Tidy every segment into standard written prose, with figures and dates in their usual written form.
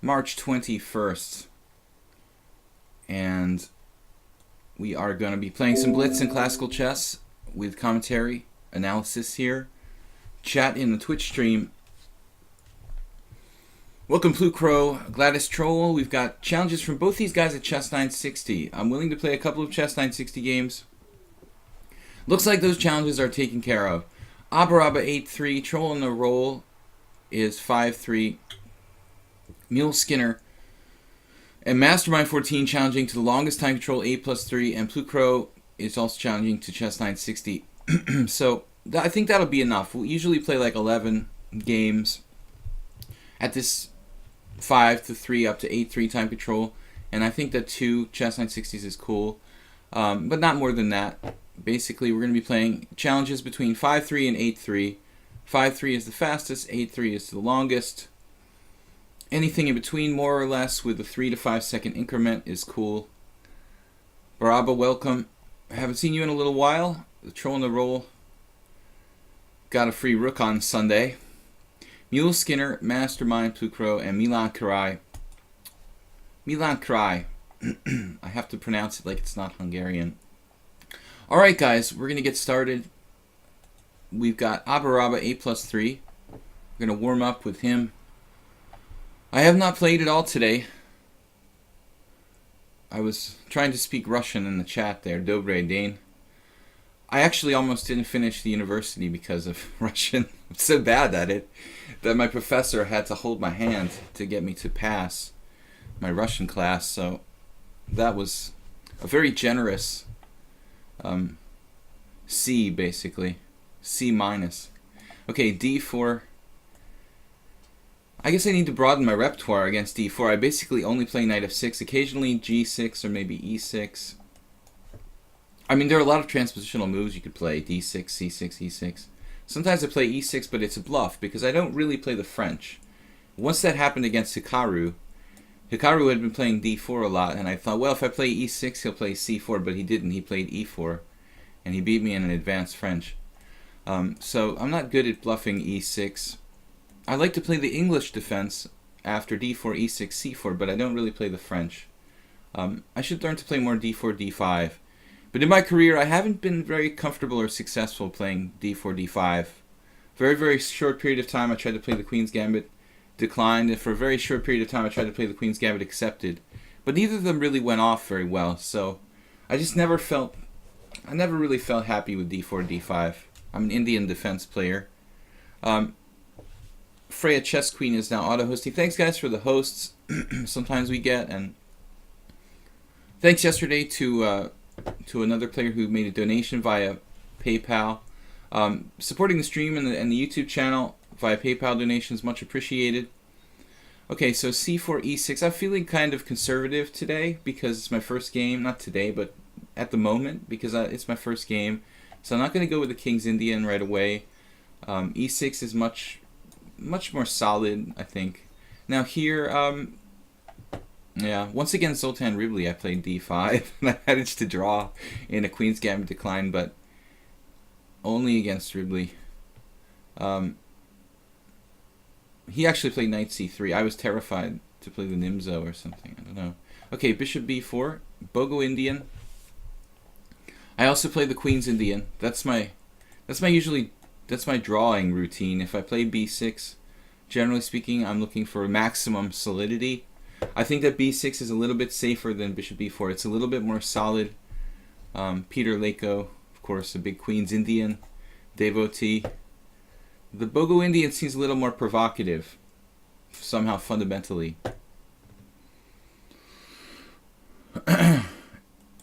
March 21st, and we are going to be playing some blitz and classical chess with commentary, analysis here, chat in the Twitch stream. Welcome Blue Crow, Gladys Troll. We've got challenges from both these guys at Chess 960. I'm willing to play a couple of Chess 960 games. Looks like those challenges are taken care of. Abaraba 8-3, Troll on the roll is 5-3. Mule Skinner and Mastermind 14 challenging to the longest time control 8+3, and Blue Crow is also challenging to Chess 960. So I think that'll be enough. We'll usually play like 11 games at this 5-3 up to 8-3 time control, and I think that 2 Chess 960s is cool, but not more than that. Basically, we're going to be playing challenges between 5-3 and 8-3. 5-3 is the fastest, 8-3 is the longest. Anything in between, more or less, with a 3 to 5 second increment is cool. Baraba, welcome. I haven't seen you in a little while. The Troll on the roll got a free rook on Sunday. Mule Skinner, Mastermind, Blue Crow, and Milan Karai. Milan Karai. I have to pronounce it like it's not Hungarian. Alright guys, we're going to get started. We've got Abaraba 8+3. We're going to warm up with him. I have not played at all today. I was trying to speak Russian in the chat there. Dobre Dane. I actually almost didn't finish the university because of Russian. I'm so bad at it that my professor had to hold my hand to get me to pass my Russian class. So that was a very generous C, basically. C minus. Okay, D4. I guess I need to broaden my repertoire against D4. I basically only play knight f6, occasionally G6 or maybe E6. I mean, there are a lot of transpositional moves you could play. D6, C6, E6. Sometimes I play E6, but it's a bluff because I don't really play the French. Once that happened against Hikaru had been playing D4 a lot, and I thought, well, if I play E6, he'll play C4, but he didn't. He played E4, and he beat me in an advanced French. So I'm not good at bluffing E6. I like to play the English defense after D4, E6, C4, but I don't really play the French. I should learn to play more D4, D5. But in my career, I haven't been very comfortable or successful playing D4, D5. Very, very short period of time I tried to play the Queen's Gambit, declined, and for a very short period of time I tried to play the Queen's Gambit, accepted. But neither of them really went off very well, so I never really felt happy with D4, D5. I'm an Indian defense player. Freya Chess Queen is now auto-hosting. Thanks, guys, for the hosts. Sometimes we get, and thanks yesterday to another player who made a donation via PayPal. Supporting the stream and the YouTube channel via PayPal donations, much appreciated. Okay, so C4, E6. I'm feeling kind of conservative today because it's my first game. Not today, but at the moment, because it's my first game. So I'm not going to go with the King's Indian right away. E6 is much more solid, I think. Now here, yeah, once again, Zoltan Ribli, I played D5, and I managed to draw in a Queen's Gambit decline, but only against Ribli. He actually played Knight C3. I was terrified to play the Nimzo or something. I don't know. Okay, Bishop B4, Bogo Indian. I also play the Queen's Indian. That's my drawing routine. If I play B6, generally speaking, I'm looking for maximum solidity. I think that B6 is a little bit safer than Bishop B4. It's a little bit more solid. Peter Lako, of course, a big Queen's Indian devotee. The Bogo Indian seems a little more provocative, somehow fundamentally.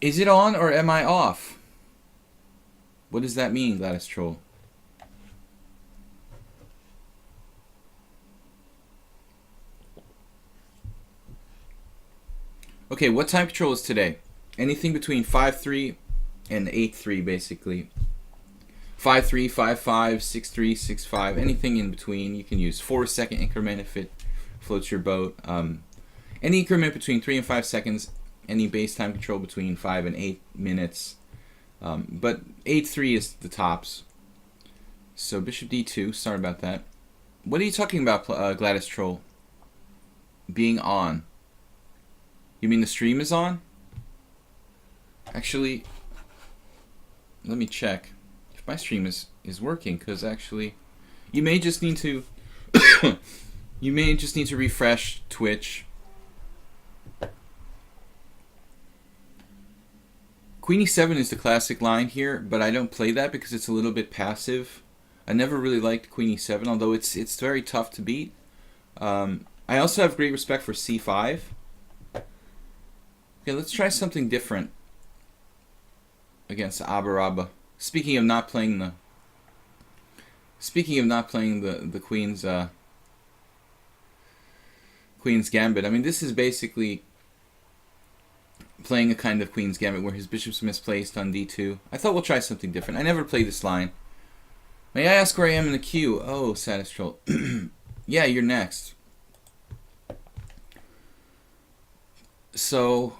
Is it on or am I off? What does that mean, Gladys Troll? Okay, what time control is today? Anything between 5-3 and 8-3, basically. 5-3, 5-5, 6-3, 6-5, anything in between. You can use 4-second increment if it floats your boat. Any increment between 3 and 5 seconds. Any base time control between 5 and 8 minutes. But 8-3 is the tops. So Bishop D2, sorry about that. What are you talking about, Gladys Troll? being on. You mean the stream is on? Actually, let me check if my stream is working, because actually you may just need to refresh Twitch. Queen e7 is the classic line here, but I don't play that because it's a little bit passive. I never really liked Queen e7, although it's very tough to beat. I also have great respect for c5. Okay, let's try something different against Abaraba. Speaking of not playing the Queen's Queen's Gambit. I mean, this is basically playing a kind of Queen's Gambit where his bishop's misplaced on d2. I thought we'll try something different. I never played this line. May I ask where I am in the queue? Oh, Satis Troll. Yeah, you're next. So,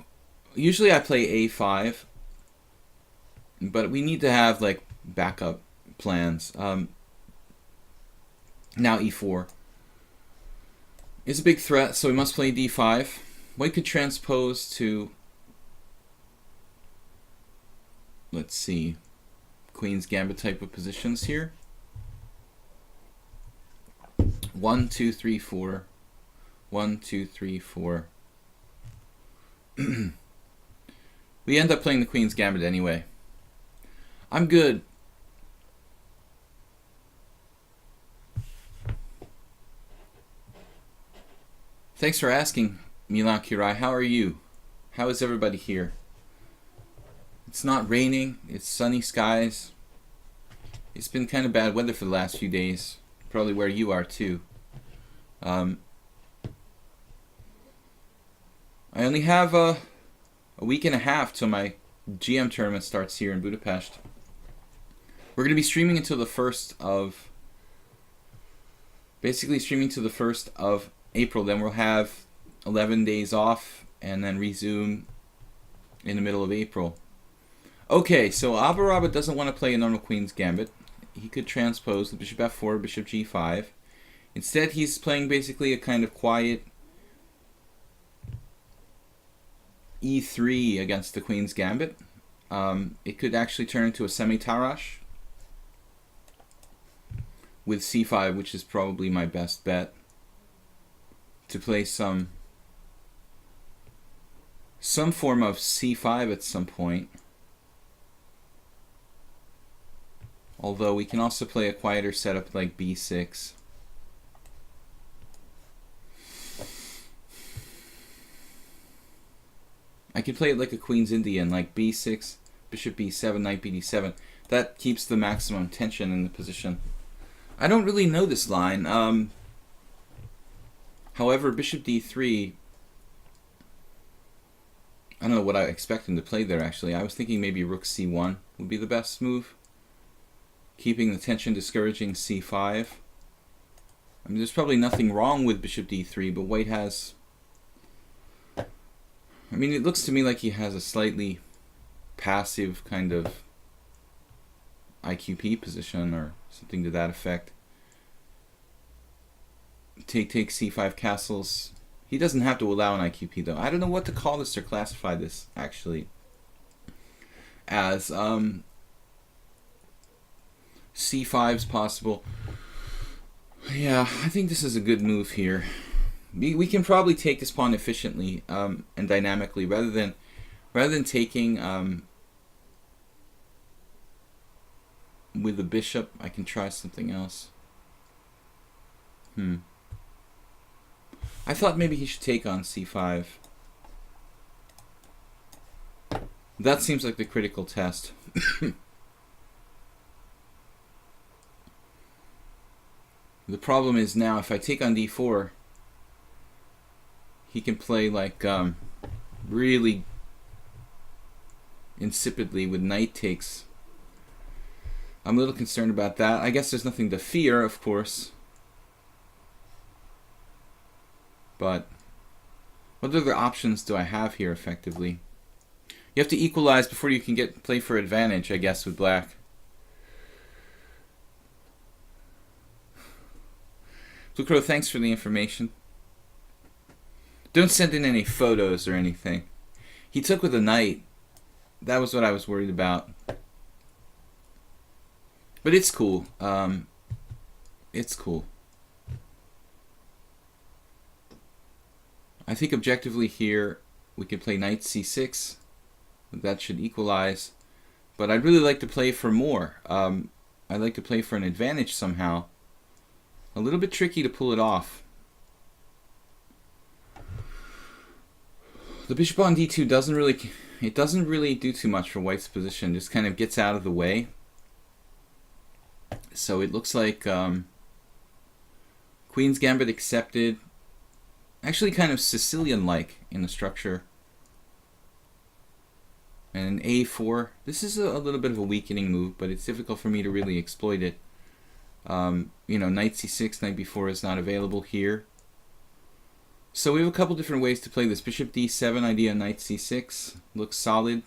usually I play a5, but we need to have like backup plans. Now e4 is a big threat, so we must play d5. White could transpose to, let's see, Queen's Gambit type of positions here. 1, 2, 3, 4. 1, 2, 3, 4. We end up playing the Queen's Gambit anyway. I'm good. Thanks for asking, Milan Kirai. How are you? How is everybody here? It's not raining. It's sunny skies. It's been kind of bad weather for the last few days. Probably where you are too. I only have a week and a half till my GM tournament starts here in Budapest. We're going to be streaming until the 1st of... Basically streaming to the 1st of April. Then we'll have 11 days off and then resume in the middle of April. Okay, so Abaraba doesn't want to play a normal Queen's Gambit. He could transpose the bishop f4, bishop g5. Instead, he's playing basically a kind of quiet e3 against the Queen's Gambit. It could actually turn into a semi-Tarash with c5, which is probably my best bet to play some form of c5 at some point. Although we can also play a quieter setup like b6. I could play it like a Queen's Indian, like b6, bishop b7, knight bd7. That keeps the maximum tension in the position. I don't really know this line. However, bishop d3, I don't know what I expect him to play there actually. I was thinking maybe rook c1 would be the best move. Keeping the tension, discouraging c5. I mean, there's probably nothing wrong with bishop d3, but white has... I mean, it looks to me like he has a slightly passive kind of IQP position or something to that effect. Take c5 castles. He doesn't have to allow an IQP though. I don't know what to call this or classify this actually as. c5's possible. Yeah, I think this is a good move here. We can probably take this pawn efficiently and dynamically rather than taking with the bishop. I can try something else. I thought maybe he should take on c5. That seems like the critical test. The problem is now if I take on d4, he can play like really insipidly with knight takes. I'm a little concerned about that. I guess there's nothing to fear, of course. But what other options do I have here effectively? You have to equalize before you can play for advantage, I guess, with black. Blue Crow, thanks for the information. Don't send in any photos or anything. He took with a knight. That was what I was worried about. But it's cool. It's cool. I think objectively here we could play knight c6. That should equalize. But I'd really like to play for more. I'd like to play for an advantage somehow. A little bit tricky to pull it off. The bishop on d2 doesn't really do too much for white's position. Just kind of gets out of the way. So it looks like Queen's Gambit accepted. Actually kind of Sicilian-like in the structure. And a4. This is a little bit of a weakening move, but it's difficult for me to really exploit it. You know, knight c6, knight b4 is not available here. So we have a couple different ways to play this. Bishop d7 idea, knight c6 looks solid.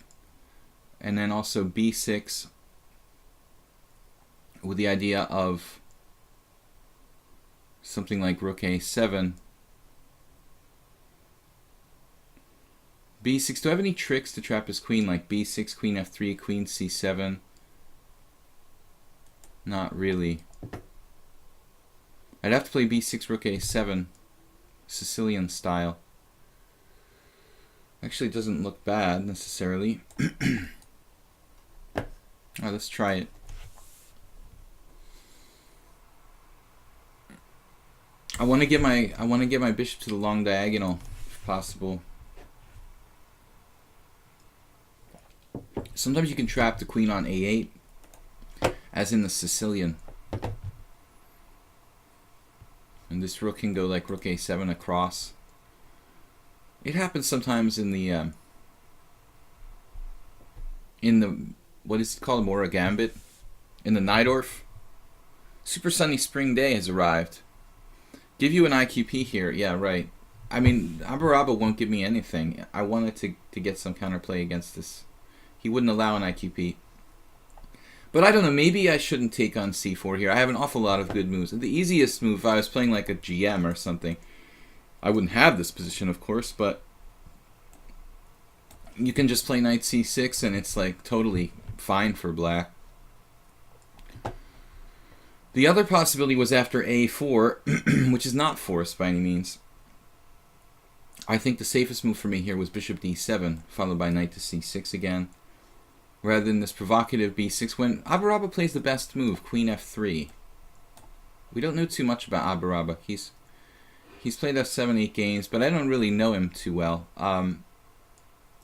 And then also b6 with the idea of something like rook a7. b6, do I have any tricks to trap his queen like b6, queen f3, queen c7? Not really. I'd have to play b6, rook a7, Sicilian style. Actually, it doesn't look bad necessarily. Let's try it. I want to get my bishop to the long diagonal if possible. Sometimes you can trap the queen on a8, as in the Sicilian. And this rook can go like rook a7 across. It happens sometimes in the what is it called, Mora Gambit, in the Najdorf. Super sunny spring day has arrived. Give you an IQP here, yeah, right. I mean, Abaraba won't give me anything. I wanted to get some counterplay against this. He wouldn't allow an IQP. But I don't know, maybe I shouldn't take on c4 here. I have an awful lot of good moves. The easiest move, if I was playing like a GM or something, I wouldn't have this position, of course, but you can just play knight c6 and it's like totally fine for black. The other possibility was after a4, which is not forced by any means. I think the safest move for me here was bishop d7, followed by knight to c6 again, rather than this provocative b6, when Abaraba plays the best move, queen f3. We don't know too much about Abaraba. He's played us 7-8 games, but I don't really know him too well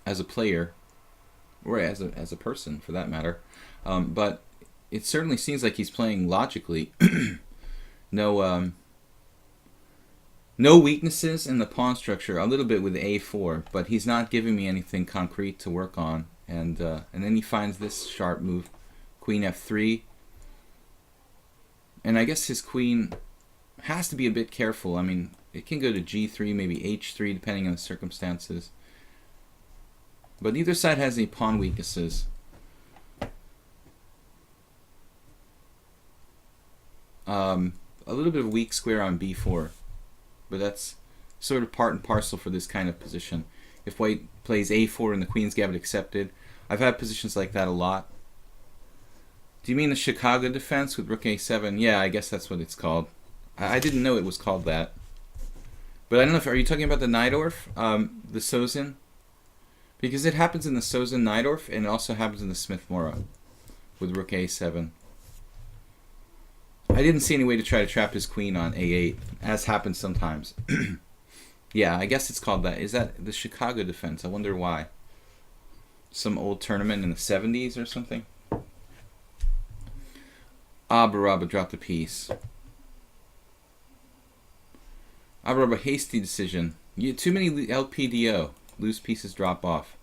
as a player, or as a person for that matter. But it certainly seems like he's playing logically. No weaknesses in the pawn structure. A little bit with a4, but he's not giving me anything concrete to work on. And then he finds this sharp move, queen f3. And I guess his queen has to be a bit careful. I mean, it can go to g3, maybe h3, depending on the circumstances. But neither side has any pawn weaknesses. A little bit of weak square on b4, but that's sort of part and parcel for this kind of position. If white plays a4 and the queen's gambit accepted, I've had positions like that a lot. Do you mean the Chicago defense with rook a7? Yeah, I guess that's what it's called. I didn't know it was called that. But I don't know if, are you talking about the Najdorf, the Sozin? Because it happens in the Sozin Najdorf, and it also happens in the Smith-Morra with rook a7. I didn't see any way to try to trap his queen on a8, as happens sometimes. Yeah, I guess it's called that. Is that the Chicago defense? I wonder why. Some old tournament in the 70s or something? Abaraba dropped a piece. Abaraba, hasty decision. Too many LPDO. Loose pieces drop off.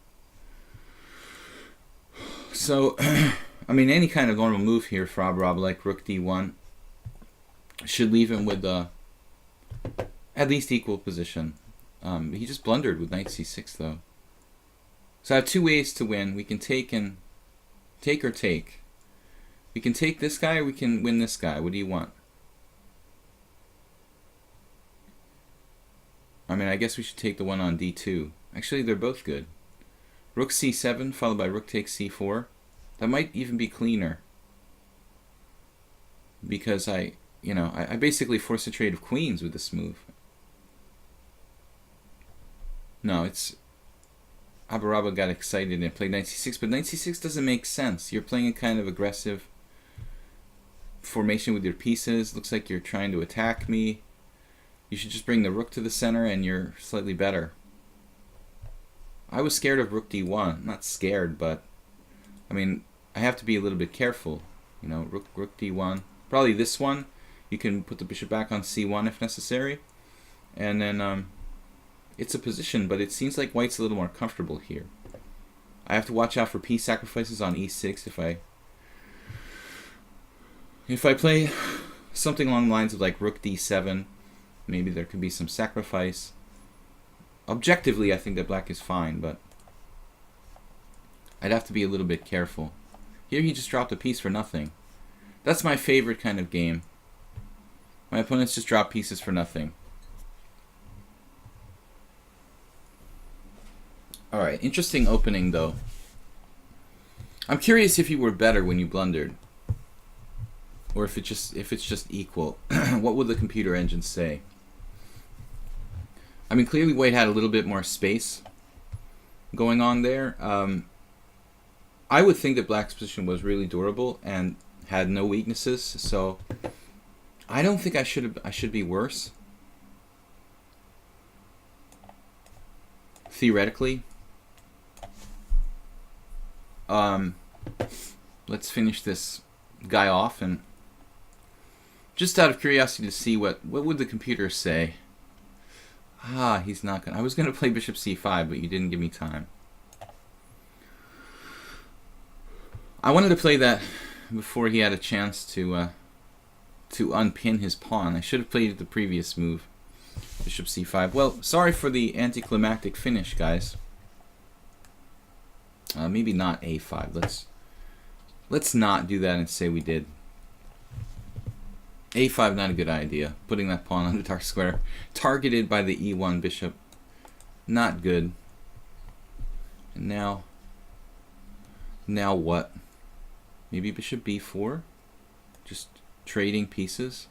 So, I mean, any kind of normal move here for Abaraba, like rook d1, should leave him with at least equal position. He just blundered with knight c6 though. So I have two ways to win. We can take or take. We can take this guy or we can win this guy. What do you want? I mean, I guess we should take the one on d2. Actually, they're both good. Rook c7 followed by rook takes c4. That might even be cleaner. Because I basically force a trade of queens with this move. No, it's... Abaraba got excited and played knight c6, but knight c6 doesn't make sense. You're playing a kind of aggressive formation with your pieces. Looks like you're trying to attack me. You should just bring the rook to the center and you're slightly better. I was scared of rook d1. Not scared, but I mean, I have to be a little bit careful. You know, rook d1. Probably this one. You can put the bishop back on c1 if necessary. And then it's a position, but it seems like white's a little more comfortable here. I have to watch out for piece sacrifices on e6 if I play something along the lines of like rook d7. Maybe there could be some sacrifice. Objectively, I think that black is fine, but I'd have to be a little bit careful. Here he just dropped a piece for nothing. That's my favorite kind of game. My opponents just drop pieces for nothing. Alright, interesting opening though. I'm curious if you were better when you blundered. Or if it's just equal. What would the computer engine say? I mean, clearly white had a little bit more space going on there. I would think that black's position was really durable and had no weaknesses, so I don't think I should be worse. Theoretically. Let's finish this guy off, and just out of curiosity to see what would the computer say. Ah, he's not gonna. I was gonna play bishop c5, but you didn't give me time. I wanted to play that before he had a chance to unpin his pawn. I should have played the previous move, bishop c5. Well, sorry for the anticlimactic finish, guys. Maybe not a5. Let's not do that and say we did. a5, not a good idea. Putting that pawn on the dark square. Targeted by the e1 bishop. Not good. And now what? Maybe bishop b4? Just trading pieces?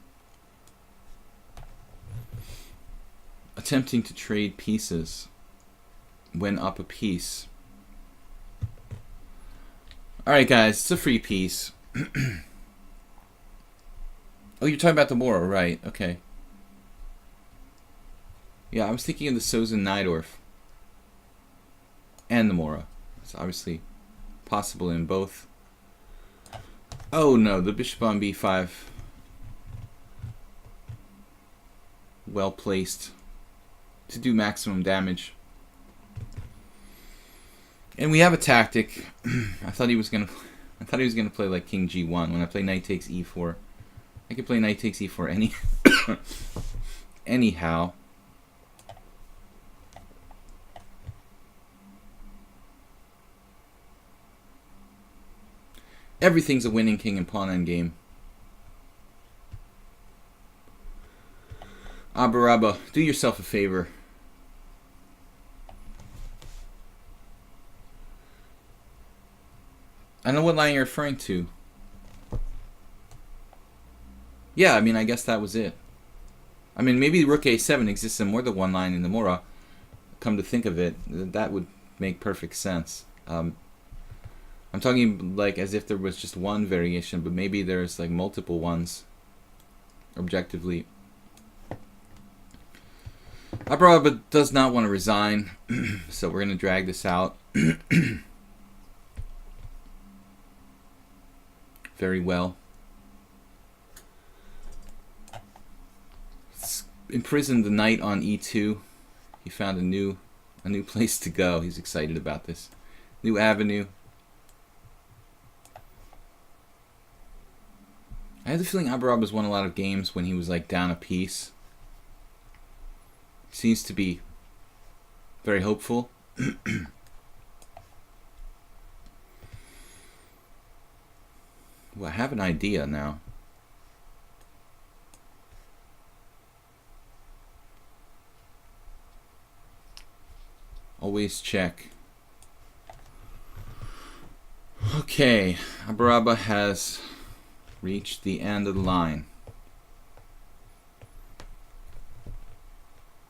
Attempting to trade pieces when up a piece. Alright guys, it's a free piece. Oh, you're talking about the Mora, right? Okay. Yeah, I was thinking of the Sozin Najdorf and the Mora. It's obviously possible in both. Oh no, the bishop on b5. Well placed to do maximum damage. And we have a tactic. I thought he was gonna play like king g1 when I play knight takes e4. I could play knight takes e4 anyhow. Everything's a winning king and pawn endgame. Abaraba, do yourself a favor. I know what line you're referring to. Yeah, I mean, I guess that was it. I mean, maybe rook a7 exists in more than one line in the Mora. Come to think of it, that would make perfect sense. I'm talking like as if there was just one variation, but maybe there's like multiple ones, objectively. Abaraba does not want to resign, so we're going to drag this out. Very well. Imprisoned the knight on e2. He found a new place to go. He's excited about this new avenue. I have the feeling Abaraba's won a lot of games when he was like down a piece. Seems to be very hopeful. Well, I have an idea now. Always check. Okay, Abaraba has reached the end of the line.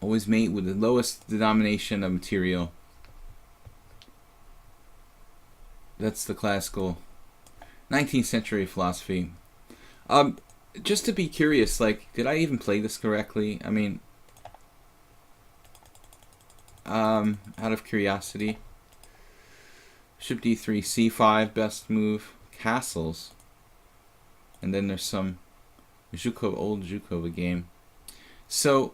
Always mate with the lowest denomination of material. That's the classical 19th century philosophy. Just to be curious, like, did I even play this correctly? I mean, out of curiosity. Bishop d3, c5, best move. Castles. And then there's some Zhukov, old Zhukova game. So,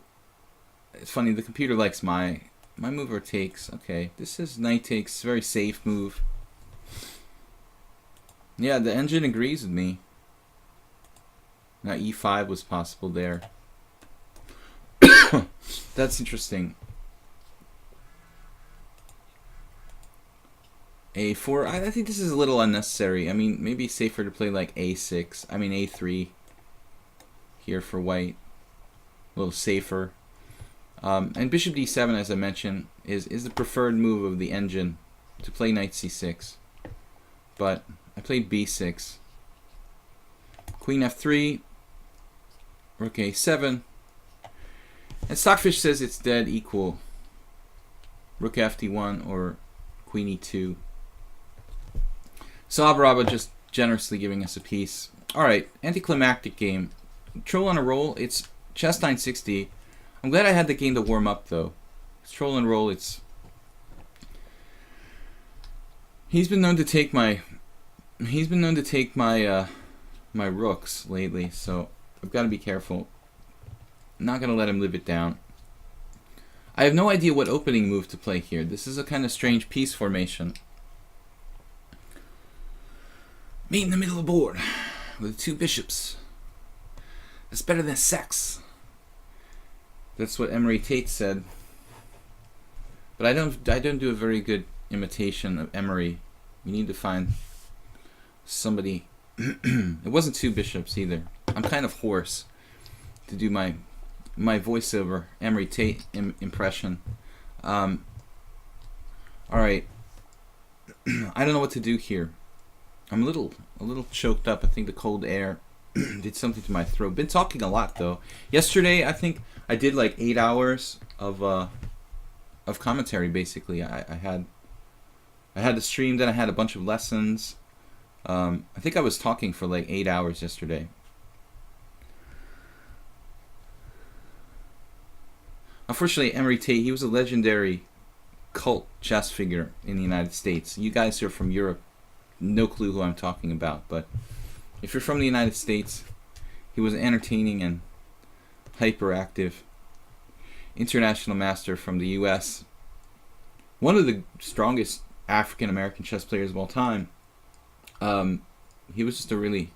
it's funny, the computer likes my move or takes. Okay, this is knight takes, very safe move. Yeah, the engine agrees with me. Now e5 was possible there. That's interesting. a4, I think this is a little unnecessary. I mean, maybe safer to play like a6. I mean a3 here for white. A little safer. And bishop d7, as I mentioned, is the preferred move of the engine to play knight c6. But I played b6. Queen f3. Rook a7. And Stockfish says it's dead equal. Rook fd1 or queen e2. So Abaraba just generously giving us a piece. Alright, anticlimactic game. Troll on a roll, it's chess 960. I'm glad I had the game to warm up though. Troll and roll, it's... He's been known to take my my rooks lately, so I've got to be careful. I'm not gonna let him live it down. I have no idea what opening move to play here. This is a kind of strange piece formation. Meet in the middle of the board with two bishops. That's better than sex. That's what Emery Tate said. But I don't do a very good imitation of Emery. We need to find somebody. It wasn't two bishops either. I'm kind of hoarse to do my voiceover Emery Tate impression. All right. I don't know what to do here. I'm a little choked up. I think the cold air did something to my throat. Been talking a lot though. Yesterday, I think I did like 8 hours of commentary. Basically, I had the stream. Then I had a bunch of lessons. I think I was talking for like 8 hours yesterday. Unfortunately, Emery Tate, he was a legendary cult chess figure in the United States. You guys who are from Europe, no clue who I'm talking about, but if you're from the United States, he was entertaining and hyperactive international master from the US. One of the strongest African-American chess players of all time. He was just a really,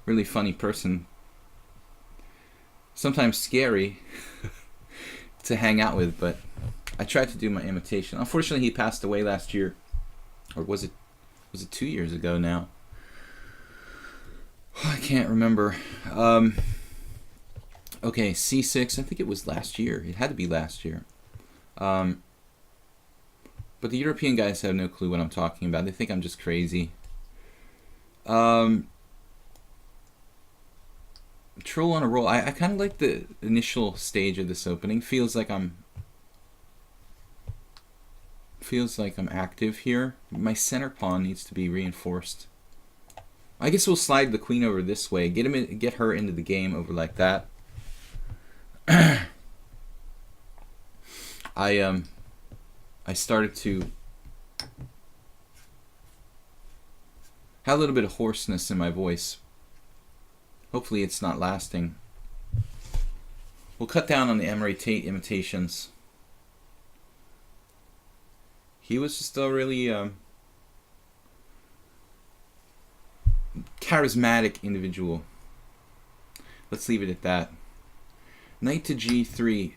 really funny person. Sometimes scary to hang out with, but I tried to do my imitation. Unfortunately, he passed away last year. Or was it 2 years ago now? I can't remember. Okay, c6. I think it was last year. It had to be last year. But the European guys have no clue what I'm talking about. They think I'm just crazy. Troll on a roll. I kind of like the initial stage of this opening. Feels like I'm active here. My center pawn needs to be reinforced. I guess we'll slide the queen over this way. Get her into the game over like that. I started to have a little bit of hoarseness in my voice. Hopefully it's not lasting. We'll cut down on the Emery Tate imitations. He was just a really charismatic individual. Let's leave it at that. Knight to g3.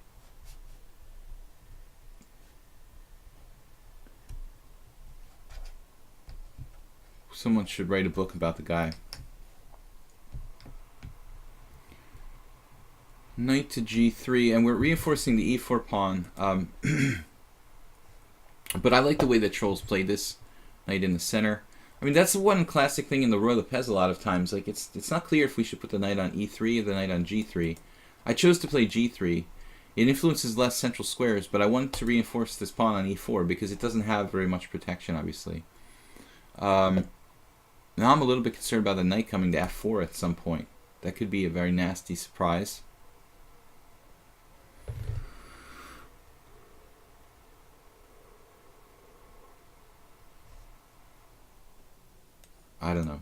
Someone should write a book about the guy. Knight to g3, and we're reinforcing the e4 pawn. But I like the way that trolls play this. Knight in the center. I mean, that's the one classic thing in the Royal Pez a lot of times. Like, it's not clear if we should put the knight on e3 or the knight on g3. I chose to play g3. It influences less central squares, but I wanted to reinforce this pawn on e4 because it doesn't have very much protection, obviously. Now I'm a little bit concerned about the knight coming to f4 at some point. That could be a very nasty surprise. I don't know.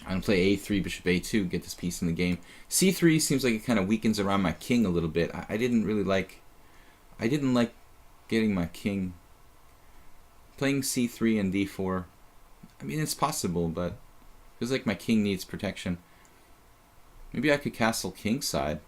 I'm going to play a3, bishop a2, get this piece in the game. c3 seems like it kind of weakens around my king a little bit. I didn't like getting my king. Playing c3 and d4. I mean, it's possible, but it feels like my king needs protection. Maybe I could castle kingside.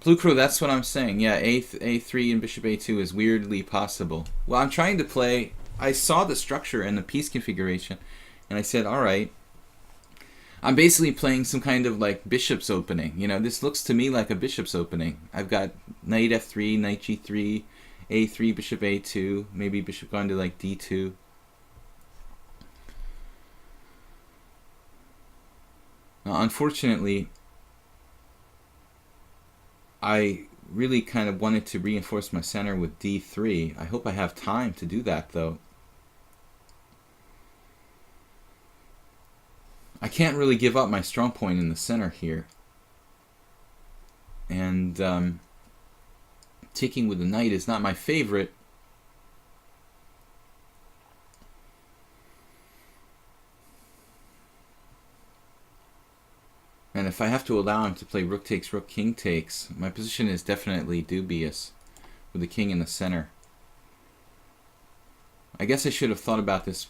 Blue Crow, that's what I'm saying. Yeah, a3 and bishop a2 is weirdly possible. Well, I'm trying to play... I saw the structure and the piece configuration, and I said, all right, I'm basically playing some kind of like bishop's opening. You know, this looks to me like a bishop's opening. I've got knight f3, knight g3, a3, bishop a2, maybe bishop gone to like d2. Now, unfortunately, I really kind of wanted to reinforce my center with d3. I hope I have time to do that, though. I can't really give up my strong point in the center here. And taking with the knight is not my favorite. And if I have to allow him to play rook takes, rook, king takes, my position is definitely dubious with the king in the center. I guess I should have thought about this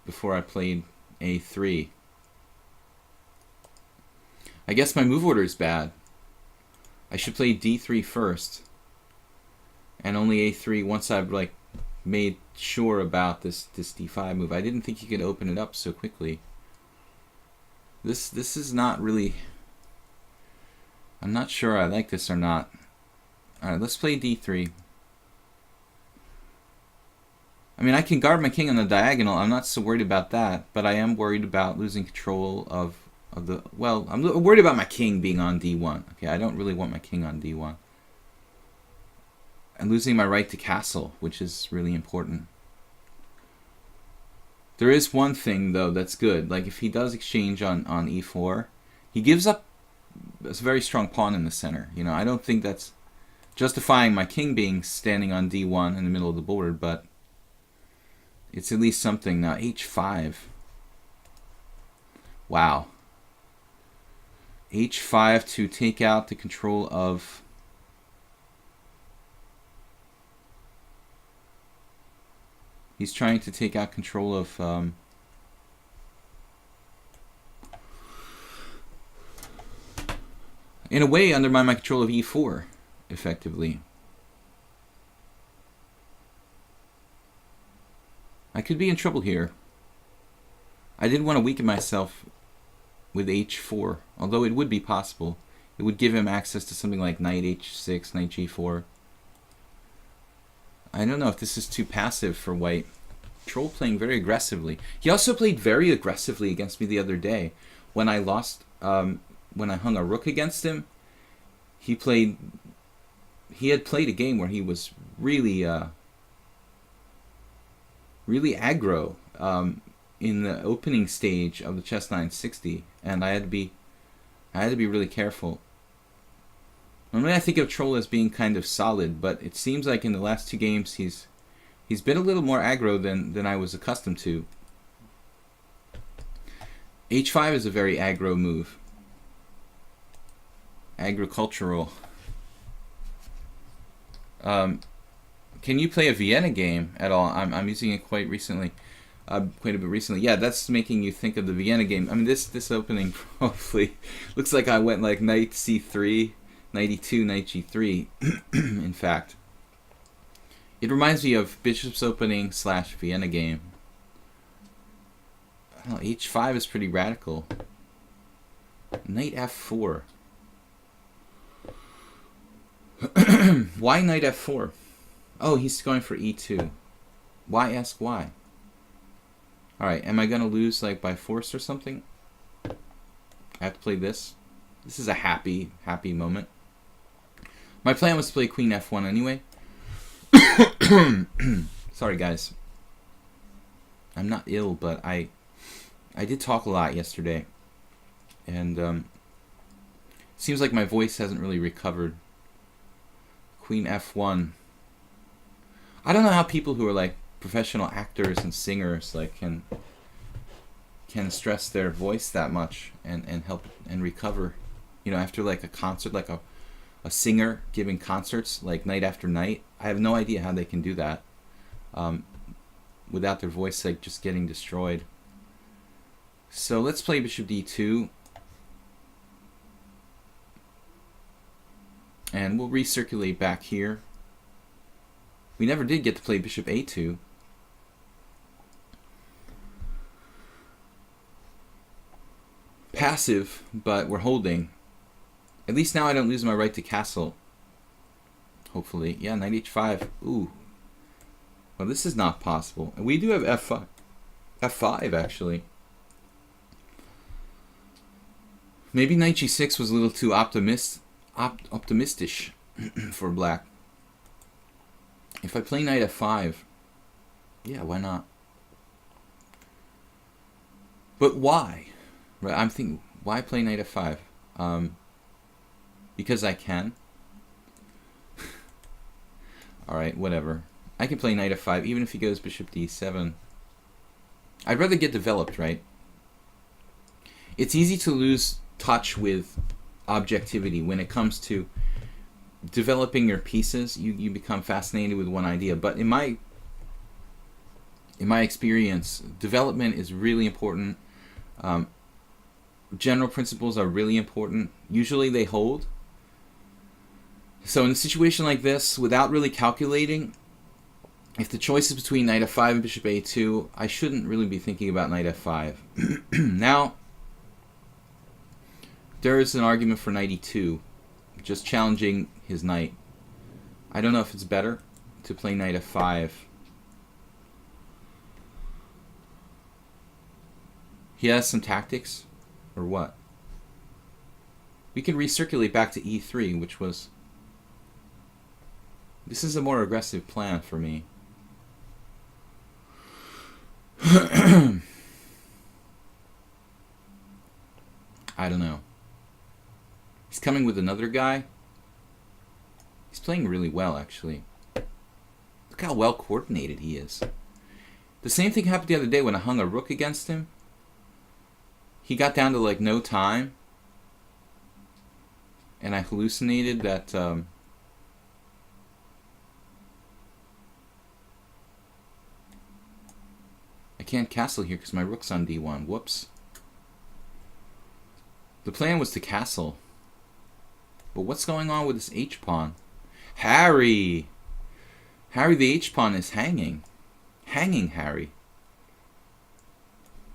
before I played a3. I guess my move order is bad. I should play d3 first, and only a3 once I've like made sure about this d5 move. I didn't think you could open it up so quickly. This is not really... I'm not sure I like this or not. Alright, let's play d3. I mean, I can guard my king on the diagonal. I'm not so worried about that, but I am worried about losing control of the... Well, I'm worried about my king being on d1. Okay, I don't really want my king on d1. And losing my right to castle, which is really important. There is one thing, though, that's good. Like, if he does exchange on e4, he gives up a very strong pawn in the center. You know, I don't think that's justifying my king being standing on d1 in the middle of the board, but it's at least something. Now, h5. Wow. h5 to take out the control of... He's trying to take out control of... in a way, undermine my control of e4, effectively. I could be in trouble here. I didn't want to weaken myself with h4, although it would be possible. It would give him access to something like knight h6, knight g4. I don't know if this is too passive for white. Troll playing very aggressively. He also played very aggressively against me the other day. When I lost, when I hung a rook against him, he had played a game where he was really, really aggro in the opening stage of the chess 960, and I had to be really careful. Normally I think of Troll as being kind of solid, but it seems like in the last two games he's been a little more aggro than I was accustomed to. h5 is a very aggro move. Agricultural. Can you play a Vienna game at all? I'm using it quite recently. Quite a bit recently. Yeah, that's making you think of the Vienna game. I mean, this opening probably looks like I went like knight c3, knight e2, knight g3, in fact. It reminds me of Bishop's Opening / Vienna game. Well, h5 is pretty radical. Knight f4. Why knight f4? Oh, he's going for e2. Why ask why? Alright, am I going to lose like by force or something? I have to play this. This is a happy moment. My plan was to play queen f1 anyway. Sorry guys. I'm not ill, but I did talk a lot yesterday. And seems like my voice hasn't really recovered. Queen f1. I don't know how people who are like professional actors and singers like can stress their voice that much and help and recover. You know, after like a concert, like a singer giving concerts like night after night. I have no idea how they can do that without their voice like just getting destroyed. So let's play bishop d2. And we'll recirculate back here. We never did get to play bishop a2. Passive, but we're holding. At least now I don't lose my right to castle. Hopefully. Yeah, knight h5. Ooh. Well, this is not possible. And we do have f5. f5, actually. Maybe knight g6 was a little too optimistic for black. If I play knight f5, yeah, why not? But why? Right, I'm thinking, why play knight f5? Because I can. Alright, whatever. I can play knight f5 even if he goes bishop d7. I'd rather get developed, right? It's easy to lose touch with objectivity when it comes to developing your pieces. You become fascinated with one idea. But in my experience, development is really important. General principles are really important. Usually they hold. So in a situation like this, without really calculating, if the choice is between knight f5 and bishop a2, I shouldn't really be thinking about knight f5. Now, there is an argument for knight e2, just challenging his knight. I don't know if it's better to play knight f5. He has some tactics, or what? We can recirculate back to e3, which was... This is a more aggressive plan for me. I don't know. He's coming with another guy. He's playing really well, actually. Look how well coordinated he is. The same thing happened the other day when I hung a rook against him. He got down to like no time. And I hallucinated that... I can't castle here because my rook's on d1. Whoops. The plan was to castle. But what's going on with this h-pawn? Harry! Harry the h-pawn is hanging. Hanging Harry.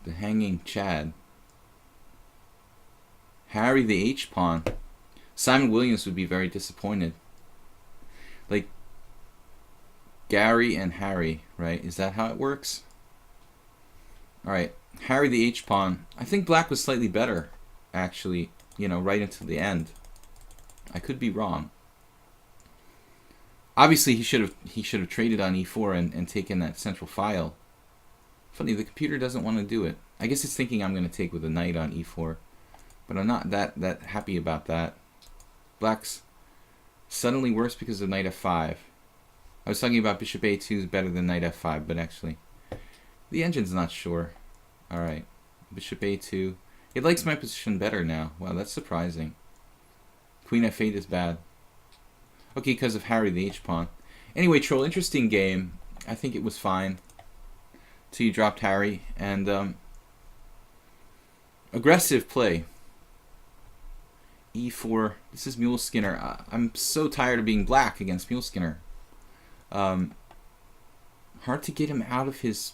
The hanging Chad. Harry the h-pawn. Simon Williams would be very disappointed. Like, Gary and Harry, right? Is that how it works? Alright, Harry the h-pawn. I think black was slightly better, actually, you know, right until the end. I could be wrong. Obviously, he should have traded on e4 and taken that central file. Funny, the computer doesn't want to do it. I guess it's thinking I'm going to take with a knight on e4. But I'm not that happy about that. Black's suddenly worse because of knight f5. I was talking about bishop a2 is better than knight f5, but actually... The engine's not sure. Alright. Bishop a2. It likes my position better now. Wow, that's surprising. Queen f8 is bad. Okay, because of Harry the h-pawn. Anyway, Troll, interesting game. I think it was fine. Till you dropped Harry. And, aggressive play. e4. This is Mule Skinner. I'm so tired of being black against Mule Skinner. Hard to get him out of his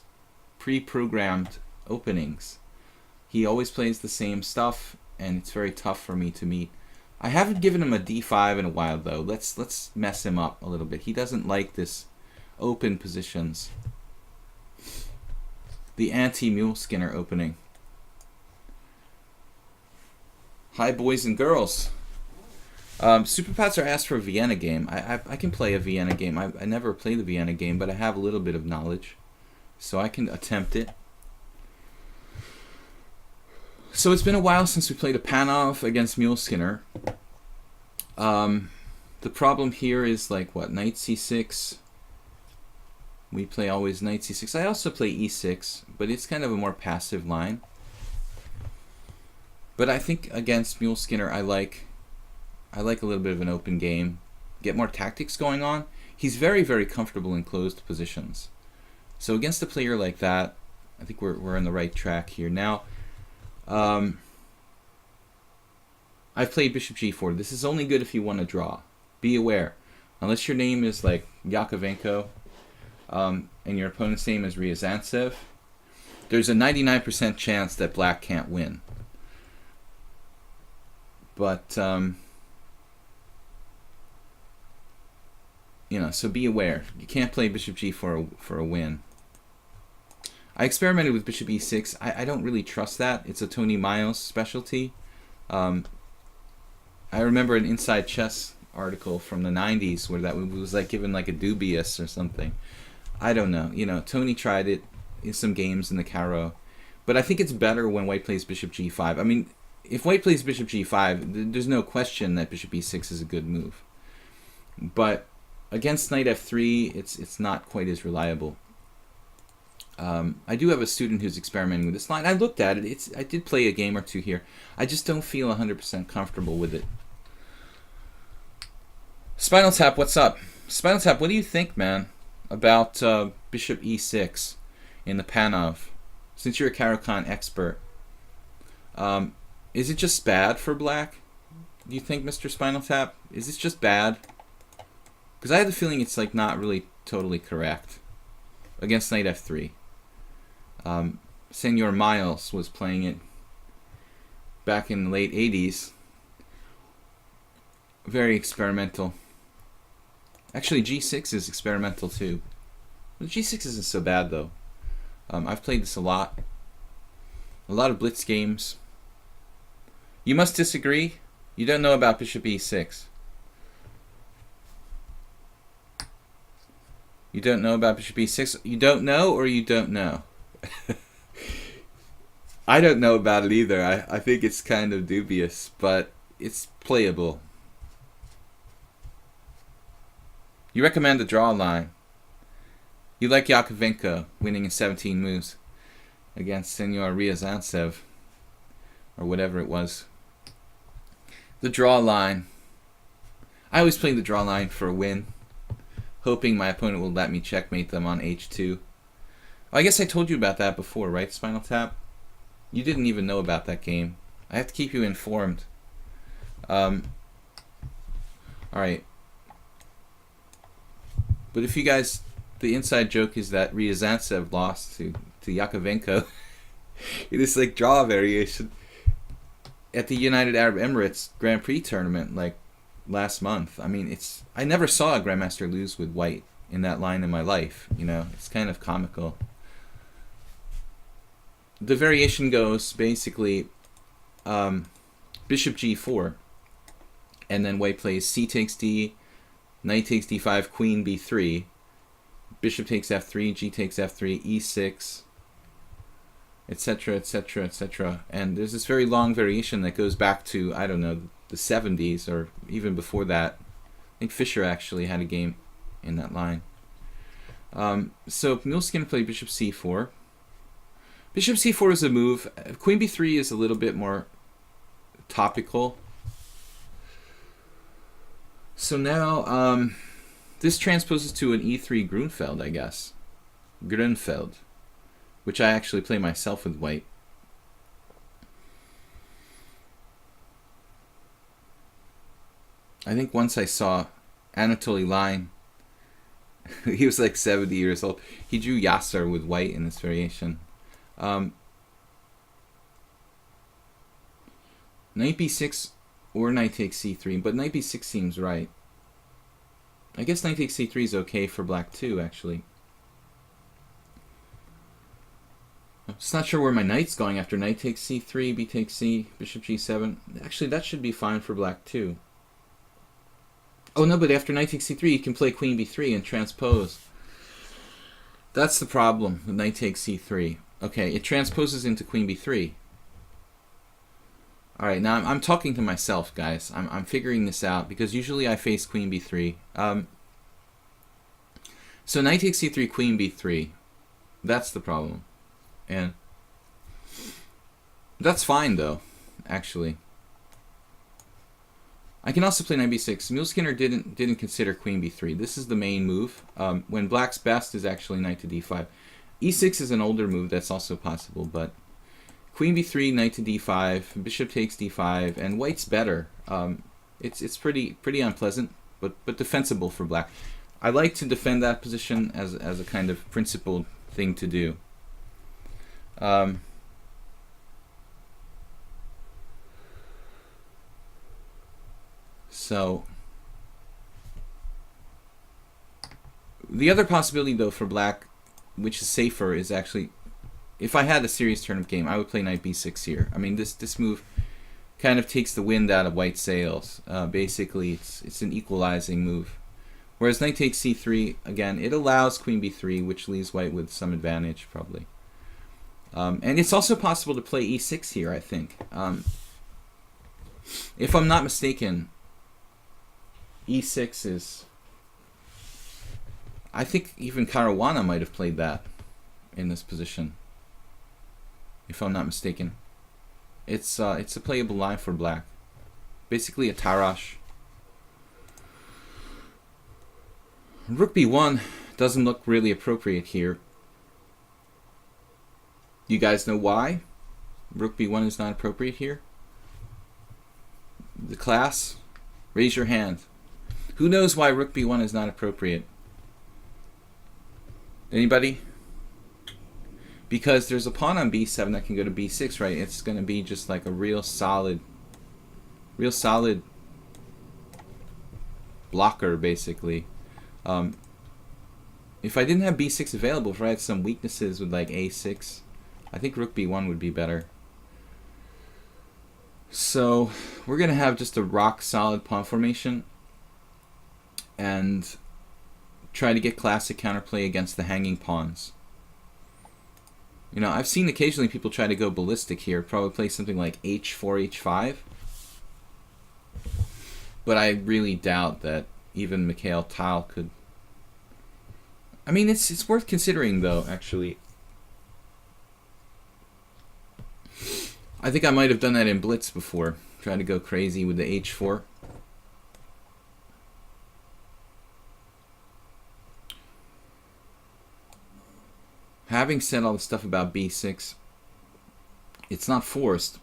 pre-programmed openings. He always plays the same stuff, and it's very tough for me to meet. I haven't given him a d5 in a while though. Let's mess him up a little bit. He doesn't like this open positions. The anti-Mule Skinner opening. Hi boys and girls. Super Pats are asked for a Vienna game. I can play a Vienna game. I never play the Vienna game, but I have a little bit of knowledge, so I can attempt it. So it's been a while since we played a Panov against Mule Skinner. The problem here is like what, knight c6. We play always knight c6. I also play e6, but it's kind of a more passive line. But I think against Mule Skinner, I like a little bit of an open game. Get more tactics going on. He's very, very comfortable in closed positions. So against a player like that, I think we're on the right track here. Now, I've played bishop g4. This is only good if you want to draw. Be aware. Unless your name is like Yakovenko, and your opponent's name is Ryazantsev, there's a 99% chance that black can't win. But, you know, so be aware. You can't play bishop g4 for a win. I experimented with bishop e6. I don't really trust that. It's a Tony Miles specialty. I remember an Inside Chess article from the 90s where that was like given like a dubious or something. I don't know. You know, Tony tried it in some games in the Caro. But I think it's better when white plays bishop g5. I mean, if white plays bishop g5, there's no question that bishop e6 is a good move. But against knight f3, it's not quite as reliable. I do have a student who's experimenting with this line. I looked at it. I did play a game or two here. I just don't feel 100% comfortable with it. Spinal Tap, what's up? Spinal Tap, what do you think, man, about bishop e6 in the Panov? Since you're a Caro-Kann expert, is it just bad for black? Do you think, Mr. Spinal Tap? Is this just bad? Because I have the feeling it's like not really totally correct against knight f3. Senor Miles was playing it back in the late 80s. Very experimental. Actually, g6 is experimental too. But g6 isn't so bad though. I've played this a lot. A lot of blitz games. You must disagree. You don't know about bishop e6. You don't know about bishop e6? You don't know or you don't know? I don't know about it either. I think it's kind of dubious, but it's playable. You recommend the draw line. You like Yakovenko winning in 17 moves against Senor Ryazantsev, or whatever it was. The draw line. I always play the draw line for a win, hoping my opponent will let me checkmate them on h2. I guess I told you about that before, right, Spinal Tap? You didn't even know about that game. I have to keep you informed. Alright. But if you guys... The inside joke is that Ryazantsev lost to Yakovenko in this like draw variation at the United Arab Emirates Grand Prix tournament like last month. I mean, I never saw a Grandmaster lose with white in that line in my life. You know, it's kind of comical. The variation goes basically bishop g4, and then white plays c takes d, knight takes d5, queen b3, bishop takes f3, g takes f3, e6, etc., etc., etc. And there's this very long variation that goes back to, I don't know, the 70s or even before that. I think Fischer actually had a game in that line. So Mule Skinner played bishop c4. Bishop c4 is a move. Queen b3 is a little bit more topical. So now this transposes to an e3 Grunfeld, I guess. Grunfeld, which I actually play myself with white. I think once I saw Anatoly Line, he was like 70 years old. He drew Yasser with white in this variation. Knight b6 Or knight takes c3, but knight b6 seems right. I guess knight takes c3 is okay for black too, actually. I'm just not sure where my knight's going after knight takes c3, b takes c, bishop g7. Actually, that should be fine for black too. Oh no, but after knight takes c3, you can play queen b3 and transpose. That's the problem with knight takes c3. Okay, it transposes into queen b3. Alright, now I'm talking to myself, guys. I'm figuring this out, because usually I face queen b3. So knight takes c3, queen b3. That's the problem. And that's fine, though, actually. I can also play knight b6. Muleskinner didn't consider queen b3. This is the main move. When black's best is actually knight to d5. e6 is an older move that's also possible, but queen b3, knight to d5, bishop takes d5, and white's better. It's pretty unpleasant, but defensible for black. I like to defend that position as a kind of principled thing to do. So the other possibility, though, for black, which is safer, is actually, if I had a serious turn of game, I would play knight b6 here. I mean, this move kind of takes the wind out of white's sails. Basically, it's an equalizing move. Whereas knight takes c3, again, it allows queen b3, which leaves white with some advantage, probably. And it's also possible to play e6 here, I think. If I'm not mistaken, e6 is... I think even Caruana might have played that in this position, if I'm not mistaken. It's a playable line for black. Basically a Tarash. Rook b1 doesn't look really appropriate here. You guys know why Rook b1 is not appropriate here? The class? Raise your hand. Who knows why Rook b1 is not appropriate? Anybody? Because there's a pawn on b7 that can go to b6, right? It's going to be just like a real solid blocker, basically. If I didn't have b6 available, if I had some weaknesses with like a6, I think Rook b1 would be better. So we're going to have just a rock solid pawn formation and try to get classic counterplay against the hanging pawns. You know, I've seen occasionally people try to go ballistic here, probably play something like h4, h5. But I really doubt that even Mikhail Tal could... I mean, it's worth considering, though, actually. I think I might have done that in Blitz before, trying to go crazy with the h4. Having said all the stuff about b6, it's not forced.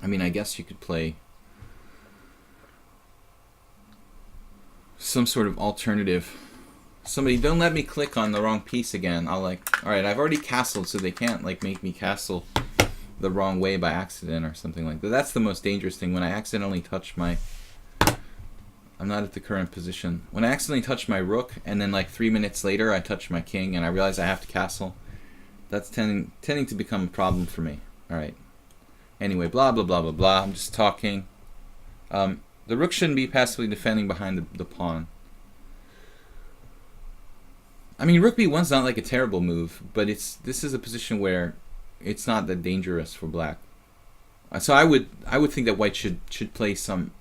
I mean, I guess you could play some sort of alternative. Somebody, don't let me click on the wrong piece again. I'll like, alright, I've already castled, so they can't like make me castle the wrong way by accident or something like that. That's the most dangerous thing, when I accidentally touch my... I'm not at the current position. When I accidentally touch my rook, and then like 3 minutes later I touch my king, and I realize I have to castle, that's tending to become a problem for me. Alright. Anyway, blah, blah, blah, blah, blah. I'm just talking. The rook shouldn't be passively defending behind the pawn. I mean, Rook b1's not like a terrible move, but this is a position where it's not that dangerous for black. So I would think that white should play some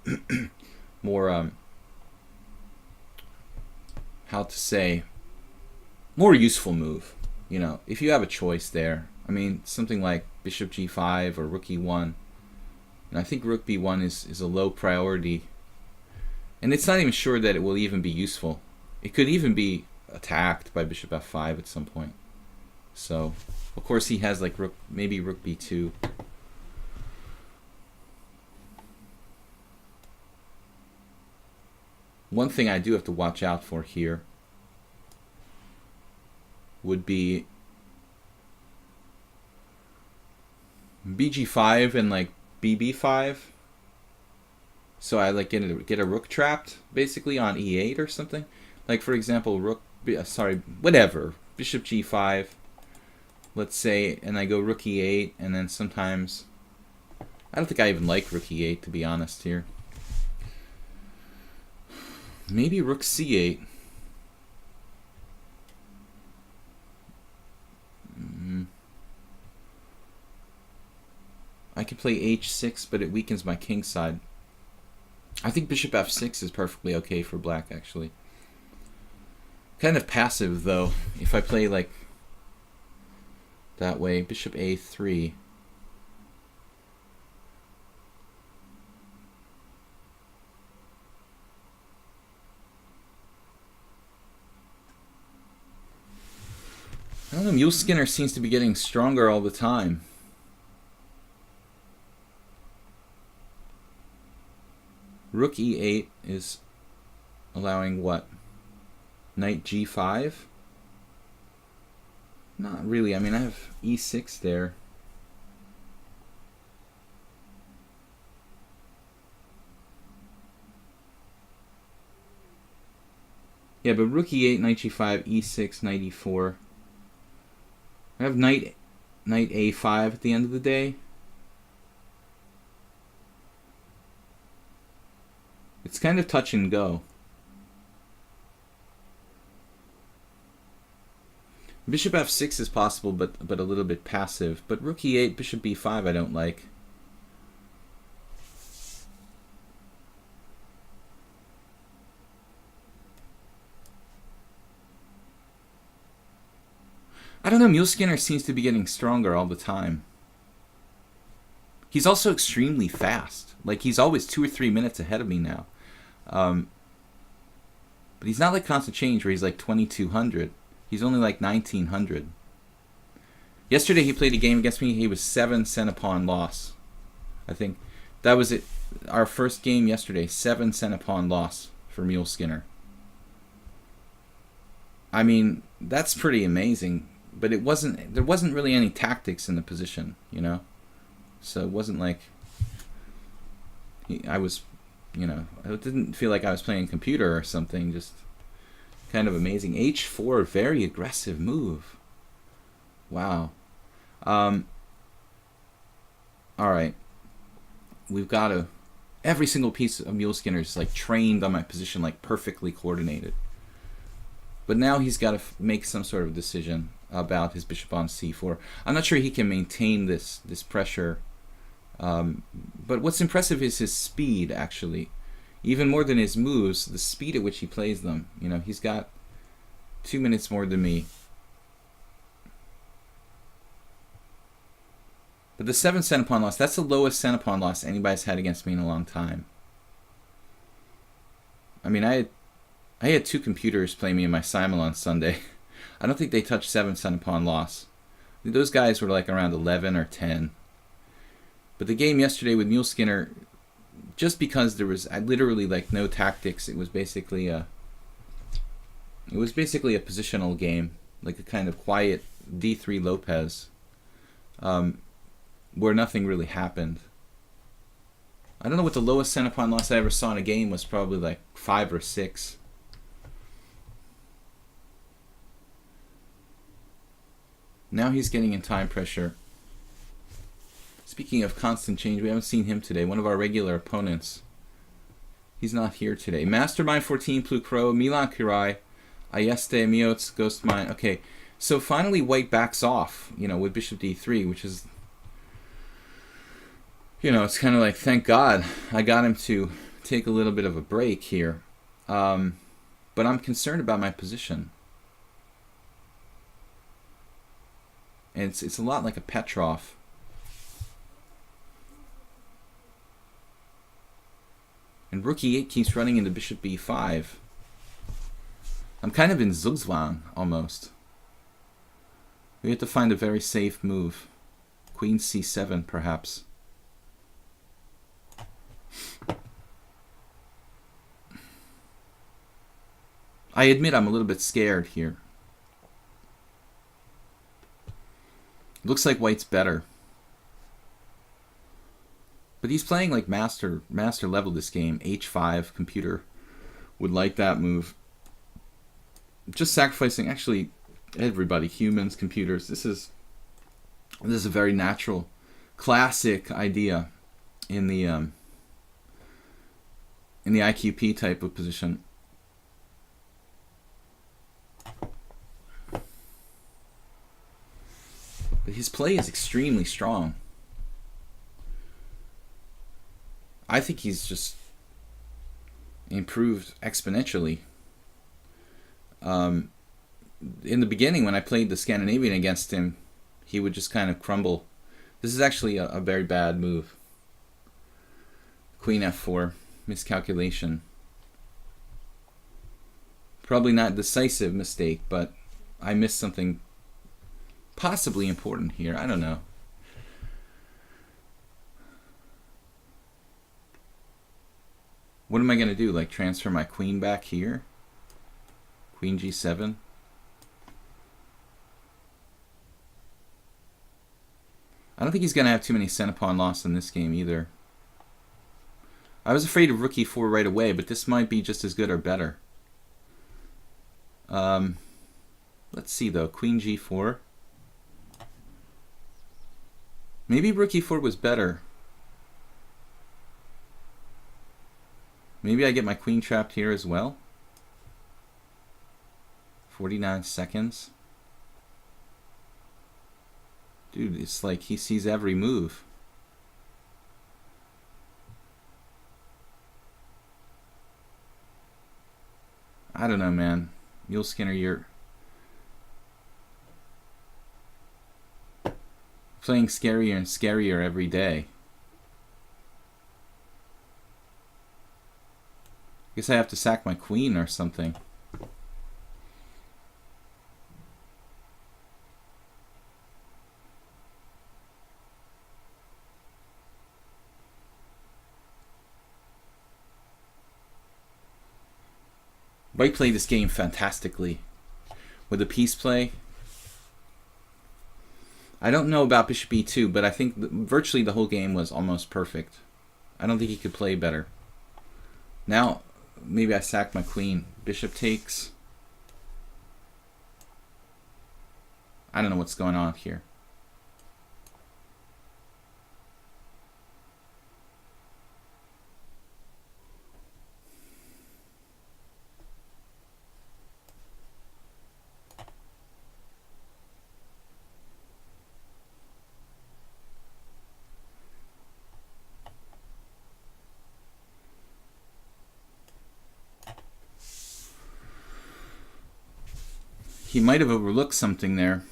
more how to say, more useful move. You know, if you have a choice there. I mean, something like bishop g5 or rook e1. And I think rook b1 is a low priority. And it's not even sure that it will even be useful. It could even be attacked by bishop f5 at some point. So, of course, he has like maybe rook b2. One thing I do have to watch out for here would be bg5 and like BB5. So I like get a rook trapped basically on E8 or something. Like for example, whatever, bishop G5. Let's say, and I go rook E8, and then sometimes I don't think I even like rook E8 to be honest here. Maybe rook C8. I could play H6, but it weakens my king side. I think bishop F6 is perfectly okay for black, actually. Kind of passive, though, if I play, like, that way. Bishop A3. I don't know, Mule Skinner seems to be getting stronger all the time. Rook E8 is allowing what? Knight G5? Not really. I mean, I have E6 there. Yeah, but rook E8, Knight G5, E6, Knight E4. I have Knight A5 at the end of the day. It's kind of touch and go. Bishop F6 is possible, but a little bit passive. But rook E8, bishop B5 I don't like. I don't know, Mule Skinner seems to be getting stronger all the time. He's also extremely fast. Like, he's always 2 or 3 minutes ahead of me now. But he's not like Constant Change where he's like 2200. He's only like 1900. Yesterday he played a game against me. He was 7 cent pawn loss. I think that was it. Our first game yesterday, 7 cent pawn loss for Mule Skinner. I mean, that's pretty amazing. But there wasn't really any tactics in the position, you know? So it wasn't like I was, you know, I didn't feel like I was playing computer or something. Just kind of amazing. H4, very aggressive move. Wow. All right. We've got to. Every single piece of Mule Skinner is like trained on my position, like perfectly coordinated. But now he's got to make some sort of decision about his bishop on c4. I'm not sure he can maintain this pressure. But what's impressive is his speed, actually. Even more than his moves, the speed at which he plays them. You know, he's got 2 minutes more than me. But the 7 cent pawn loss, that's the lowest cent pawn loss anybody's had against me in a long time. I mean, I had 2 computers play me in my Simon on Sunday. I don't think they touched 7 cent pawn loss. Those guys were like around 11 or 10. But the game yesterday with Mule Skinner, just because there was literally like no tactics, it was basically a positional game, like a kind of quiet D3 Lopez, where nothing really happened. I don't know what the lowest cent pawn loss I ever saw in a game was. Probably like 5 or 6. Now he's getting in time pressure. Speaking of Constant Change, we haven't seen him today. One of our regular opponents. He's not here today. Mastermind 14, Plukro, Milan Kirai, Ayeste, Miots, Ghostmind. Okay, so finally white backs off, you know, with bishop d3, which is, you know, it's kind of like, thank God I got him to take a little bit of a break here. But I'm concerned about my position. And it's a lot like a Petrov. And rook e8 keeps running into bishop b5. I'm kind of in Zugzwang, almost. We have to find a very safe move. Queen c7, perhaps. I admit I'm a little bit scared here. Looks like white's better. But he's playing like master level this game. H5 computer would like that move. Just sacrificing actually everybody, humans, computers. This is a very natural, classic idea in the IQP type of position. But his play is extremely strong. I think he's just improved exponentially. In the beginning, when I played the Scandinavian against him, he would just kind of crumble. This is actually a very bad move. Queen f4, miscalculation. Probably not decisive mistake, but I missed something possibly important here. I don't know. What am I going to do? Like transfer my queen back here? Queen g7? I don't think he's going to have too many center-pawn loss in this game either. I was afraid of rook e4 right away, but this might be just as good or better. Let's see though. Queen g4. Maybe rook e4 was better. Maybe I get my queen trapped here as well. 49 seconds. Dude, it's like he sees every move. I don't know, man. Mule Skinner, you're playing scarier and scarier every day. Guess I have to sack my queen or something. White played this game fantastically. With the piece play, I don't know about bishop e2, but I think virtually the whole game was almost perfect. I don't think he could play better. Now, maybe I sack my queen. Bishop takes. I don't know what's going on here. He might have overlooked something there.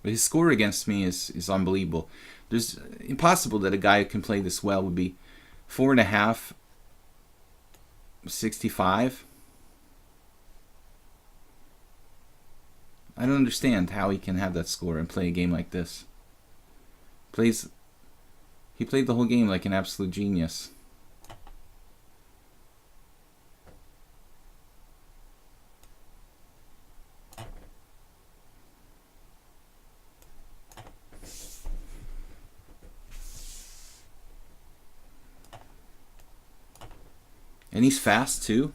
But his score against me is unbelievable. There's impossible that a guy who can play this well would be 4.5, 65. I don't understand how he can have that score and play a game like this. He played the whole game like an absolute genius. And he's fast too.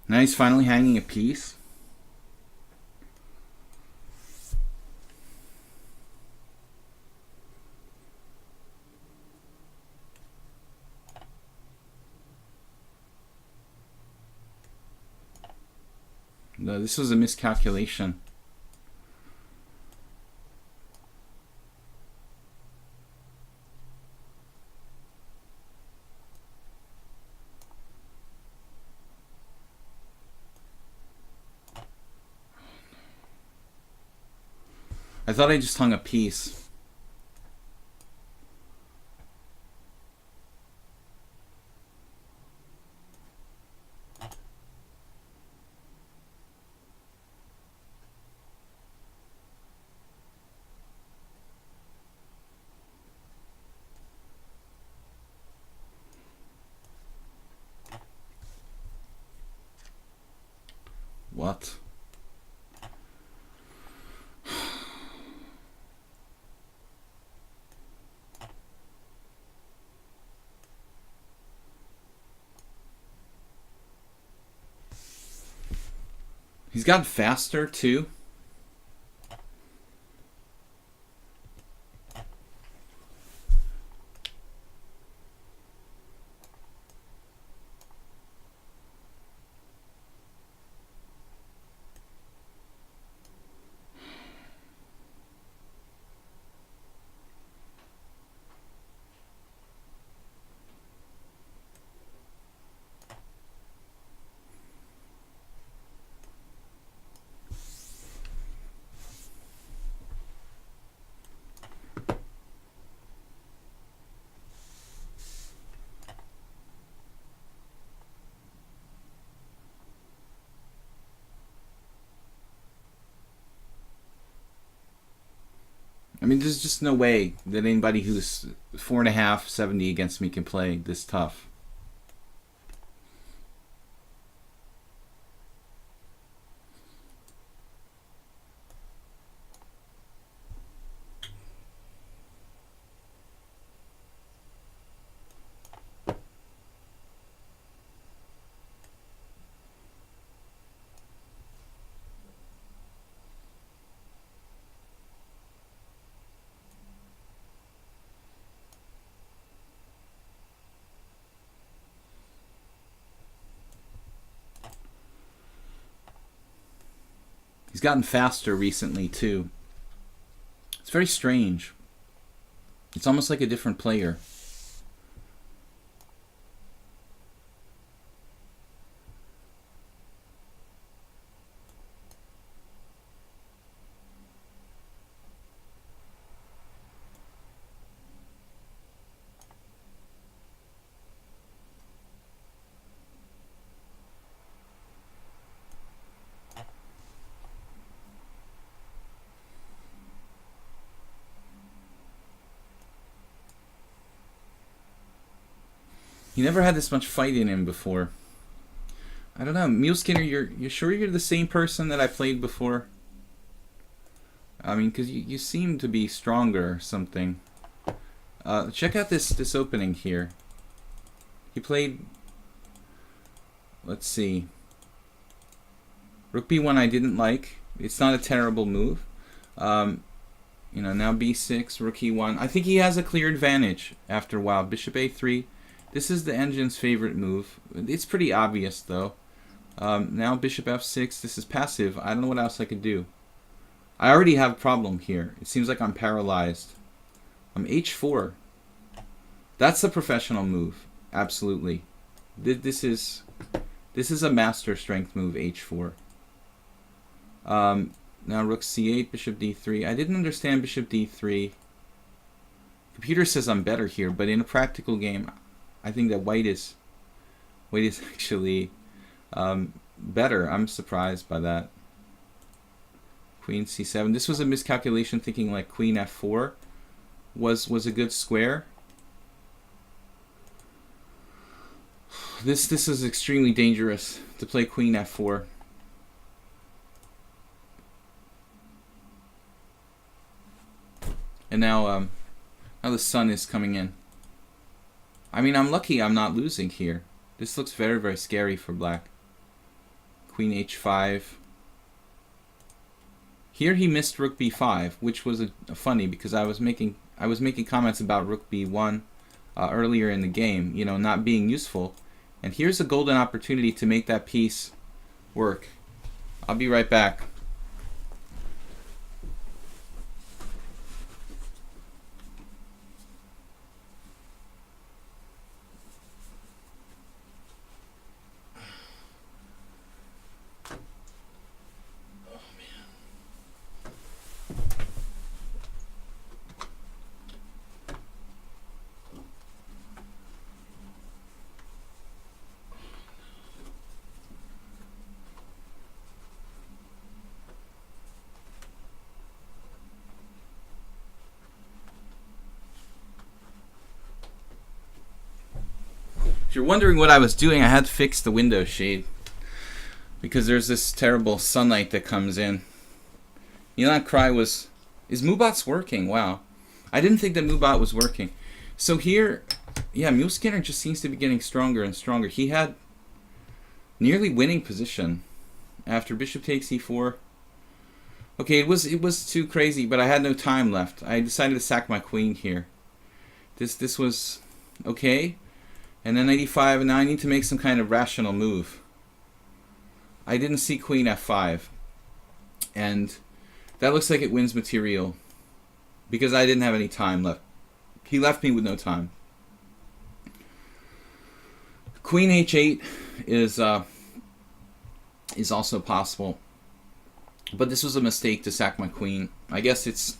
Now he's finally hanging a piece. No, this was a miscalculation. I thought I just hung a piece. What? He's gotten faster too. I mean, there's just no way that anybody who's 4.5, 70 against me can play this tough. He's gotten faster recently, too. It's very strange. It's almost like a different player. He never had this much fight in him before. I don't know, Mule Skinner, you're sure you're the same person that I played before? I mean, because you seem to be stronger or something. Check out this opening here. He played, let's see, Rook B1 I didn't like. It's not a terrible move. You know, now B6, Rook E1. I think he has a clear advantage after a while. Bishop A3. This is the engine's favorite move. It's pretty obvious, though. Now Bishop F6. This is passive. I don't know what else I could do. I already have a problem here. It seems like I'm paralyzed. H4. That's a professional move. Absolutely. This is a master strength move, H4. Now Rook C8, Bishop D3. I didn't understand Bishop D3. Computer says I'm better here, but in a practical game, I think that white is actually better. I'm surprised by that. Queen C7. This was a miscalculation, thinking like Queen F4 was a good square. This is extremely dangerous to play Queen F4. And now the sun is coming in. I mean, I'm lucky I'm not losing here. This looks very, very scary for black. Queen H5. Here he missed Rook B5, which was funny because I was making comments about Rook B1 earlier in the game, you know, not being useful. And here's a golden opportunity to make that piece work. I'll be right back. If you're wondering what I was doing, I had to fix the window shade. because there's this terrible sunlight that comes in. Elon Cry was... Is Mubat's working? Wow. I didn't think that Mubat was working. So here, yeah, Mule Skinner just seems to be getting stronger and stronger. He had nearly winning position after bishop takes e4. Okay, it was too crazy, but I had no time left. I decided to sack my queen here. This was okay. And then knight e5, and now I need to make some kind of rational move. I didn't see queen f5. And that looks like it wins material, because I didn't have any time left. He left me with no time. Queen h8 is also possible, but this was a mistake to sack my queen. I guess it's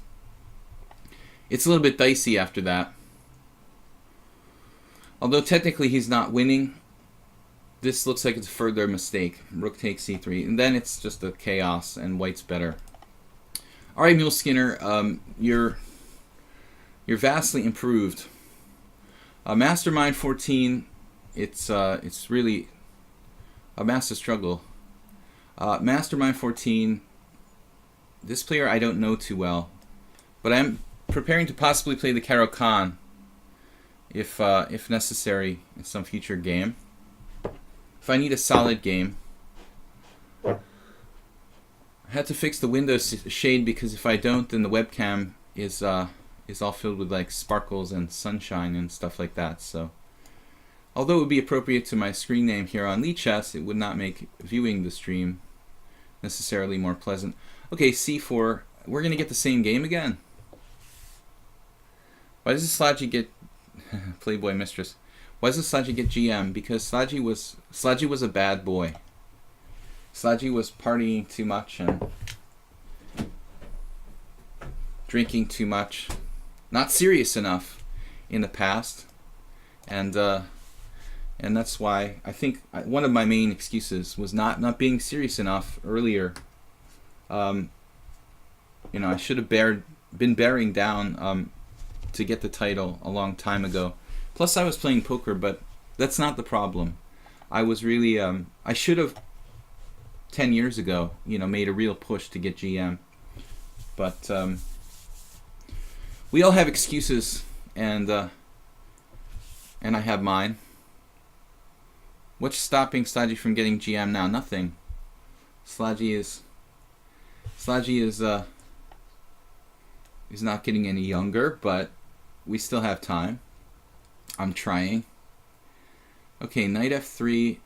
a little bit dicey after that. Although technically he's not winning, this looks like it's a further mistake. Rook takes c3, and then it's just a chaos, and white's better. All right, Mule Skinner, you're vastly improved. Mastermind 14, it's really a massive struggle. Mastermind 14, this player I don't know too well, but I'm preparing to possibly play the Caro-Kann if necessary in some future game. If I need a solid game. I had to fix the Windows shade, because if I don't, then the webcam is all filled with like sparkles and sunshine and stuff like that. So, although it would be appropriate to my screen name here on lichess, it would not make viewing the stream necessarily more pleasant. Okay, c4. We're gonna get the same game again. Why does Sludgy get Playboy Mistress? Why does Sludgy get GM? Because Sludgy was a bad boy. Sludgy was partying too much and drinking too much, not serious enough in the past, and that's why I think one of my main excuses was not being serious enough earlier. I should have been bearing down to get the title a long time ago. Plus, I was playing poker, but that's not the problem. I was really I should have 10 years ago, made a real push to get GM. But we all have excuses, and I have mine. What's stopping Sludgy from getting GM now? Nothing. Sludgy is not getting any younger, but we still have time. I'm trying. Okay, knight f3.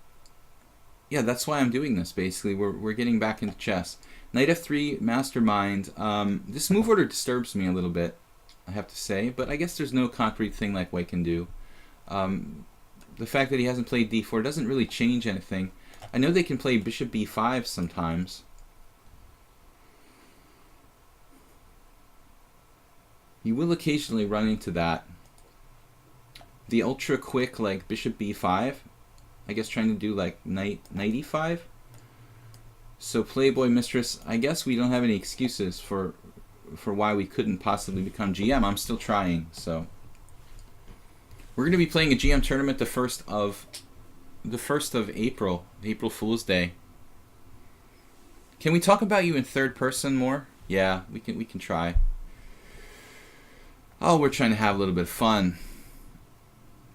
Yeah, that's why I'm doing this, basically. We're getting back into chess. Knight f3, mastermind. This move order disturbs me a little bit, I have to say, but I guess there's no concrete thing like white can do. The fact that he hasn't played d4 doesn't really change anything. I know they can play bishop b5 sometimes. You will occasionally run into that. The ultra quick, like bishop b5, I guess trying to do like knight e5. So Playboy Mistress, I guess we don't have any excuses for why we couldn't possibly become GM. I'm still trying. So we're going to be playing a GM tournament the 1st of April, April Fool's Day. Can we talk about you in third person more? Yeah, we can try. Oh, we're trying to have a little bit of fun.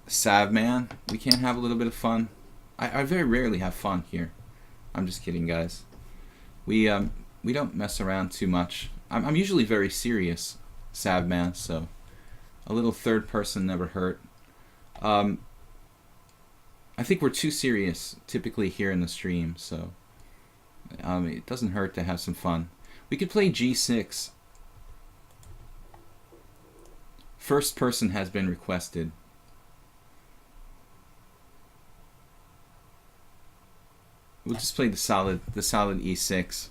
Sav man, we can't have a little bit of fun. I very rarely have fun here. I'm just kidding, guys. We don't mess around too much. I'm usually very serious, Sav man, so a little third person never hurt. I think we're too serious typically here in the stream, so it doesn't hurt to have some fun. We could play g6. First person has been requested. We'll just play the solid e6.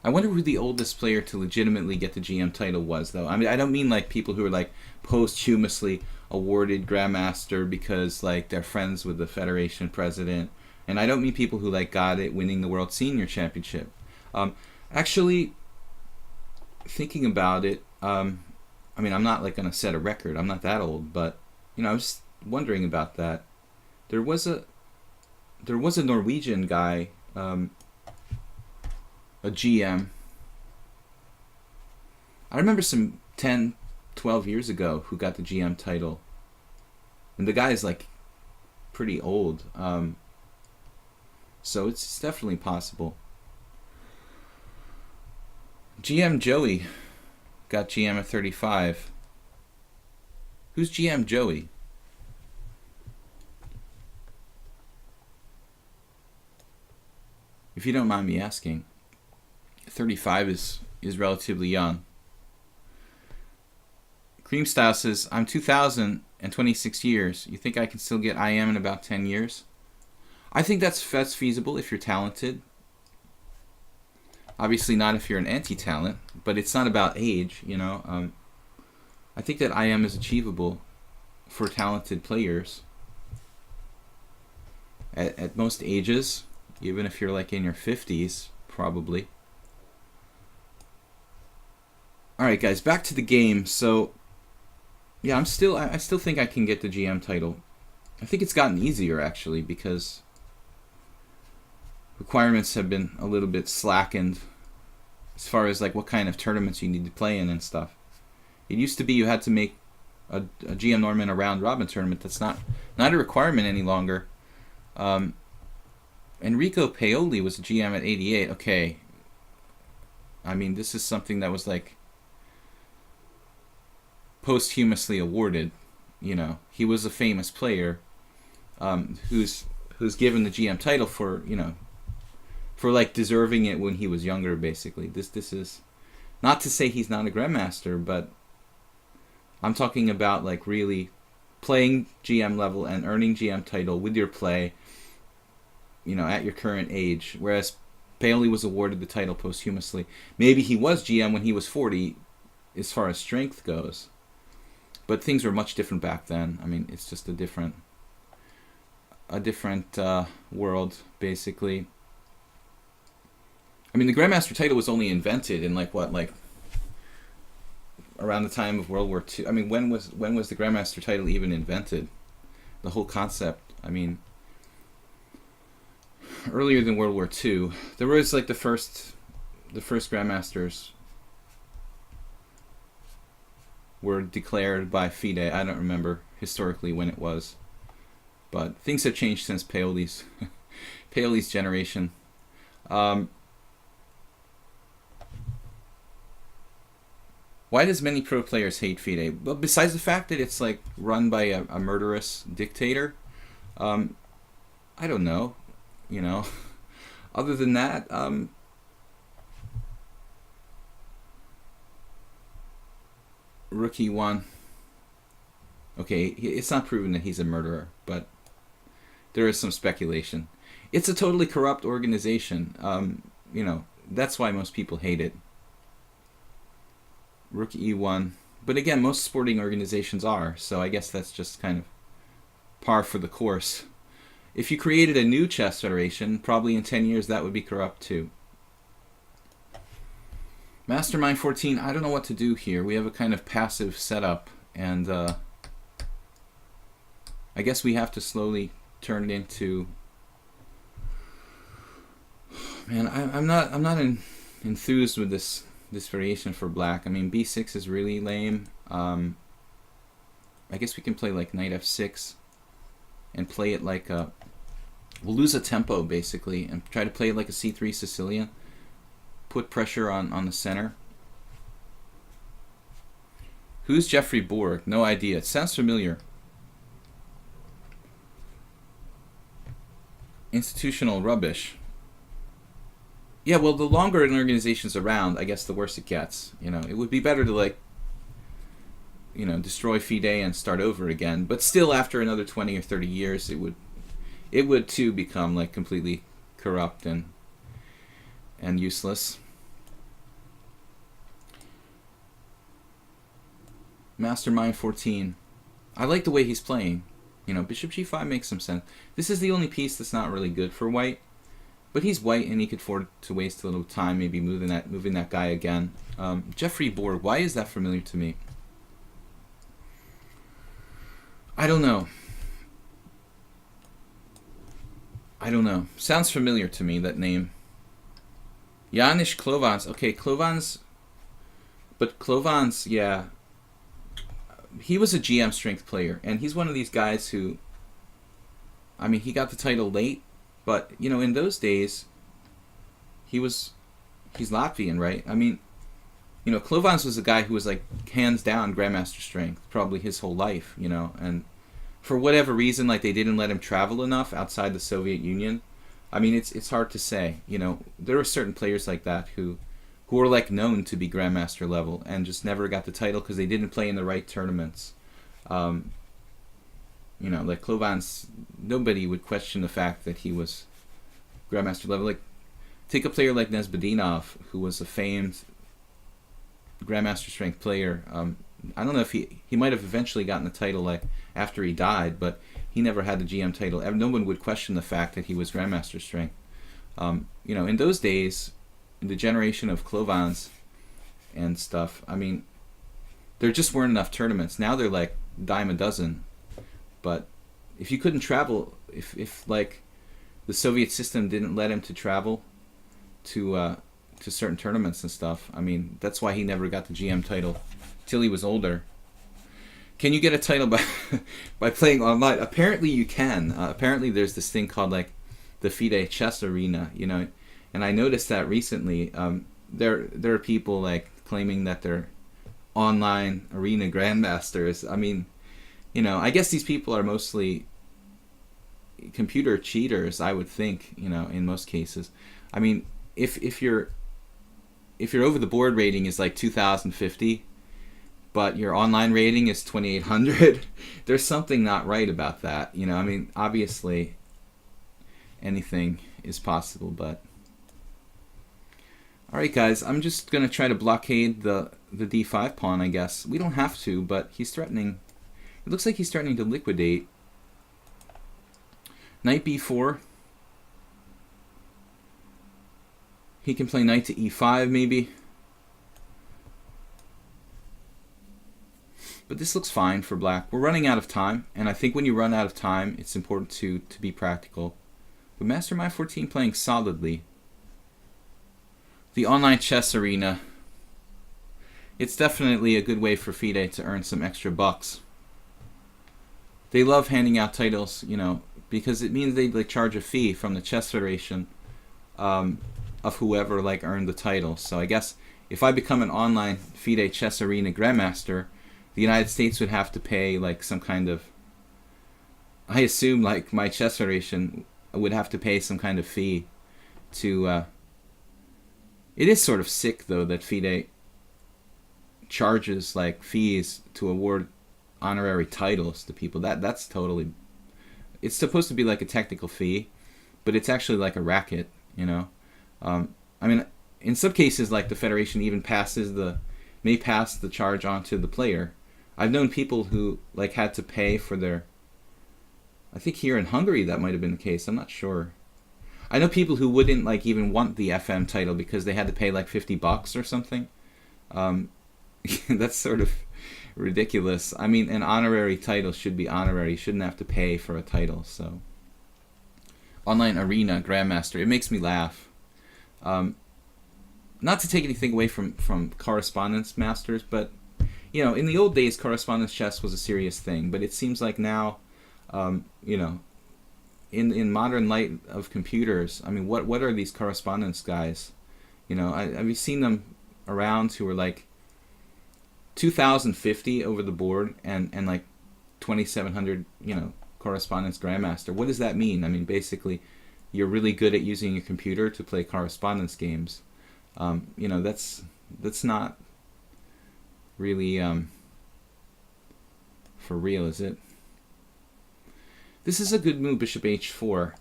I wonder who the oldest player to legitimately get the GM title was, though. I mean, I don't mean like people who are like posthumously awarded Grandmaster because like they're friends with the Federation president, and I don't mean people who like got it winning the World Senior Championship. Actually, thinking about it, I mean, I'm not like gonna set a record. I'm not that old, but I was wondering about that. There was a Norwegian guy, a GM. I remember some 10, 12 years ago who got the GM title. And the guy is like pretty old. So it's definitely possible. GM Joey got GM at 35. Who's GM Joey? If you don't mind me asking. 35 is relatively young. Cream Style says, I'm 2,000 and 26 years. You think I can still get IM in about 10 years? I think that's feasible if you're talented. Obviously not if you're an anti-talent, but it's not about age, you know. I think that IM is achievable for talented players at most ages, even if you're like in your 50s, probably. Alright guys, back to the game. So yeah, I still think I can get the GM title. I think it's gotten easier actually because requirements have been a little bit slackened as far as like what kind of tournaments you need to play in and stuff. It used to be you had to make a GM Norman a round robin tournament. That's not a requirement any longer. Enrico Paoli was a GM at 88. Okay. I mean, this is something that was like posthumously awarded. You know, he was a famous player who's given the GM title for, you know, for like deserving it when he was younger, basically. This is not to say he's not a grandmaster, but I'm talking about like really playing GM level and earning GM title with your play, you know, at your current age. Whereas Paoli was awarded the title posthumously. Maybe he was GM when he was 40 as far as strength goes. But things were much different back then. I mean, it's just a different world, basically. I mean, the Grandmaster title was only invented in like around the time of World War II. I mean, when was the Grandmaster title even invented? The whole concept. I mean, earlier than World War II, there was like the first Grandmasters were declared by FIDE. I don't remember historically when it was, but things have changed since Paoli's generation. Why does many pro players hate FIDE? Well, besides the fact that it's like run by a murderous dictator, I don't know. You know, other than that, Rookie 1. Okay, it's not proven that he's a murderer, but there is some speculation. It's a totally corrupt organization. You know, that's why most people hate it. Rookie E1. But again, most sporting organizations are, so I guess that's just kind of par for the course. If you created a new chess federation, probably in 10 years that would be corrupt too. Mastermind 14, I don't know what to do here. We have a kind of passive setup, and I guess we have to slowly turn it into... Man, I'm not enthused with this variation for black. I mean, b6 is really lame. I guess we can play like knight f6 and play it like a... We'll lose a tempo, basically, and try to play it like a c3 Sicilian. Put pressure on the center. Who's Jeffrey Borg? No idea. It sounds familiar. Institutional rubbish. Yeah, well, the longer an organization's around, I guess the worse it gets. You know, it would be better to, like, you know, destroy FIDE and start over again. But still, after another 20 or 30 years, it would too become, like, completely corrupt and useless. Mastermind 14. I like the way he's playing. You know, bishop g5 makes some sense. This is the only piece that's not really good for white. But he's white and he could afford to waste a little time maybe moving that guy again. Jeffrey Borg, why is that familiar to me? I don't know. I don't know. Sounds familiar to me, that name. Janis Klovans. Okay, Klovans. But Klovans, yeah. He was a GM strength player, and he's one of these guys who, I mean, he got the title late, but, you know, in those days, he's Latvian, right? I mean, you know, Klovans was a guy who was, like, hands down Grandmaster strength, probably his whole life, you know, and for whatever reason, like, they didn't let him travel enough outside the Soviet Union. I mean, it's hard to say, you know. There are certain players like that who are, like, known to be Grandmaster level and just never got the title because they didn't play in the right tournaments. You know, like Klovans, nobody would question the fact that he was Grandmaster level. Like, take a player like Nesbedinov, who was a famed Grandmaster strength player. I don't know if he might have eventually gotten the title like after he died, but he never had the GM title. No one would question the fact that he was Grandmaster strength. You know, in those days, in the generation of Klovans and stuff, I mean, there just weren't enough tournaments. Now they're like dime a dozen. But if you couldn't travel, if like the Soviet system didn't let him to travel to certain tournaments and stuff, I mean, that's why he never got the GM title till he was older. Can you get a title by by playing online? Apparently you can. Apparently there's this thing called like the FIDE chess arena, you know, and I noticed that recently. There are people like claiming that they're online arena grandmasters. I mean, you know, I guess these people are mostly computer cheaters, I would think, you know, in most cases. I mean, if your over the board rating is like 2050, but your online rating is 2800, there's something not right about that, you know. I mean, obviously anything is possible, but all right, guys, I'm just going to try to blockade the d5 pawn, I guess. We don't have to, but he's threatening. It looks like he's threatening to liquidate. Knight b4. He can play knight to e5, maybe. But this looks fine for black. We're running out of time, and I think when you run out of time, it's important to be practical. But Master My 14 playing solidly. The online chess arena. It's definitely a good way for FIDE to earn some extra bucks. They love handing out titles, you know, because it means they like charge a fee from the chess federation of whoever like earned the title. So I guess if I become an online FIDE chess arena grandmaster, the United States would have to pay like some kind of, I assume like my chess federation would have to pay some kind of fee to it is sort of sick though that FIDE charges like fees to award honorary titles to people. That's totally, it's supposed to be like a technical fee, but it's actually like a racket, you know. I mean, in some cases, like the federation even may pass the charge on to the player. I've known people who like had to pay for their, I think here in Hungary that might have been the case, I'm not sure. I know people who wouldn't like even want the FM title because they had to pay like $50 or something. That's sort of ridiculous. I mean, an honorary title should be honorary. You shouldn't have to pay for a title. So, online arena grandmaster. It makes me laugh. Not to take anything away from correspondence masters, but you know, in the old days, correspondence chess was a serious thing. But it seems like now, you know, in modern light of computers, I mean, what are these correspondence guys? You know, have you seen them around who are like 2050 over the board and like 2700, you know, correspondence grandmaster? What does that mean? I mean, basically, you're really good at using your computer to play correspondence games. You know, that's not really for real, is it? This is a good move, bishop h4.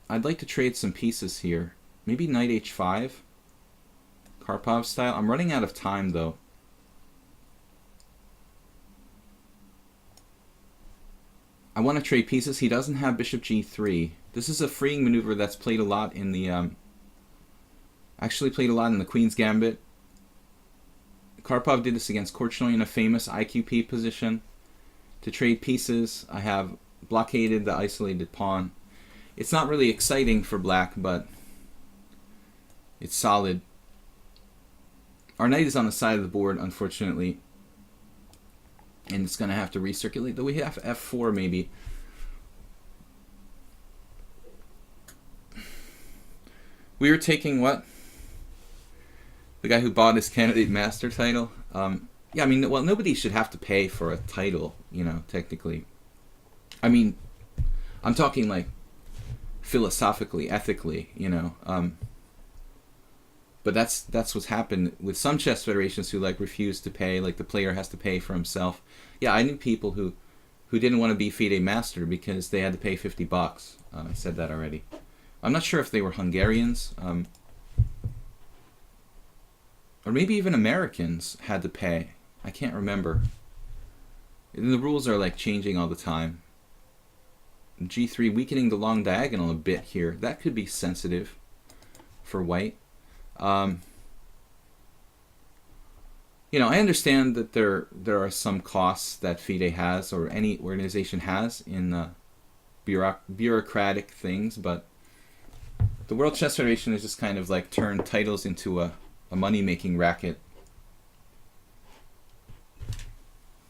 I'd like to trade some pieces here. Maybe knight h5, Karpov style. I'm running out of time though. I want to trade pieces. He doesn't have bishop g3. This is a freeing maneuver that's played a lot in the actually played a lot in the Queen's Gambit. Karpov did this against Korchnoi in a famous IQP position. To trade pieces, I have blockaded the isolated pawn. It's not really exciting for black, but it's solid. Our knight is on the side of the board, unfortunately, and it's going to have to recirculate. Though we have f4 maybe. We were taking what? The guy who bought his candidate master title? Yeah, I mean, well, nobody should have to pay for a title, you know, technically. I mean, I'm talking like philosophically, ethically, you know. But that's what's happened with some chess federations who like refuse to pay, like the player has to pay for himself. Yeah, I knew people who didn't want to be FIDE master because they had to pay $50. I said that already. I'm not sure if they were Hungarians, or maybe even Americans had to pay. I can't remember. And the rules are like changing all the time. G3 weakening the long diagonal a bit here. That could be sensitive for white. You know, I understand that there are some costs that FIDE has, or any organization has, in bureaucratic things, but the World Chess Federation has just kind of like turned titles into a money-making racket.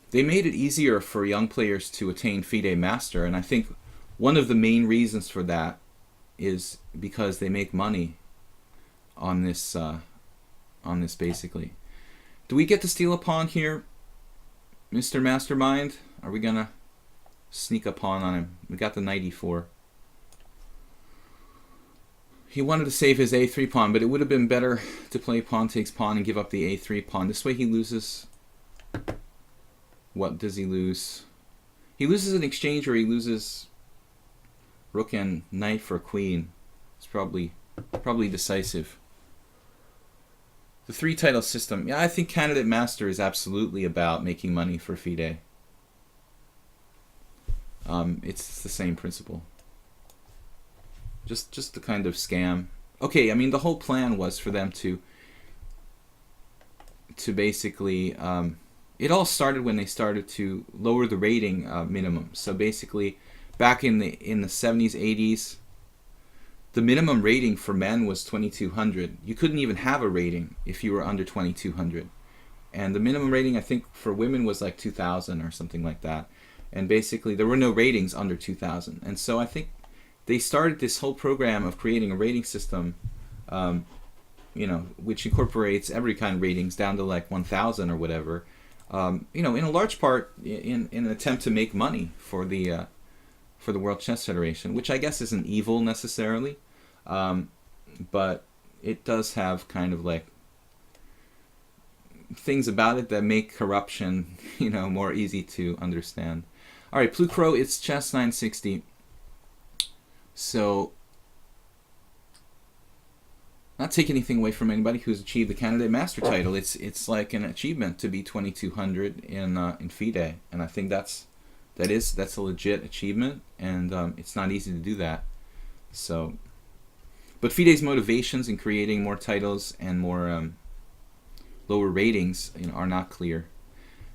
They made it easier for young players to attain FIDE master, and I think one of the main reasons for that is because they make money on this basically. Do we get to steal a pawn here, Mr. Mastermind? Are we gonna sneak a pawn on him? We got the knight e4. He wanted to save his a3 pawn, but it would have been better to play pawn takes pawn and give up the a3 pawn. This way he loses. What does he lose? He loses an exchange, or he loses rook and knight for queen. It's probably decisive. The 3-title system. Yeah, I think candidate master is absolutely about making money for FIDE. It's the same principle. Just the kind of scam. Okay, I mean, the whole plan was for them to basically, it all started when they started to lower the rating minimum. So basically, back in the 70s, 80s, the minimum rating for men was 2200. You couldn't even have a rating if you were under 2200. And the minimum rating, I think, for women was like 2000 or something like that. And basically, there were no ratings under 2000. And so I think they started this whole program of creating a rating system, you know, which incorporates every kind of ratings down to like 1000 or whatever. You know, in a large part in an attempt to make money for the World Chess Federation, which I guess isn't evil necessarily, but it does have kind of like things about it that make corruption, you know, more easy to understand. All right, Plucro, it's chess 960. So, not take anything away from anybody who's achieved the candidate master title. It's like an achievement to be 2200 in FIDE, and I think that's a legit achievement, and it's not easy to do that. So, but FIDE's motivations in creating more titles and more lower ratings, you know, are not clear.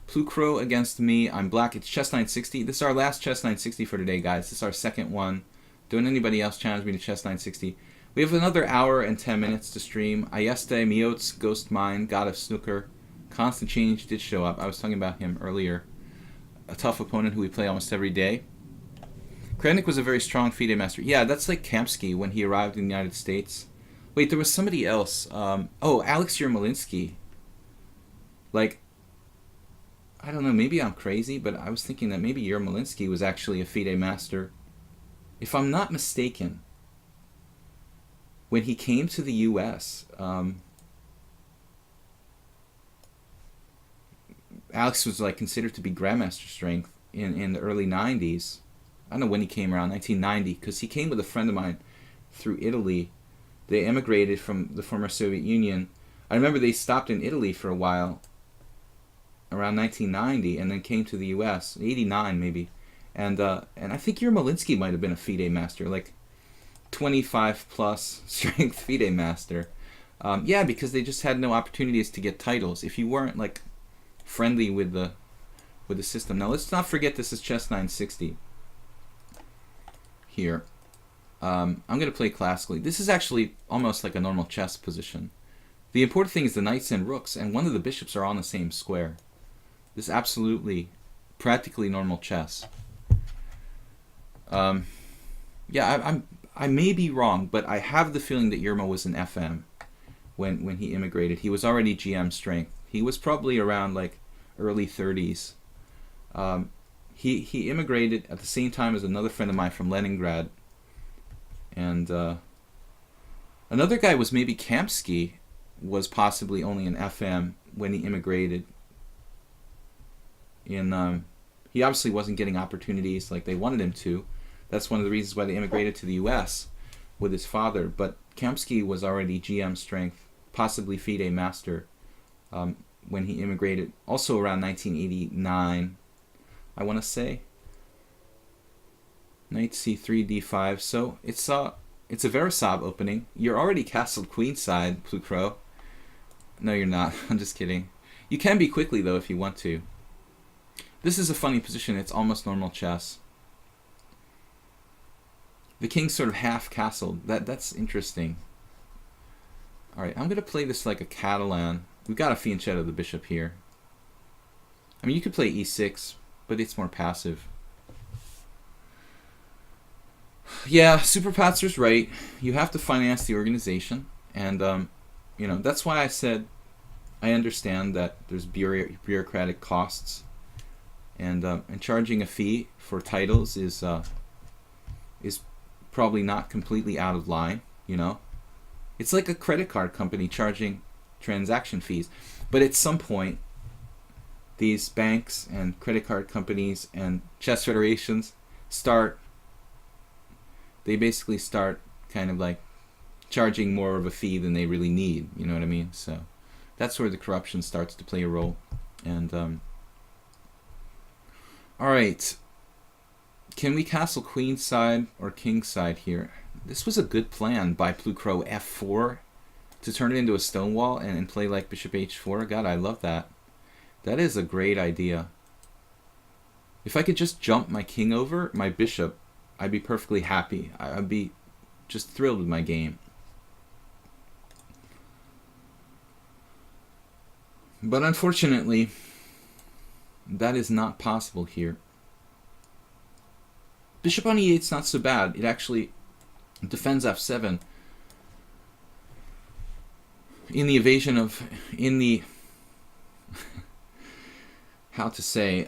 Plucro against me. I'm black. It's chess 960. This is our last chess 960 for today, guys. This is our second one. Don't anybody else challenge me to chess 960. We have another hour and 10 minutes to stream. Ayeste, Miots, Ghost Mine, God of Snooker, Constant Change did show up. I was talking about him earlier. A tough opponent who we play almost every day. Krennic was a very strong FIDE master. Yeah, that's like Kamsky when he arrived in the United States. Wait, there was somebody else. Oh, Alex Yermolinsky. Like, I don't know, maybe I'm crazy, but I was thinking that maybe Yermolinsky was actually a FIDE master. If I'm not mistaken, when he came to the U.S., Alex was like considered to be grandmaster strength in the early 90s. I don't know when he came around, 1990, because he came with a friend of mine through Italy. They emigrated from the former Soviet Union. I remember they stopped in Italy for a while, around 1990, and then came to the U.S., 89 maybe. And I think Yermolinsky might have been a FIDE master, like 25 plus strength FIDE master. Yeah, because they just had no opportunities to get titles if you weren't like friendly with the system. Now let's not forget this is chess 960 here. I'm going to play classically. This is actually almost like a normal chess position. The important thing is the knights and rooks, and one of the bishops are on the same square. This is absolutely, practically normal chess. Yeah, I may be wrong, but I have the feeling that Yermo was an FM when he immigrated. He was already GM strength. He was probably around like early 30s. He immigrated at the same time as another friend of mine from Leningrad. And another guy was maybe Kamsky, was possibly only an FM when he immigrated. He obviously wasn't getting opportunities like they wanted him to. That's one of the reasons why they immigrated to the U.S. with his father. But Kamsky was already GM strength, possibly FIDE master, when he immigrated. Also around 1989, I want to say. Knight c3, d5. So it's a Verisov opening. You're already castled queenside, Plucro. No, you're not. I'm just kidding. You can be quickly though if you want to. This is a funny position. It's almost normal chess. The king's sort of half castled. That's interesting. All right, I'm gonna play this like a Catalan. We've got a fianchetto the bishop here. I mean, you could play e6, but it's more passive. Yeah, Super Patzer's right. You have to finance the organization, and that's why I said I understand that there's bureaucratic costs, and charging a fee for titles is probably not completely out of line. It's like a credit card company charging transaction fees, but at some point, these banks and credit card companies and chess federations they basically start kind of like charging more of a fee than they really need. You know what I mean? So that's where the corruption starts to play a role. And all right, can we castle queenside or kingside here? This was a good plan by Plucro. F4 to turn it into a stone wall and play like bishop h4. God, I love that. That is a great idea. If I could just jump my king over my bishop, I'd be perfectly happy. I'd be just thrilled with my game. But unfortunately, that is not possible here. Bishop on e8 is not so bad. It actually defends f7 in the evasion of, how to say,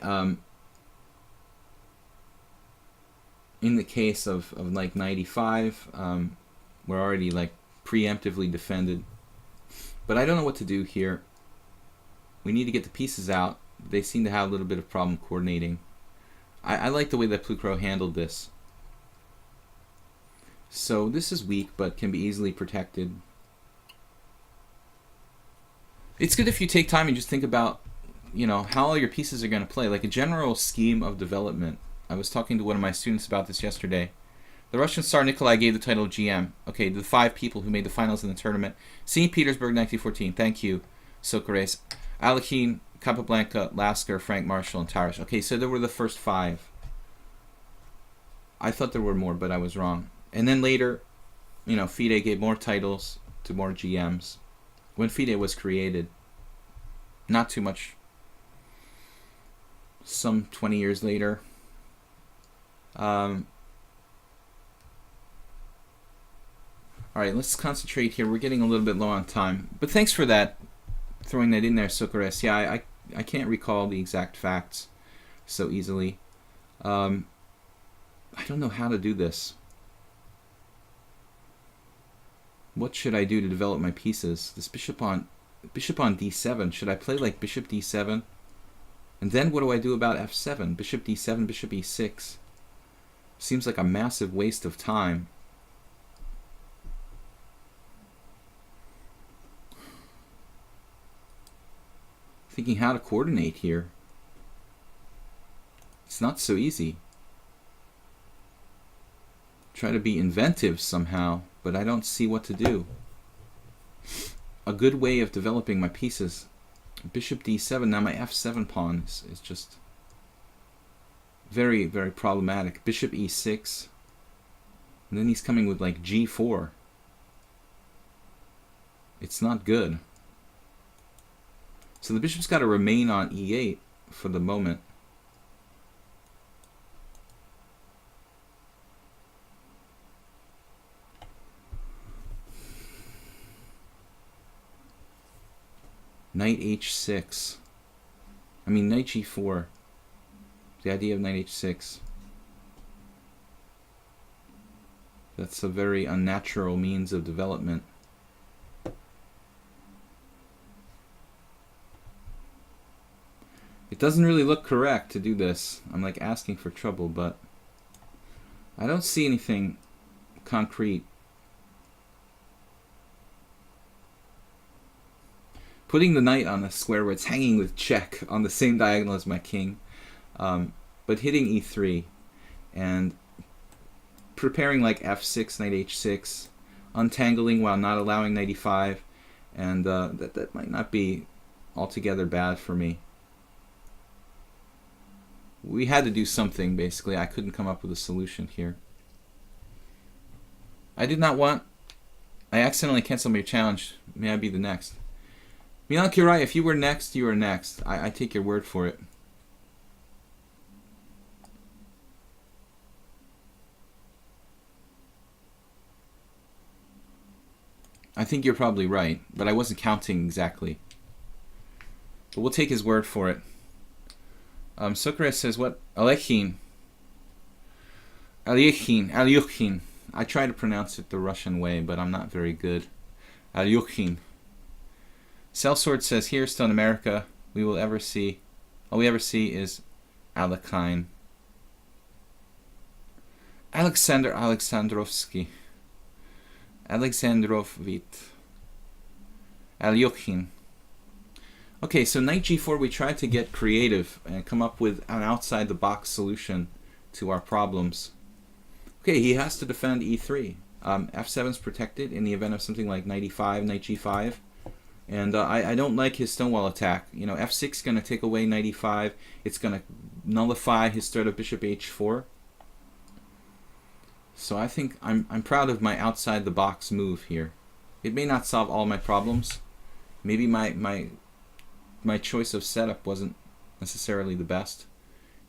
in the case of like 95, we're already like preemptively defended. But I don't know what to do here. We need to get the pieces out. They seem to have a little bit of problem coordinating. I like the way that Plucro handled this. So this is weak, but can be easily protected. It's good if you take time and just think about, how all your pieces are going to play, like a general scheme of development. I was talking to one of my students about this yesterday. The Russian star Nikolai gave the title of GM. Okay, the 5 people who made the finals in the tournament. St. Petersburg, 1914. Thank you, Socrates. Alekhine, Capablanca, Lasker, Frank Marshall, and Tarish. Okay, so there were the first 5. I thought there were more, but I was wrong. And then later, FIDE gave more titles to more GMs. When FIDE was created, not too much, some 20 years later. Alright, let's concentrate here. We're getting a little bit low on time. But thanks for that, throwing that in there, Socrates. Yeah, I can't recall the exact facts so easily. I don't know how to do this. What should I do to develop my pieces? This bishop on d7. Should I play like bishop d7? And then what do I do about f7? Bishop d7, bishop e6. Seems like a massive waste of time. Thinking how to coordinate here. It's not so easy. Try to be inventive somehow, but I don't see what to do. A good way of developing my pieces. Bishop d7. Now my f7 pawn is just very, very problematic. Bishop e6. And then he's coming with like g4. It's not good. So the bishop's got to remain on e8 for the moment. Knight h6. I mean, knight g4. The idea of knight h6. That's a very unnatural means of development. It doesn't really look correct to do this. I'm like asking for trouble, but I don't see anything concrete. Putting the knight on a square where it's hanging with check on the same diagonal as my king, but hitting e3 and preparing like f6, knight h6, untangling while not allowing knight e5, and that might not be altogether bad for me. We had to do something, basically. I couldn't come up with a solution here. I did not want... I accidentally canceled my challenge. May I be the next? Milan Kirai, if you were next, you were next. I take your word for it. I think you're probably right, but I wasn't counting exactly. But we'll take his word for it. Socrates says, what? Alechin. Alyukhin. I try to pronounce it the Russian way, but I'm not very good. Alyukhin. Sellsword says, here, still in America, all we ever see is Alekhine. Alexander Alexandrovsky. Alexandrovit. Alyukhin. Okay, so knight g4, we tried to get creative and come up with an outside-the-box solution to our problems. Okay, he has to defend e3. f7's protected in the event of something like knight e5, knight g5. And I don't like his stonewall attack. You know, f6 is going to take away knight e5. It's going to nullify his threat of bishop h4. So I think I'm proud of my outside-the-box move here. It may not solve all my problems. Maybe my choice of setup wasn't necessarily the best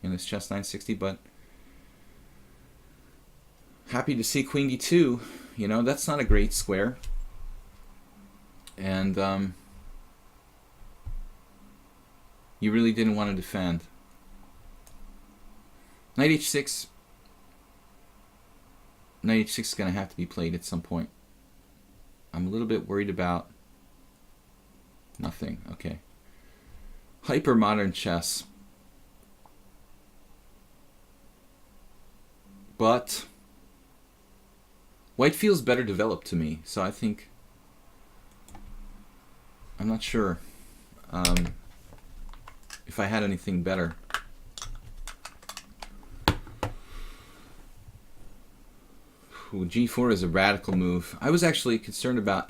in this chess 960, but happy to see queen d2. You know, that's not a great square. And you really didn't want to defend. Knight h6. Knight h6 is going to have to be played at some point. I'm a little bit worried about nothing. Okay. Hyper modern chess. But white feels better developed to me, so I think I'm not sure if I had anything better. Ooh, g4 is a radical move. I was actually concerned about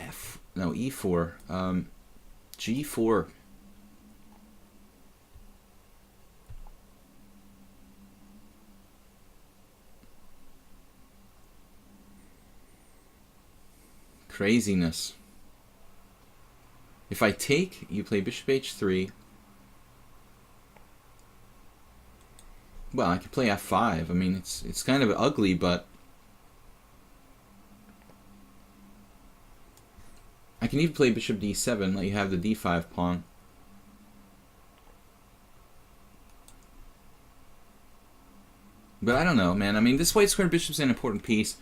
e4. g4. Craziness. If I take, you play bishop h3. Well, I could play f5. I mean, it's kind of ugly, but I can even play bishop d7, let you have the d5 pawn. But I don't know, man. I mean, this white square bishop's an important piece.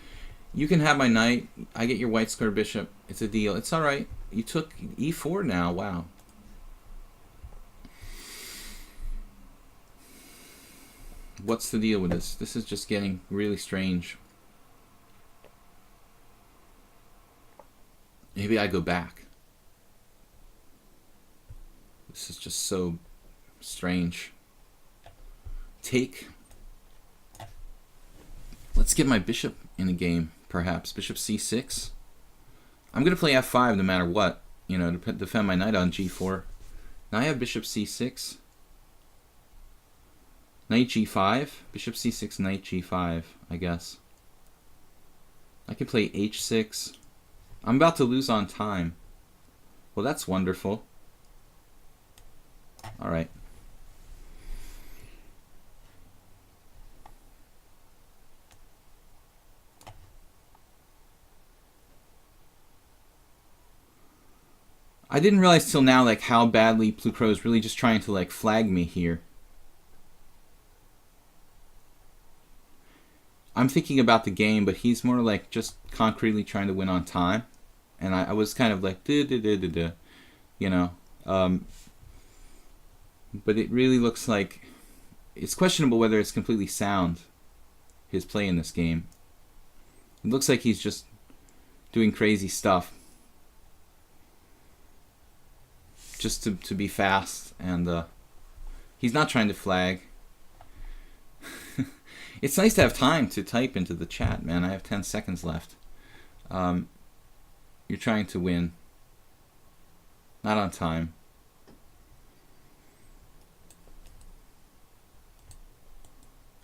You can have my knight. I get your white square bishop. It's a deal. It's all right. You took e4 now. Wow. What's the deal with this? This is just getting really strange. Maybe I go back. This is just so strange. Take. Let's get my bishop in a game, perhaps. Bishop c6. I'm going to play f5 no matter what, you know, to defend my knight on g4. Now I have bishop c6. Knight g5. Bishop c6, knight g5, I guess. I can play h6. I'm about to lose on time. Well, that's wonderful. All right. I didn't realize till now like how badly Plucro is really just trying to like flag me here. I'm thinking about the game, but he's more like just concretely trying to win on time. And I was kind of like, you know. But it really looks like it's questionable whether it's completely sound, his play in this game. It looks like he's just doing crazy stuff just to be fast, and he's not trying to flag. It's nice to have time to type into the chat, man. I have 10 seconds left. You're trying to win. Not on time.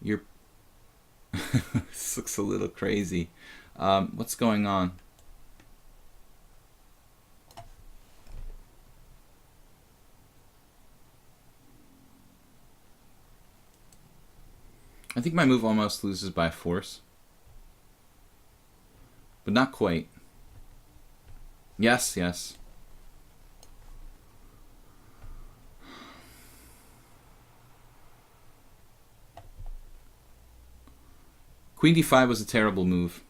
You're... This looks a little crazy. What's going on? I think my move almost loses by force. But not quite. Yes, yes. Queen d5 was a terrible move.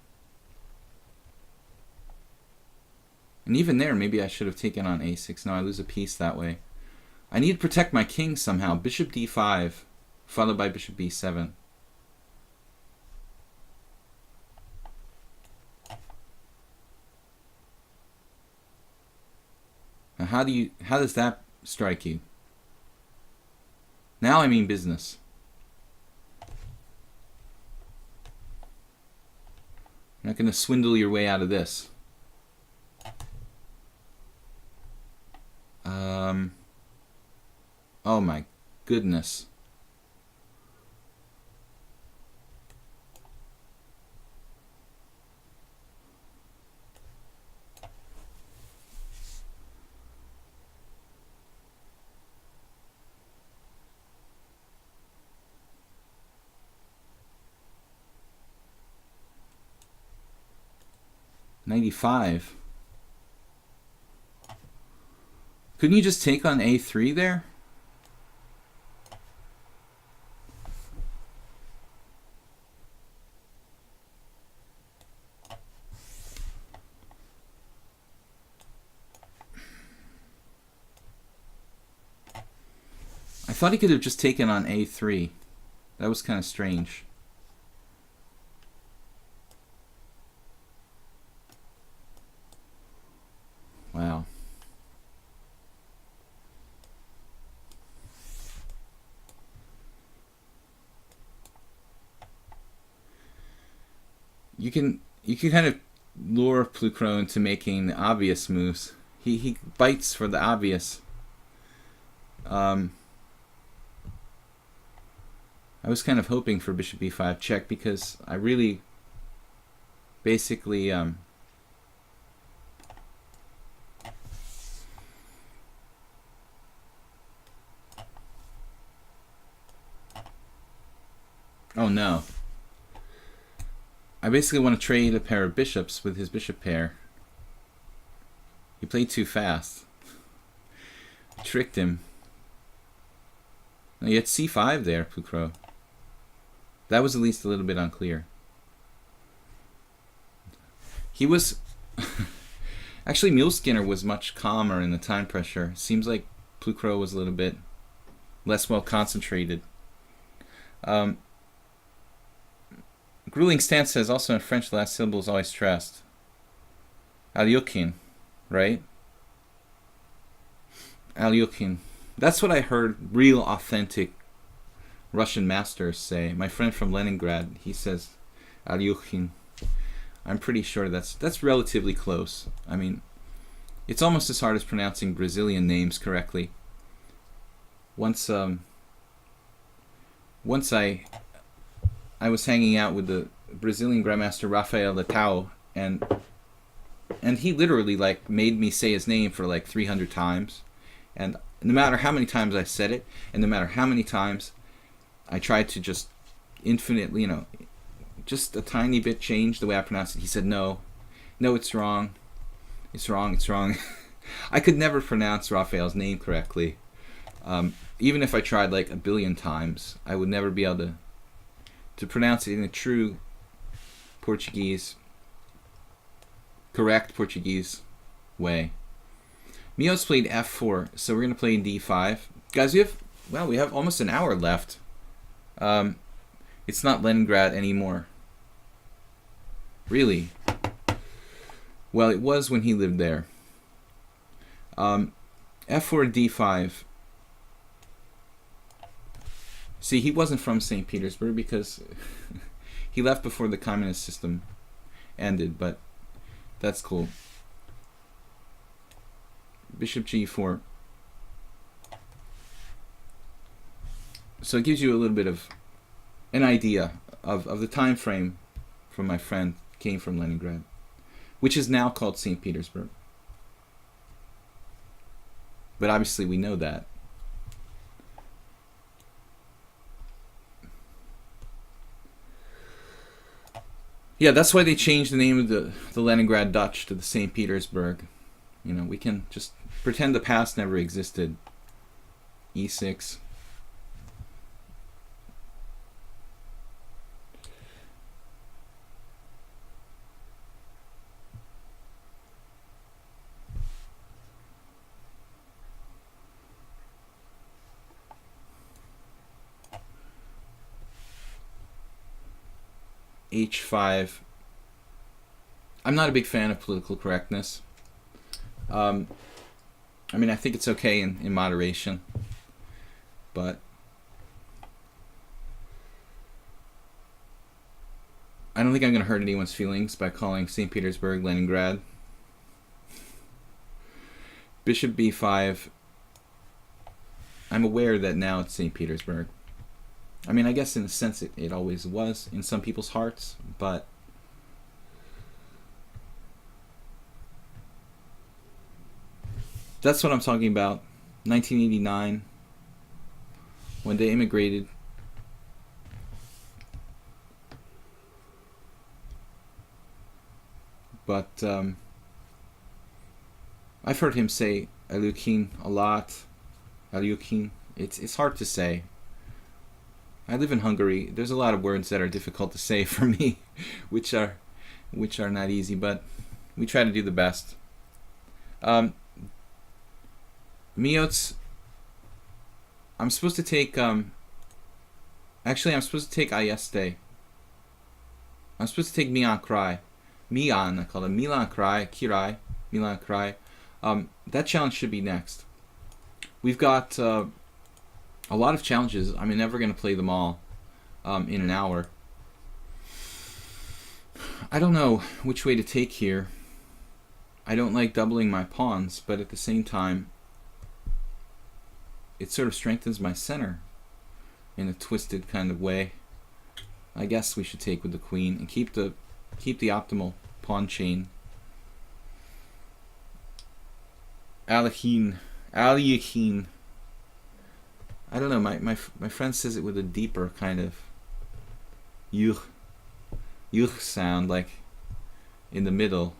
And even there, maybe I should have taken on a6. No, I lose a piece that way. I need to protect my king somehow. Bishop d5, followed by bishop b7. Now how does that strike you? Now I mean business. You're not going to swindle your way out of this. Oh my goodness. $95. Couldn't you just take on a3 there? I thought he could have just taken on a3. That was kind of strange. Wow. You can kind of lure Plucro into making obvious moves. He bites for the obvious. I was kind of hoping for bishop b5 check because I really basically oh no. I basically want to trade a pair of bishops with his bishop pair. He played too fast. I tricked him. No, you had c5 there, Plucro. That was at least a little bit unclear. He was... Actually, Muleskinner was much calmer in the time pressure. Seems like Plucro was a little bit less well concentrated. Grueling Stance says, also in French, the last syllable is always stressed. Alyokhin, right? Alyokhin. That's what I heard real, authentic Russian masters say. My friend from Leningrad, he says Alyokhin. I'm pretty sure that's relatively close. I mean, it's almost as hard as pronouncing Brazilian names correctly. Once I was hanging out with the Brazilian Grandmaster Rafael Leitao and he literally like made me say his name for like 300 times, and no matter how many times I said it, and no matter how many times I tried to just infinitely, just a tiny bit change the way I pronounce it, he said no, it's wrong, it's wrong. I could never pronounce Raphael's name correctly. Even if I tried like a billion times, I would never be able to pronounce it in a true Portuguese, correct Portuguese way. Mios played f4, so we're going to play in d5. Guys, we have almost an hour left. It's not Leningrad anymore. Really? Well, it was when he lived there. F4 d5. See, he wasn't from St. Petersburg because he left before the communist system ended, but that's cool. Bishop g4. So it gives you a little bit of an idea of the time frame from my friend came from Leningrad, which is now called St. Petersburg. But obviously we know that. Yeah, that's why they changed the name of the Leningrad Dutch to the St. Petersburg. We can just pretend the past never existed. E6. H5. I'm not a big fan of political correctness. I think it's okay in moderation, but I don't think I'm going to hurt anyone's feelings by calling St. Petersburg Leningrad. Bishop b5. I'm aware that now it's St. Petersburg. I guess in a sense it always was in some people's hearts, but that's what I'm talking about. 1989, when they immigrated. But I've heard him say Alyukin a lot. Alyukin. It's hard to say. I live in Hungary. There's a lot of words that are difficult to say for me, which are not easy, but we try to do the best. Mios, I'm supposed to take actually I'm supposed to take Ayeste. I'm supposed to take Milan Krai. Milan, I call it Milan Krai, Kirai, Milan Krai. That challenge should be next. We've got a lot of challenges. I'm never going to play them all in an hour. I don't know which way to take here. I don't like doubling my pawns, but at the same time, it sort of strengthens my center in a twisted kind of way. I guess we should take with the queen and keep the optimal pawn chain. Alyukin. I don't know, my friend says it with a deeper kind of yuh sound, like in the middle.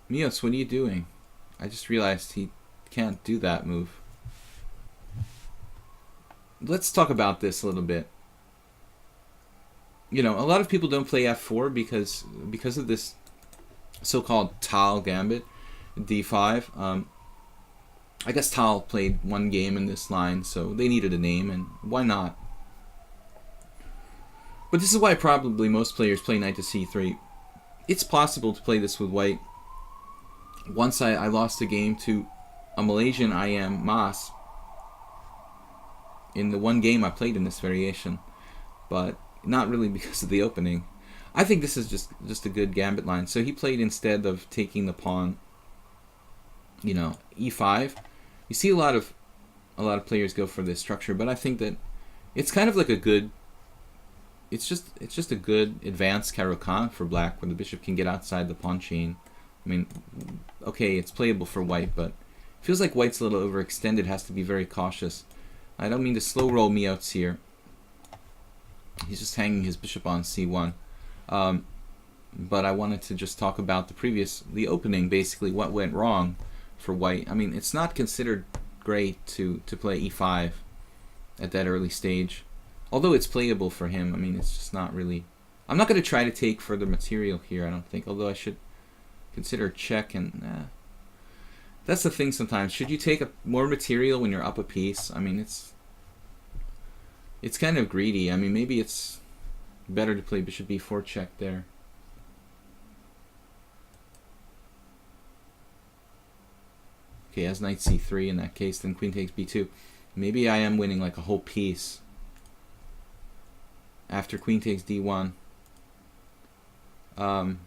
Mios, what are you doing? I just realized he can't do that move. Let's talk about this a little bit. A lot of people don't play f4 because of this so-called Tal gambit, d5. I guess Tal played one game in this line, so they needed a name, and why not? But this is why probably most players play knight to c3. It's possible to play this with white. Once I lost a game to a Malaysian IM Mas in the one game I played in this variation, but not really because of the opening. I think this is just a good gambit line. So he played, instead of taking the pawn, e5. You see a lot of players go for this structure, but I think that It's kind of like a good... It's just a good advanced Caro-Kann for black, where the bishop can get outside the pawn chain. I mean, okay, it's playable for white, but it feels like white's a little overextended, has to be very cautious. I don't mean to slow roll Miotz here. He's just hanging his bishop on c1. But I wanted to just talk about the opening, basically, what went wrong for white. I mean, it's not considered great to play e5 at that early stage. Although it's playable for him, I mean, it's just not really... I'm not going to try to take further material here, I don't think, although I should consider check and... That's the thing sometimes. Should you take more material when you're up a piece? I mean, it's kind of greedy. I mean, maybe it's better to play bishop b4 check there. Okay, as knight c3 in that case, then queen takes b2. Maybe I am winning like a whole piece after queen takes d1. Am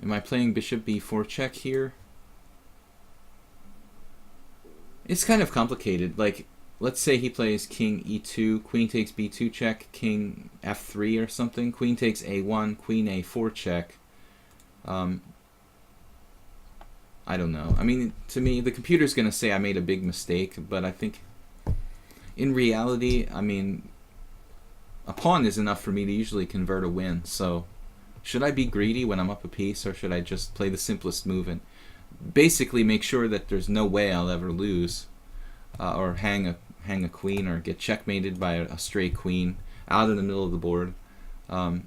I playing bishop b4 check here? It's kind of complicated. Like, let's say he plays king e2, queen takes b2 check, king f3 or something, queen takes a1, queen a4 check. I don't know. I mean, to me, the computer's going to say I made a big mistake, but I think in reality, I mean, a pawn is enough for me to usually convert a win. So should I be greedy when I'm up a piece, or should I just play the simplest move and basically make sure that there's no way I'll ever lose, or hang a queen or get checkmated by a stray queen out in the middle of the board? The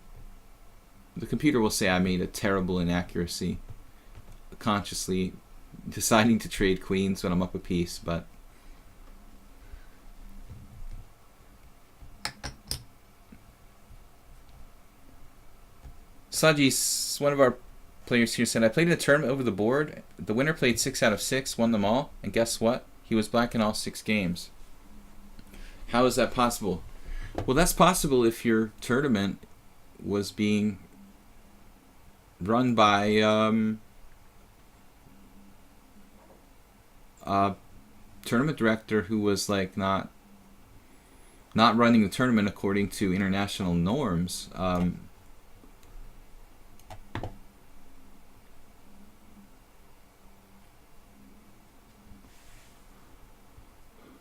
computer will say I made a terrible inaccuracy, consciously deciding to trade queens when I'm up a piece, but Sajis, one of our players here, said, I played in a tournament over the board. The winner played 6 out of 6, won them all, and guess what? He was black in all 6 games. How is that possible? Well, that's possible if your tournament was being run by a tournament director who was like not running the tournament according to international norms.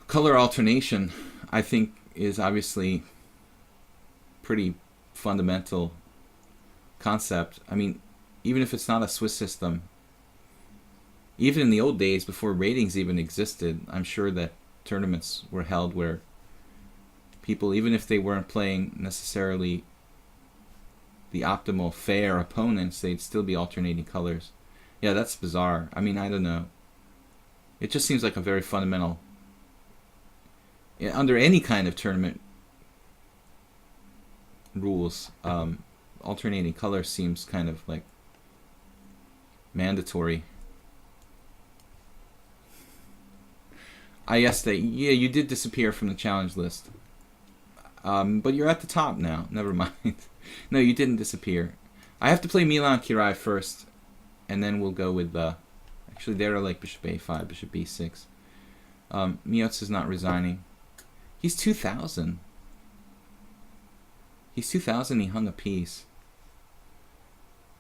Color alternation, I think, is obviously pretty fundamental concept. I mean, even if it's not a Swiss system, even in the old days before ratings even existed, I'm sure that tournaments were held where people, even if they weren't playing necessarily the optimal fair opponents, they'd still be alternating colors. Yeah, that's bizarre. I mean, I don't know. It just seems like a very fundamental... Under any kind of tournament rules, alternating colors seems kind of like mandatory. I guess that, yeah, you did disappear from the challenge list. But you're at the top now. Never mind. No, you didn't disappear. I have to play Milan Kirai first, and then we'll go with the... Actually, there are like bishop a5, bishop b6. Miotz is not resigning. He's 2,000. He's 2,000, he hung a piece.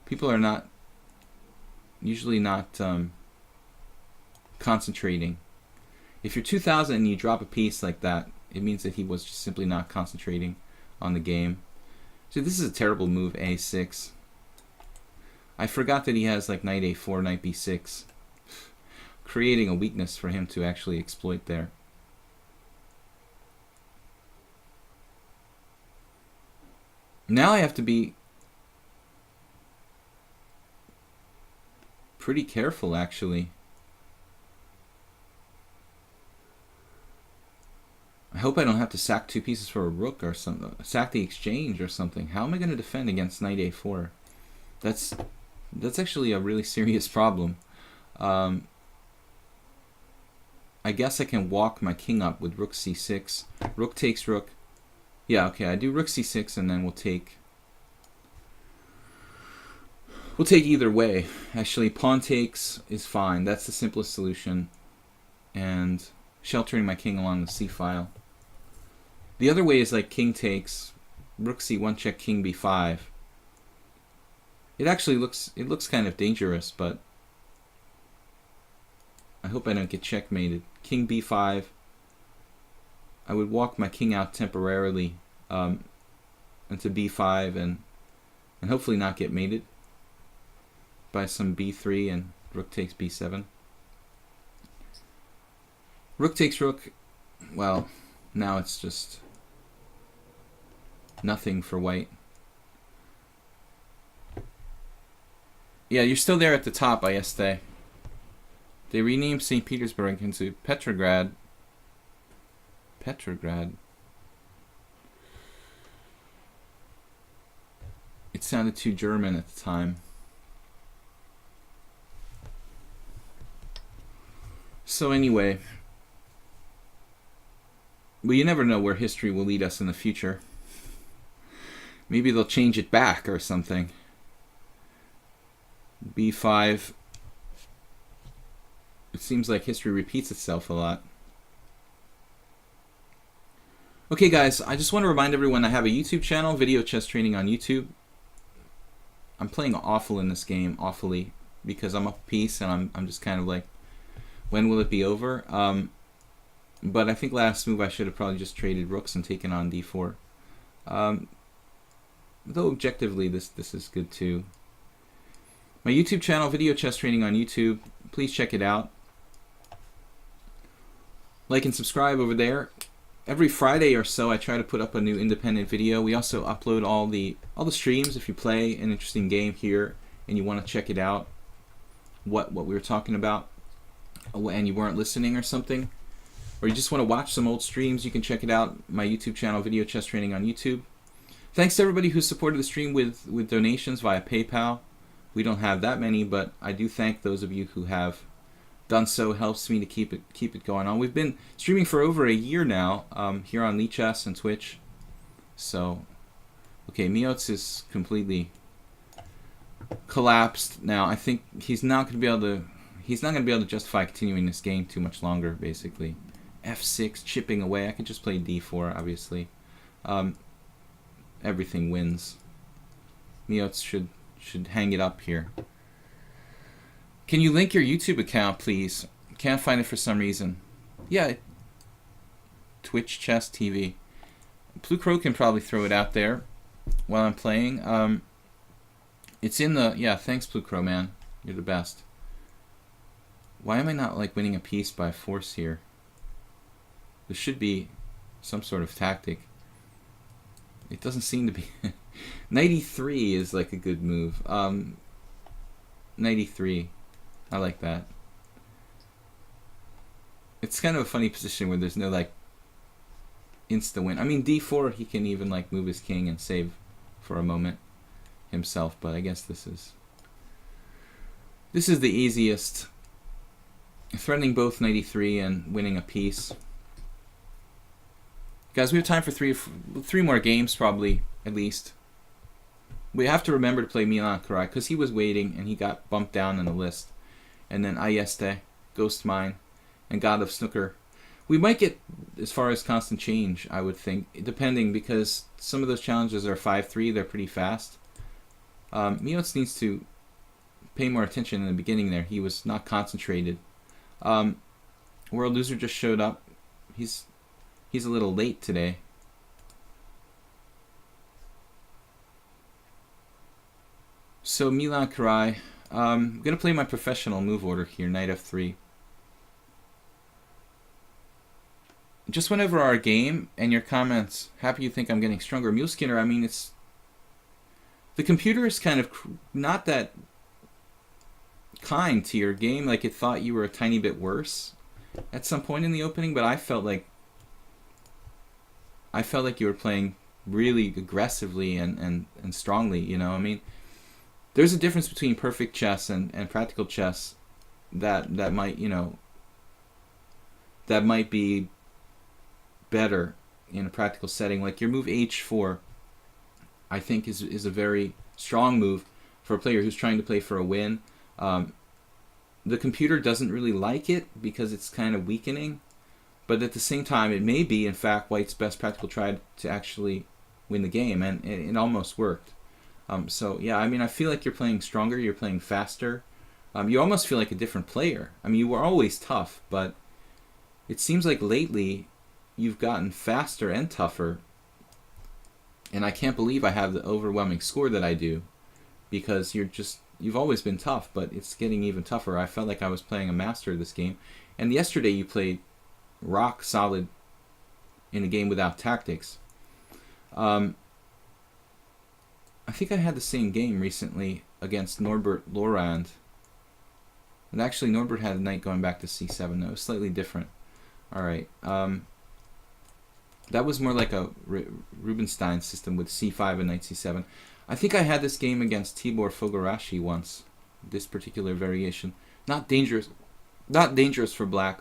People are usually not concentrating. If you're 2,000 and you drop a piece like that, it means that he was just simply not concentrating on the game. So this is a terrible move, a6. I forgot that he has like knight a4, knight b6. Creating a weakness for him to actually exploit there. Now I have to be pretty careful, actually. I hope I don't have to sack 2 pieces for a rook or something. Sack the exchange or something. How am I going to defend against knight a4? That's actually a really serious problem. I guess I can walk my king up with rook c6. Rook takes rook. Yeah, okay, I do rook c6 and then we'll take either way. Actually, pawn takes is fine. That's the simplest solution. And sheltering my king along the c file. The other way is like king takes, rook c1 check, king b5. It actually looks kind of dangerous, but I hope I don't get checkmated. King b5. I would walk my king out temporarily into b5 and hopefully not get mated by some b3 and rook takes b7. Rook takes rook. Well, now it's just nothing for white. Yeah, you're still there at the top, I guess. They renamed St. Petersburg into Petrograd. Petrograd. It sounded too German at the time. So anyway, well, you never know where history will lead us in the future. Maybe they'll change it back or something. b5. It seems like history repeats itself a lot. Okay guys, I just want to remind everyone I have a YouTube channel, Video Chess Training on YouTube. I'm playing awful in this game, awfully, because I'm up a piece and I'm just kind of like, when will it be over? But I think last move I should have probably just traded rooks and taken on d4. Though objectively this is good too. My YouTube channel, Video Chess Training on YouTube. Please check it out. Like and subscribe over there. Every Friday or so I try to put up a new independent video. We also upload all the streams if you play an interesting game here and you want to check it out, what we were talking about, and you weren't listening or something, or you just want to watch some old streams, you can check it out. My YouTube channel, Video Chess Training on YouTube. Thanks to everybody who supported the stream with donations via PayPal. We don't have that many, but I do thank those of you who have done so. It helps me to keep it going on. We've been streaming for over a year now here on lichess and Twitch. So, okay, Miotz is completely collapsed now. I think he's not going to be able to justify continuing this game too much longer. Basically, f6 chipping away. I could just play d4. Obviously, everything wins. Miotz should hang it up here. Can you link your YouTube account, please? Can't find it for some reason. Yeah, Twitch Chess TV. Blue Crow can probably throw it out there while I'm playing. It's in the... Yeah, thanks, Blue Crow, man. You're the best. Why am I not, like, winning a piece by force here? There should be some sort of tactic. It doesn't seem to be. Knight e3 is, like, a good move. Knight e3. I like that. It's kind of a funny position where there's no like insta win. I mean d4 he can even like move his king and save for a moment himself, but I guess this is the easiest. Threatening both knight e3 and winning a piece. Guys, we have time for three more games probably at least. We have to remember to play Milan Karai because he was waiting and he got bumped down in the list. And then Ayeste, Ghost Mine, and God of Snooker. We might get as far as constant change, I would think, depending, because some of those challenges are 5-3, they're pretty fast. Miotz needs to pay more attention in the beginning there. He was not concentrated. World Loser just showed up. He's a little late today. So Milan Karai. I'm going to play my professional move order here, knight f3. Just went over our game and your comments. Happy you think I'm getting stronger. Mule Skinner, I mean, it's... The computer is kind of not that kind to your game. Like, it thought you were a tiny bit worse at some point in the opening, but I felt like you were playing really aggressively and strongly, you know? I mean... There's a difference between perfect chess and practical chess that might, you know, that might be better in a practical setting. Like your move h4, I think is a very strong move for a player who's trying to play for a win. The computer doesn't really like it because it's kind of weakening, But at the same time, it may be, in fact, White's best practical try to actually win the game, and it almost worked. So, yeah, I mean, I feel like you're playing stronger, you're playing faster. You almost feel like a different player. I mean, you were always tough, but it seems like lately you've gotten faster and tougher. And I can't believe I have the overwhelming score that I do, because you've always been tough, but it's getting even tougher. I felt like I was playing a master of this game. And yesterday you played rock solid in a game without tactics. I think I had the same game recently against Norbert Lorand. And actually Norbert had a knight going back to c7. That was slightly different. Alright. That was more like a Rubinstein system with c5 and knight c7. I think I had this game against Tibor Fogarashi once. This particular variation. Not dangerous for black.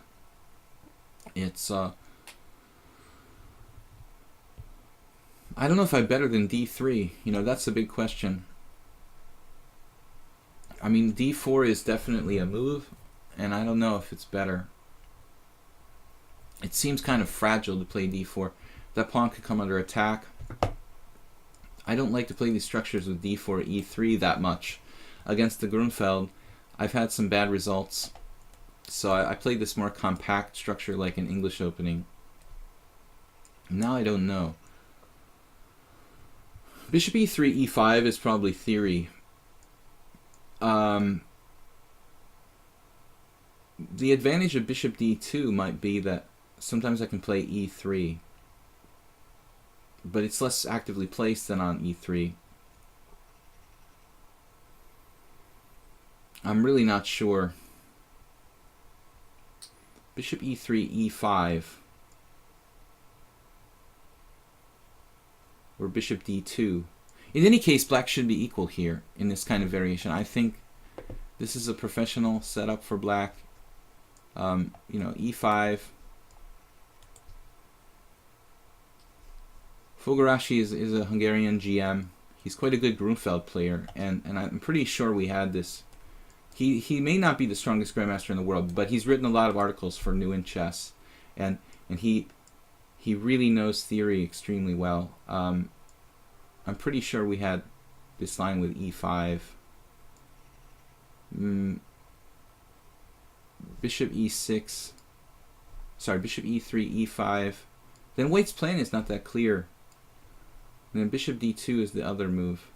It's I don't know if I'm better than d3. You know, that's a big question. I mean, d4 is definitely a move, and I don't know if it's better. It seems kind of fragile to play d4. That pawn could come under attack. I don't like to play these structures with d4, e3 that much. Against the Grunfeld, I've had some bad results. So I played this more compact structure like an English opening. Now I don't know. Bishop e3, e5 is probably theory. The advantage of bishop d2 might be that sometimes I can play e3. But it's less actively placed than on e3. I'm really not sure. Bishop e3, e5. Or bishop d2. In any case, black should be equal here in this kind of variation. I think this is a professional setup for black. You know, e5. Fogarashi is a Hungarian GM. He's quite a good Grunfeld player, and I'm pretty sure we had this. He may not be the strongest grandmaster in the world, but he's written a lot of articles for New in Chess, and he really knows theory extremely well. I'm pretty sure we had this line with e5. Bishop e6. Sorry, bishop e3, e5. Then White's plan is not that clear. And then bishop d2 is the other move.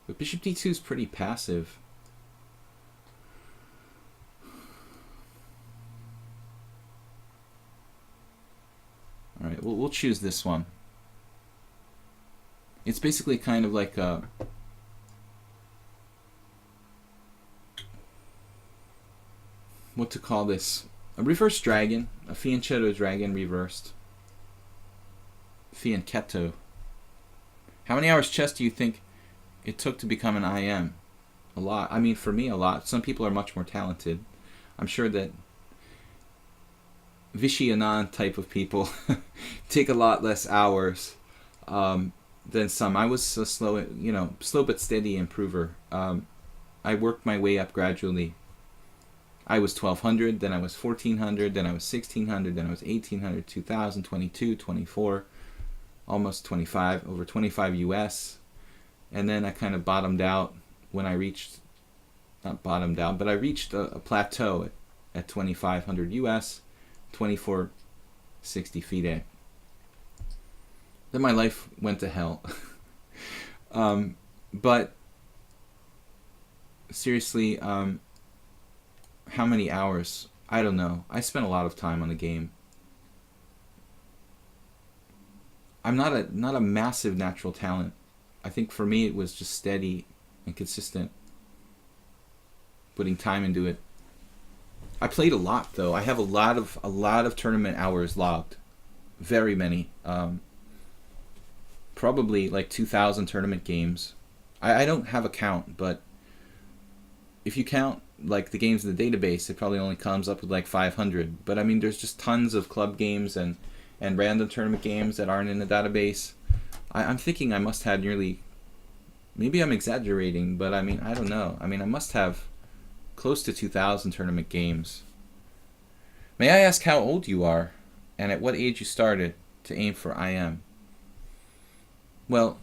But bishop d2 is pretty passive. Alright, we'll choose this one. It's basically kind of like a... what to call this? A reverse dragon. A fianchetto dragon reversed. Fianchetto. How many hours chess do you think it took to become an IM? A lot. I mean, for me, a lot. Some people are much more talented. I'm sure that Vishy Anand type of people take a lot less hours than some. I was a slow, slow but steady improver. I worked my way up gradually. I was 1200, then I was 1400, then I was 1600, then I was 1800, 2000, 22, 24, almost 25, over 25 US. And then I kind of bottomed out when I reached, not bottomed out, but I reached a plateau at 2500 US, 2460 FIDE. Then my life went to hell. But seriously, how many hours? I don't know. I spent a lot of time on the game. I'm not a massive natural talent. I think for me it was just steady and consistent, putting time into it. I played a lot though. I have a lot of tournament hours logged, very many. Probably like 2,000 tournament games. I don't have a count, but if you count like the games in the database, it probably only comes up with like 500. But I mean, there's just tons of club games and random tournament games that aren't in the database. I'm thinking I must have nearly, maybe I'm exaggerating, but I mean, I don't know. I mean, I must have close to 2,000 tournament games. May I ask how old you are, and at what age you started to aim for IM? Well,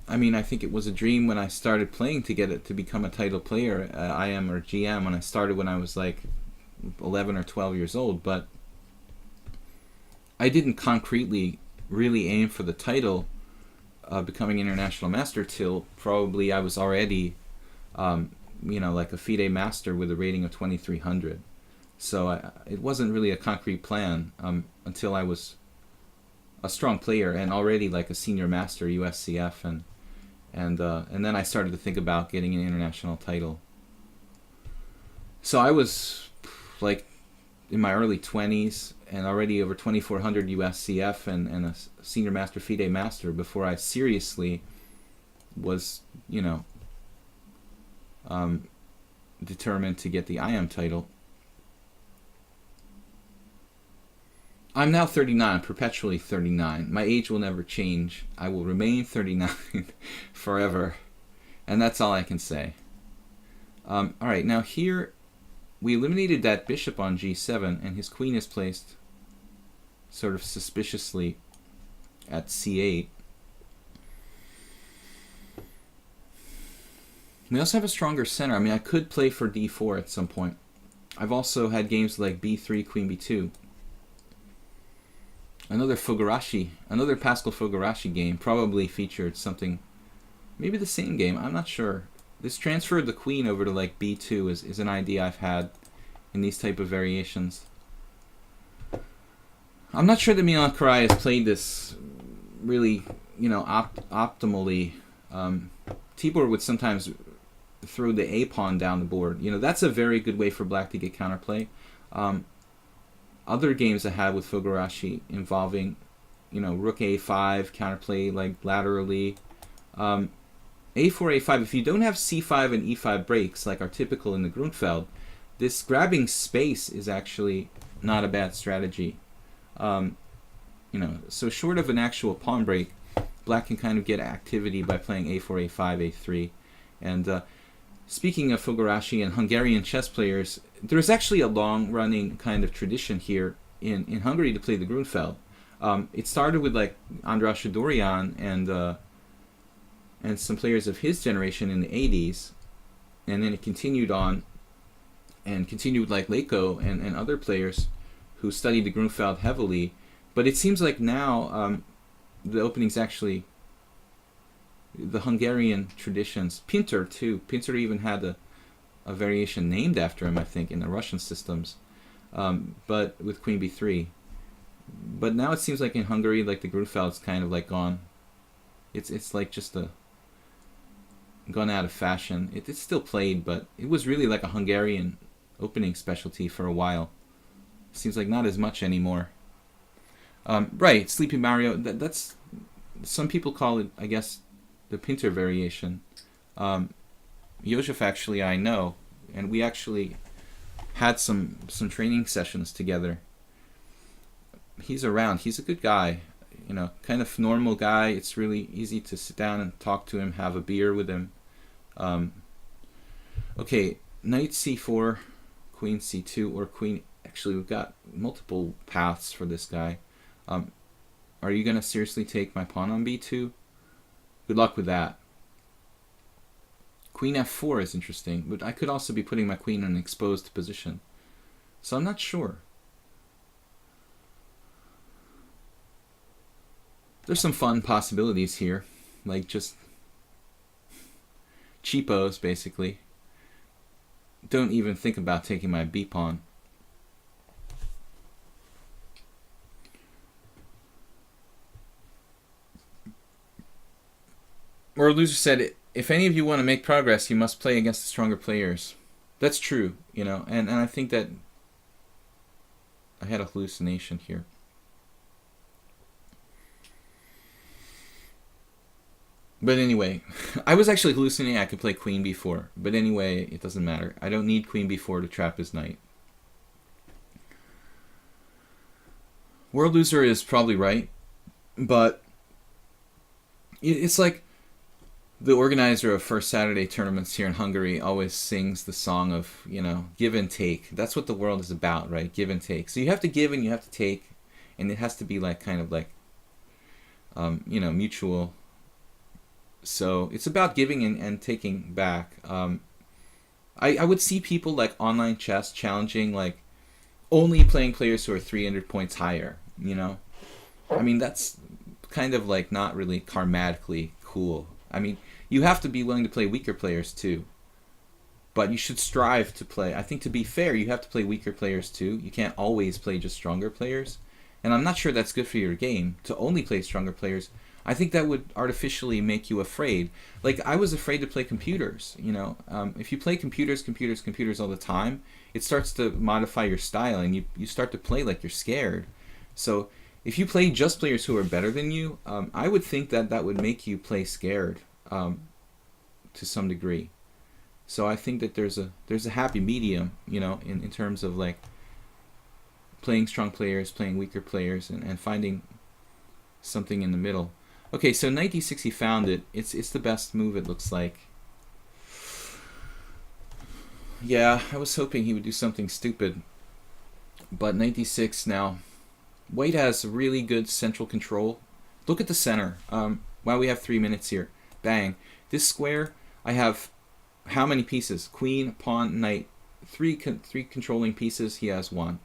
I mean, I think it was a dream when I started playing to get it to become a title player, IM or GM, and I started when I was like 11 or 12 years old, but I didn't concretely really aim for the title of becoming international master till probably I was already, like a FIDE master with a rating of 2300. So it wasn't really a concrete plan until I was a strong player and already like a senior master USCF, and then I started to think about getting an international title. So I was like in my early 20s and already over 2400 USCF and a senior master FIDE master before I seriously was, determined to get the IM title. I'm now 39, perpetually 39. My age will never change. I will remain 39 forever. And that's all I can say. Alright, now here we eliminated that bishop on g7, and his queen is placed sort of suspiciously at c8. We also have a stronger center. I mean, I could play for d4 at some point. I've also had games like b3, queen b2. Another Paschall Fugarashi game probably featured something, maybe the same game, I'm not sure. This transfer of the queen over to like b2 is an idea I've had in these type of variations. I'm not sure that Milan Karai has played this really, optimally. Tibor would sometimes throw the a pawn down the board. That's a very good way for black to get counterplay. Other games I had with Fugarashi involving, rook a5, counterplay like laterally. A4, a5, if you don't have c5 and e5 breaks like are typical in the Grunfeld, this grabbing space is actually not a bad strategy. So short of an actual pawn break, black can kind of get activity by playing a4, a5, a3. And speaking of Fugarashi and Hungarian chess players, there's actually a long-running kind of tradition here in Hungary to play the Grunfeld. It started with like András Dorian and some players of his generation in the 80s, and then it continued on and continued with like Leko and other players who studied the Grunfeld heavily. But it seems like now the opening's actually the Hungarian traditions. Pinter too. Pinter even had a variation named after him, I think, in the Russian systems, but with queen b3. But now it seems like in Hungary, like the Grunfeld's kind of like gone. It's like just gone out of fashion. It's still played, but it was really like a Hungarian opening specialty for a while. Seems like not as much anymore. Right, Sleepy Mario. That's some people call it, I guess, the Pinter variation. Jozef actually I know, and we actually had some training sessions together. He's around. He's a good guy, kind of normal guy. It's really easy to sit down and talk to him, have a beer with him. Okay, knight c4, queen c2, or queen. Actually, we've got multiple paths for this guy. Are you gonna seriously take my pawn on b2? Good luck with that. Queen f4 is interesting, but I could also be putting my queen in an exposed position. So I'm not sure. There's some fun possibilities here, like just cheapos, basically. Don't even think about taking my b-pawn. World Loser said, if any of you want to make progress, you must play against the stronger players. That's true, and I think that I had a hallucination here. But anyway, I was actually hallucinating I could play queen b4. But anyway, it doesn't matter. I don't need queen b4 to trap his knight. World Loser is probably right, but it's like the organizer of First Saturday tournaments here in Hungary always sings the song of, give and take. That's what the world is about, right? Give and take. So you have to give and you have to take, and it has to be like kind of like, mutual. So it's about giving and taking back. I would see people like online chess challenging like only playing players who are 300 points higher, I mean, that's kind of like not really karmatically cool. I mean, you have to be willing to play weaker players too. But you should strive to play. I think to be fair, you have to play weaker players too. You can't always play just stronger players. And I'm not sure that's good for your game, to only play stronger players. I think that would artificially make you afraid. Like, I was afraid to play computers, If you play computers all the time, it starts to modify your style, and you start to play like you're scared. So if you play just players who are better than you, I would think that would make you play scared to some degree. So I think that there's a happy medium, in terms of like playing strong players, playing weaker players, and finding something in the middle. Okay, so knight d6, he found it. It's the best move, it looks like. Yeah, I was hoping he would do something stupid. But knight d6 now. White has really good central control. Look at the center. Wow, we have 3 minutes here. Bang. This square, I have how many pieces? Queen, pawn, knight. Three controlling pieces, he has 1.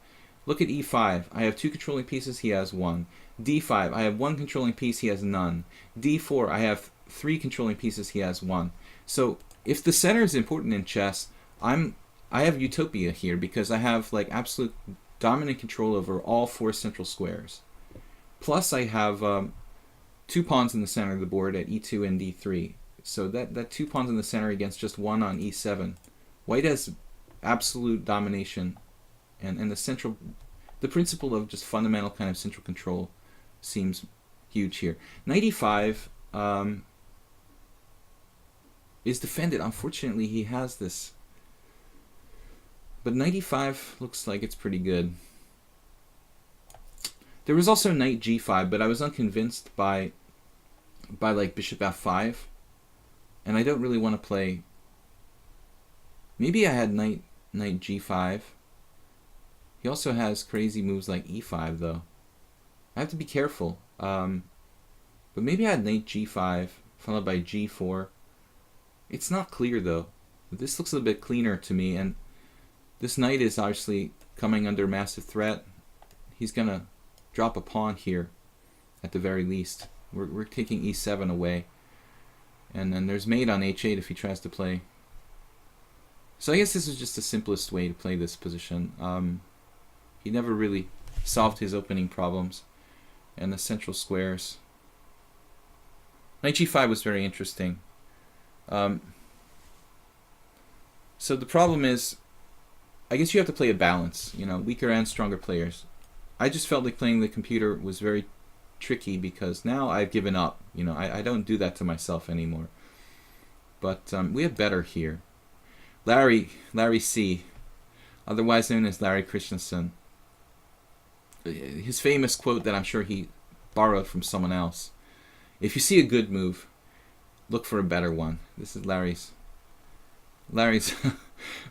Look at e5. I have 2 controlling pieces, he has 1. d5, I have 1 controlling piece, he has none. d4, I have 3 controlling pieces, he has 1. So if the center is important in chess, I have utopia here because I have like absolute dominant control over all 4 central squares. Plus I have 2 pawns in the center of the board at e2 and d3. So that 2 pawns in the center against just 1 on e7. White has absolute domination, and the principle of just fundamental kind of central control seems huge here. Knight e5 is defended. Unfortunately, he has this. But knight e5 looks like it's pretty good. There was also knight g5, but I was unconvinced by like bishop f5. And I don't really want to play. Maybe I had knight g5. He also has crazy moves like e5 though. I have to be careful. But maybe I had knight g5 followed by g4. It's not clear though. This looks a bit cleaner to me, and this knight is obviously coming under massive threat. He's gonna drop a pawn here at the very least. We're taking e7 away. And then there's mate on h8 if he tries to play. So I guess this is just the simplest way to play this position. He never really solved his opening problems. And the central squares. Knight g5 was very interesting. So the problem is, I guess you have to play a balance, weaker and stronger players. I just felt like playing the computer was very tricky because now I've given up. I don't do that to myself anymore. But we have better here. Larry C, otherwise known as Larry Christensen. His famous quote that I'm sure he borrowed from someone else. If you see a good move, look for a better one. This is Larry's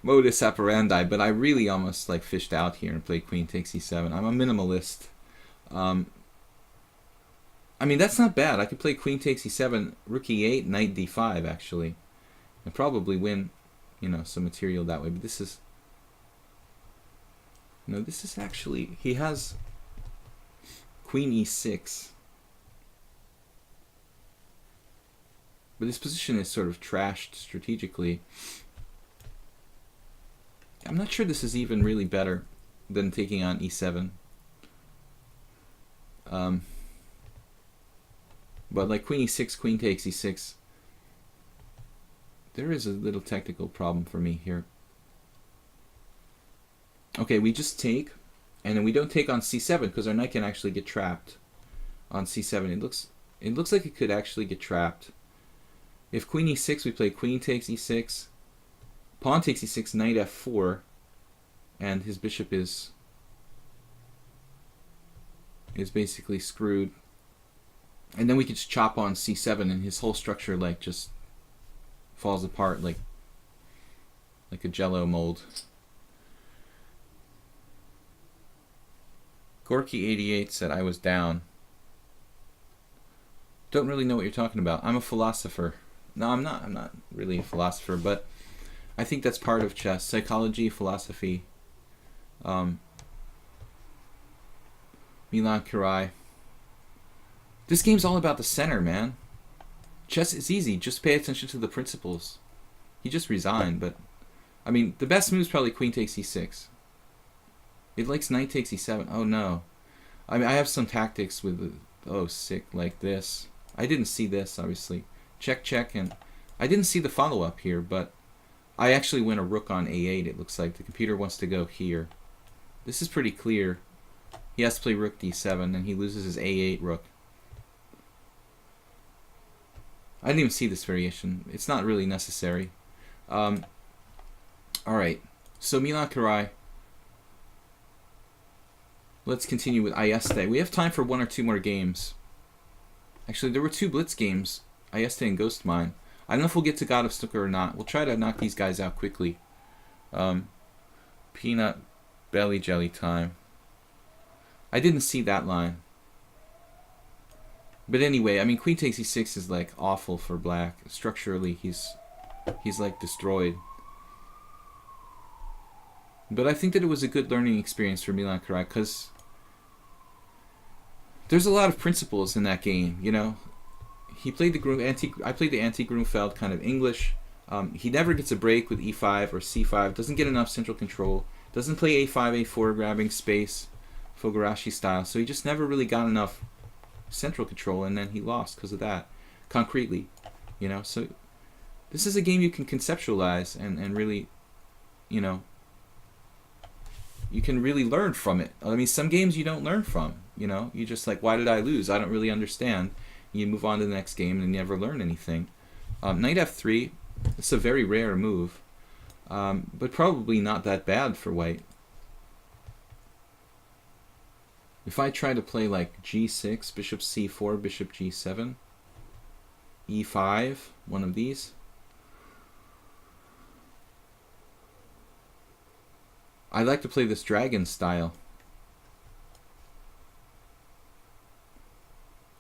modus operandi, but I really almost like fished out here and played queen takes e7. I'm a minimalist. I mean, that's not bad. I could play queen takes e7, rook e8, knight d5 actually, and probably win, some material that way. But this is actually, he has queen e6. But this position is sort of trashed strategically. I'm not sure this is even really better than taking on e7. But like queen e6, queen takes e6, there is a little technical problem for me here. Okay, we just take, and then we don't take on c7 because our knight can actually get trapped on c7. It looks like it could actually get trapped. If queen e6, we play queen takes e6, pawn takes e6, knight f4, and his bishop is basically screwed. And then we could just chop on c7, and his whole structure like just falls apart like a Jello mold. Gorky88 said I was down. Don't really know what you're talking about. I'm a philosopher. No, I'm not. I'm not really a philosopher, but I think that's part of chess. Psychology, philosophy. Milan Kurai. This game's all about the center, man. Chess is easy. Just pay attention to the principles. He just resigned, but I mean, the best move is probably queen takes e6. It likes knight takes e7. Oh no. I mean, I have some tactics with, oh, sick, like this. I didn't see this, obviously. Check, check, and I didn't see the follow-up here, but I actually went a rook on a8, it looks like. The computer wants to go here. This is pretty clear. He has to play rook d7, and he loses his a8 rook. I didn't even see this variation. It's not really necessary. Alright, so Milan Kurai. Let's continue with Ayeste. We have time for one or two more games. Actually, there were two blitz games, Ayeste and Ghost Mine. I don't know if we'll get to God of Snooker or not. We'll try to knock these guys out quickly. Peanut belly jelly time. I didn't see that line. But anyway, I mean, queen takes e6 is like awful for black. Structurally, he's like destroyed. But I think that it was a good learning experience for Milan Kurai because there's a lot of principles in that game, you know. He played the I played the anti-Grunfeld kind of English. He never gets a break with e5 or c5. Doesn't get enough central control. Doesn't play a5, a4, grabbing space, Fogarashi style. So he just never really got enough central control, and then he lost because of that, concretely, you know. So this is a game you can conceptualize and really, you know, you can really learn from it. I mean, some games you don't learn from, you know. You just like, why did I lose? I don't really understand. You move on to the next game and you never learn anything. Knight f3, it's a very rare move, but probably not that bad for white. If I try to play like g6, bishop c4, bishop g7, e5, one of these, I like to play this dragon style.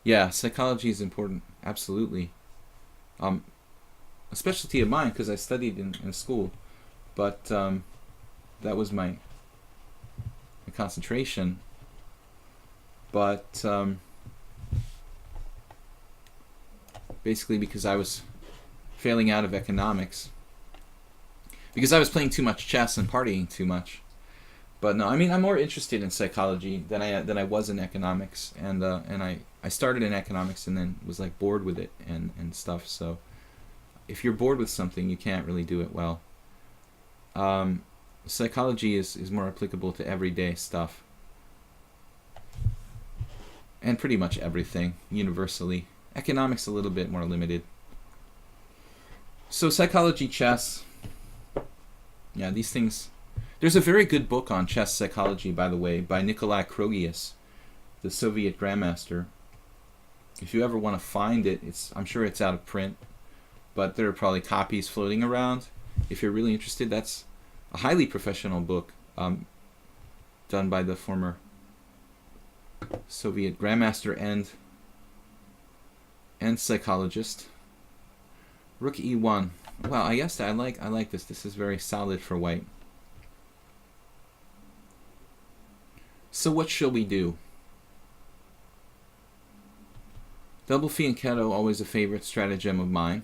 Yeah, psychology is important, absolutely. A specialty of mine because I studied in school, but that was my concentration. But basically because I was failing out of economics, because I was playing too much chess and partying too much. But no, I mean, I'm more interested in psychology than I was in economics, and I started in economics and then was like bored with it and stuff. So if you're bored with something, you can't really do it well. Psychology is more applicable to everyday stuff, and pretty much everything universally. Economics a little bit more limited. So psychology, chess. Yeah, these things. There's a very good book on chess psychology, by the way, by Nikolai Krogius, the Soviet grandmaster. If you ever want to find it, I'm sure it's out of print, but there are probably copies floating around. If you're really interested, that's a highly professional book done by the former Soviet grandmaster and psychologist. Rook e1. Wow, I guess I like this. This is very solid for white. So what shall we do? Double fianchetto, always a favorite stratagem of mine.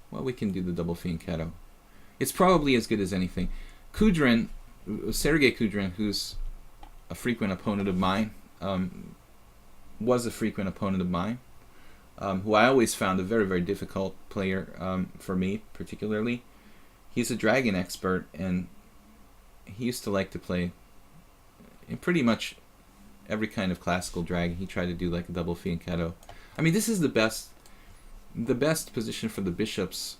Well, we can do the double fianchetto. It's probably as good as anything. Kudrin, Sergei Kudrin, who's a frequent opponent of mine, was a frequent opponent of mine, who I always found a very, very difficult player for me, particularly. He's a dragon expert, and he used to like to play in pretty much every kind of classical dragon. He tried to do like a double fianchetto. I mean, this is the best position for the bishops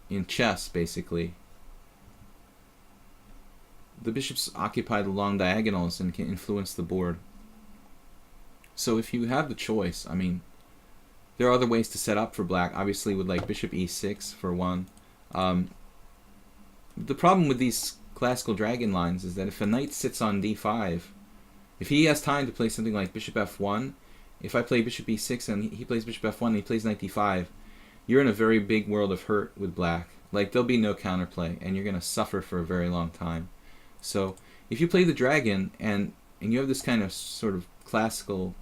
in chess, basically. The bishops occupy the long diagonals and can influence the board. So if you have the choice, I mean, There are other ways to set up for black, obviously with like bishop e6 for one. The problem with these classical dragon lines is that if a knight sits on d5, if he has time to play something like bishop f1, if I play bishop e6 and he plays bishop f1 and he plays knight d5, you're in a very big world of hurt with black. Like, there'll be no counterplay, and you're going to suffer for a very long time. So if you play the dragon and you have this kind of sort of classical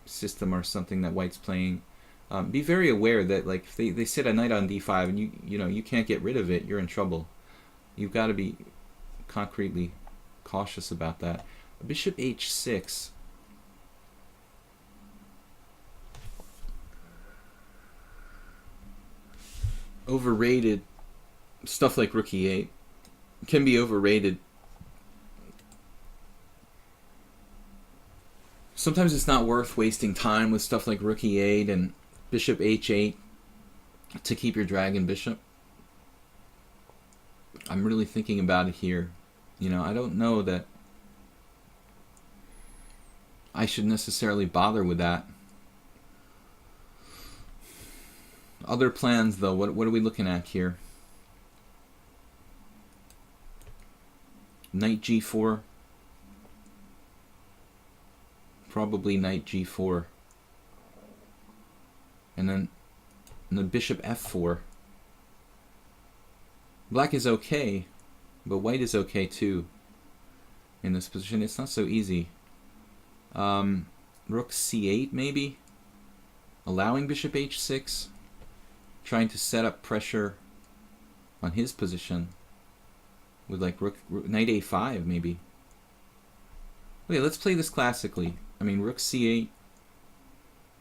system or something that white's playing, be very aware that like if they sit a knight on d5 and you can't get rid of it, you're in trouble. You've got to be concretely cautious about that. Bishop h6. Overrated. Stuff like rook e8 can be overrated. Sometimes it's not worth wasting time with stuff like rook e8 and bishop h8 to keep your dragon bishop. I'm really thinking about it here. I don't know that I should necessarily bother with that. Other plans, though, what are we looking at here? Knight g4. Probably knight g4. And then the bishop f4. Black is okay, but white is okay too. In this position, it's not so easy. Rook c8 maybe? Allowing bishop h6. Trying to set up pressure on his position. With like knight a5 maybe. Okay, let's play this classically. I mean, rook c8.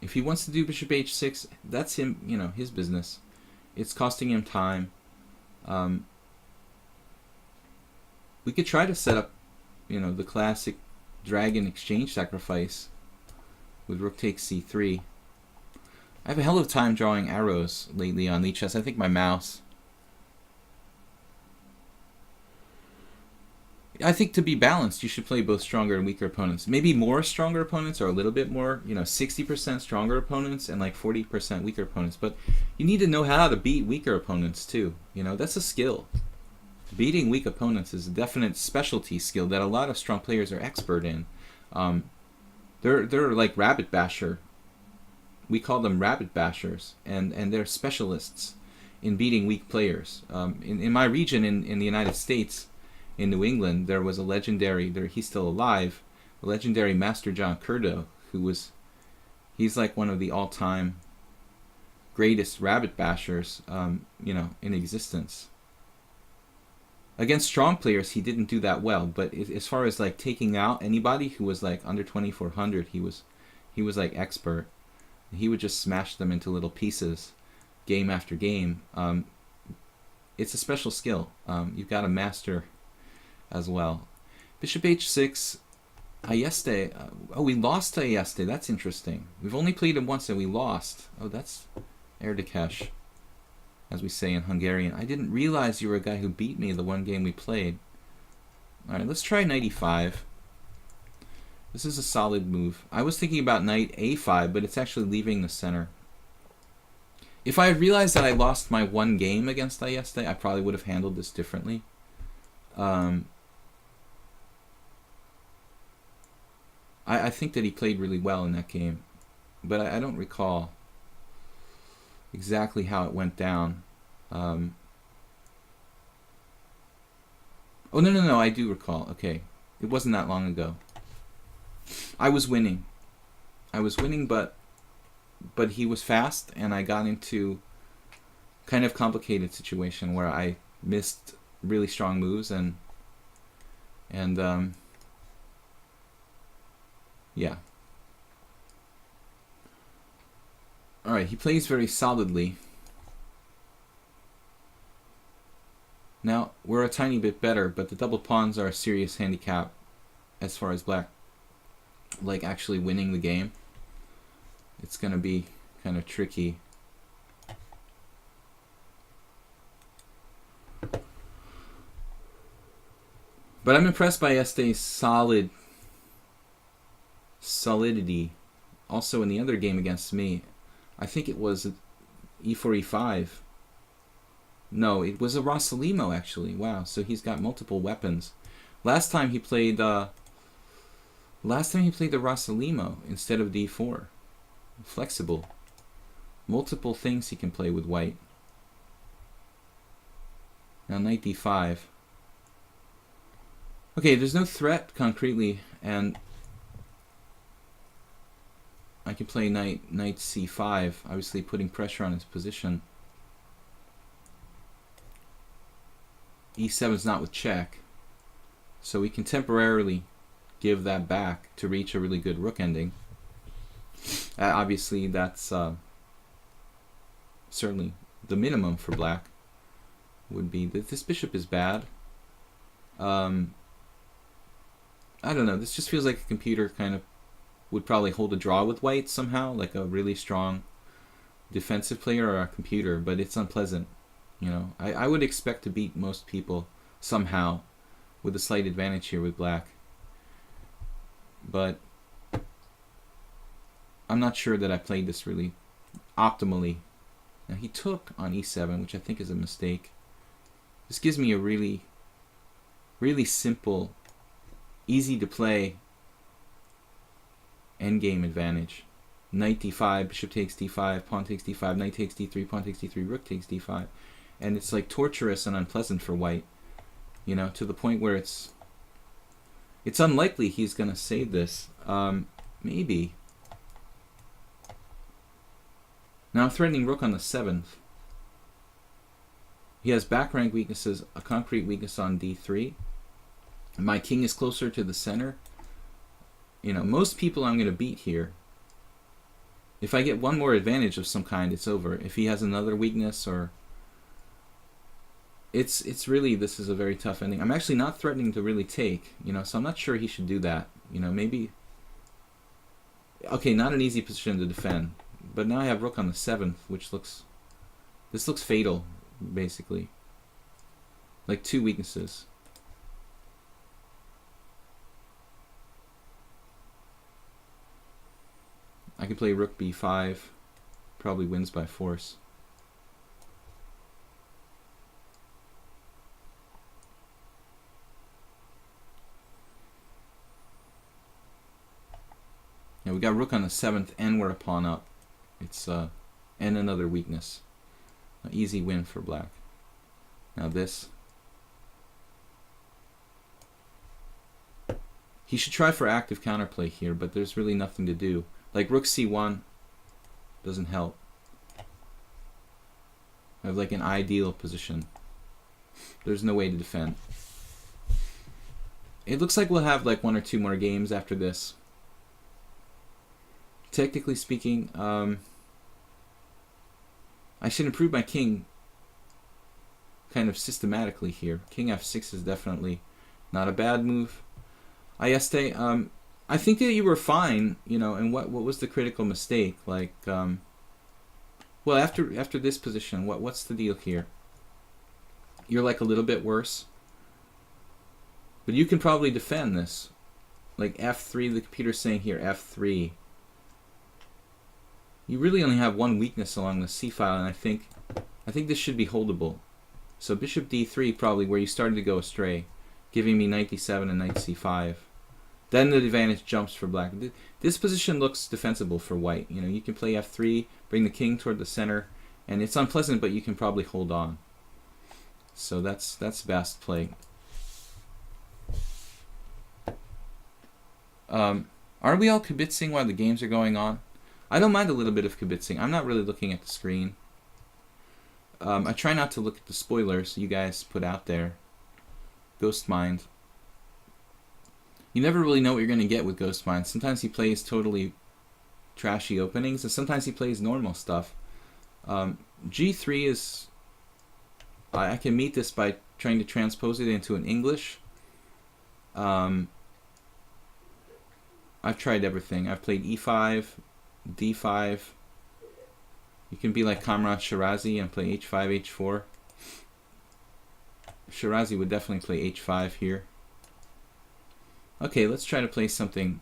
If he wants to do bishop h6, that's him, his business. It's costing him time. We could try to set up, the classic dragon exchange sacrifice with rook takes c3. I have a hell of a time drawing arrows lately on lichess. I think my mouse. I think to be balanced, you should play both stronger and weaker opponents. Maybe more stronger opponents, or a little bit more, 60% stronger opponents and like 40% weaker opponents. But you need to know how to beat weaker opponents too. That's a skill. Beating weak opponents is a definite specialty skill that a lot of strong players are expert in. They're like rabbit basher. We call them rabbit bashers, and they're specialists in beating weak players. In my region, in the United States, in New England, there was a legendary, he's still alive, a legendary Master John Curdo, he's like one of the all-time greatest rabbit bashers, in existence. Against strong players, he didn't do that well, but as far as like taking out anybody who was like under 2400, he was like expert. He would just smash them into little pieces, game after game. It's a special skill. You've got to master as well. Bishop h6, Ayeste. We lost to Ayeste. That's interesting. We've only played him once and we lost. Oh, that's Erdekesh, as we say in Hungarian. I didn't realize you were a guy who beat me the one game we played. Alright, let's try knight e5. This is a solid move. I was thinking about knight a5, but it's actually leaving the center. If I had realized that I lost my one game against Ayeste, I probably would have handled this differently. I think that he played really well in that game, but I don't recall exactly how it went down. Oh, no, I do recall. Okay, it wasn't that long ago. I was winning, but he was fast, and I got into kind of complicated situation where I missed really strong moves, and yeah. Alright, he plays very solidly. Now, we're a tiny bit better, but the double pawns are a serious handicap as far as black, like, actually winning the game. It's going to be kind of tricky. But I'm impressed by Este's solidity. Also in the other game against me, I think it was e4, e5. No, it was a Rossolimo actually. Wow, so he's got multiple weapons. Last time he played the Rossolimo instead of d4. Flexible. Multiple things he can play with white. Now knight d5. Okay, there's no threat concretely, and I can play knight c5, obviously putting pressure on his position. e7 is not with check, so we can temporarily give that back to reach a really good rook ending. Obviously, that's certainly the minimum for black. Would be that this bishop is bad. I don't know. This just feels like a computer kind of would probably hold a draw with white somehow, like a really strong defensive player or a computer, but it's unpleasant. You know, I would expect to beat most people somehow with a slight advantage here with black. But I'm not sure that I played this really optimally. Now he took on e7, which I think is a mistake. This gives me a really, really simple, easy to play endgame advantage. Knight d5, bishop takes d5, pawn takes d5, knight takes d3, pawn takes d3, rook takes d5. And it's like torturous and unpleasant for white, you know, to the point where it's unlikely he's going to save this. Maybe. Now I'm threatening rook on the 7th. He has back rank weaknesses, a concrete weakness on d3. My king is closer to the center. You know, most people I'm going to beat here. If I get one more advantage of some kind, it's over. If he has another weakness, or it's really, this is a very tough ending. I'm actually not threatening to really take, you know, so I'm not sure he should do that. You know, maybe, okay, not an easy position to defend. But now I have rook on the 7th, which looks, this looks fatal, basically. Like two weaknesses. I could play rook b5, probably wins by force. Yeah, we got rook on the 7th and we're a pawn up. It's and another weakness. An easy win for black. Now this. He should try for active counterplay here, but there's really nothing to do. Like rook c1 doesn't help. I have like an ideal position. There's no way to defend. It looks like we'll have like one or two more games after this. Technically speaking, I should improve my king kind of systematically here. King f6 is definitely not a bad move. Ayeste, I think that you were fine, you know, and what was the critical mistake? Like, well, after this position, what's the deal here? You're like a little bit worse. But you can probably defend this. Like f3, the computer's saying here, f3. You really only have one weakness along the c file, and I think this should be holdable. So bishop d3 probably where you started to go astray, giving me knight d7 and knight c5. Then the advantage jumps for black. This position looks defensible for white. You know, you can play f3, bring the king toward the center, and it's unpleasant, but you can probably hold on. So that's best play. Are we all kibitzing while the games are going on? I don't mind a little bit of kibitzing. I'm not really looking at the screen. I try not to look at the spoilers you guys put out there. Ghost Mind. You never really know what you're going to get with Ghost Mind. Sometimes he plays totally trashy openings, and sometimes he plays normal stuff. G3 is... I can meet this by trying to transpose it into an English. I've tried everything. I've played E5, D5. You can be like Kamran Shirazi and play H5, H4. Shirazi would definitely play H5 here. Okay, let's try to play something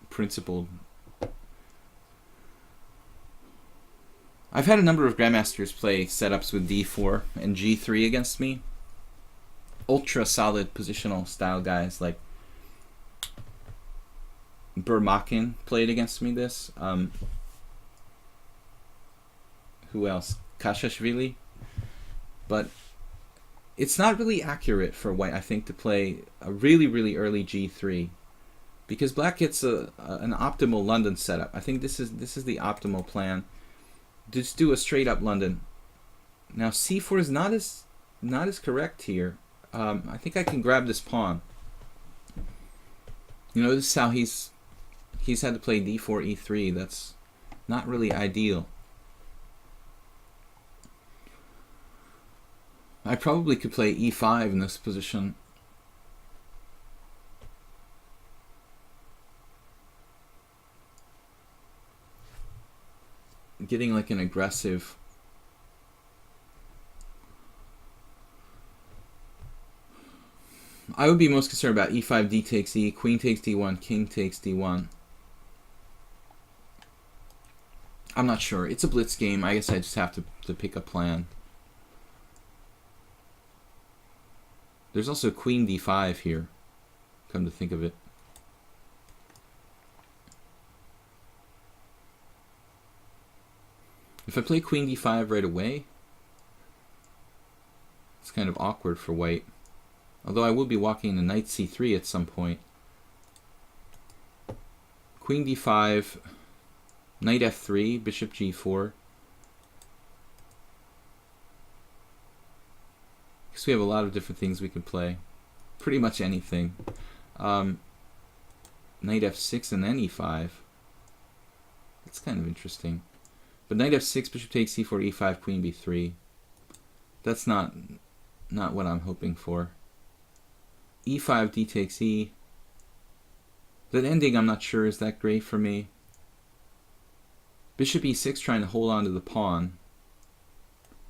principled. I've had a number of grandmasters play setups with d4 and g3 against me. Ultra solid positional style guys like Burmakin played against me this. Who else? Kashashvili. But it's not really accurate for white, I think, to play a really, really early g3. Because black gets an optimal London setup. I think this is the optimal plan. Just do a straight up London. Now c4 is not as correct here. I think I can grab this pawn. You know, this is how he's had to play d4, e3. That's not really ideal. I probably could play e5 in this position. Getting like an aggressive I would be most concerned about e5, d takes e, queen takes d1, king takes d1. I'm not sure. It's a blitz game. I guess I just have to pick a plan. There's also queen d5 here, come to think of it. If I play queen d5 right away, it's kind of awkward for white. Although I will be walking the knight c3 at some point. Queen d5, knight f3, bishop g4. Because we have a lot of different things we could play. Pretty much anything. Knight f6 and then e5. That's kind of interesting. But knight f6, bishop takes c4, e5, queen b3. That's not what I'm hoping for. e5, d takes e. That ending I'm not sure is that great for me. Bishop e6 trying to hold on to the pawn.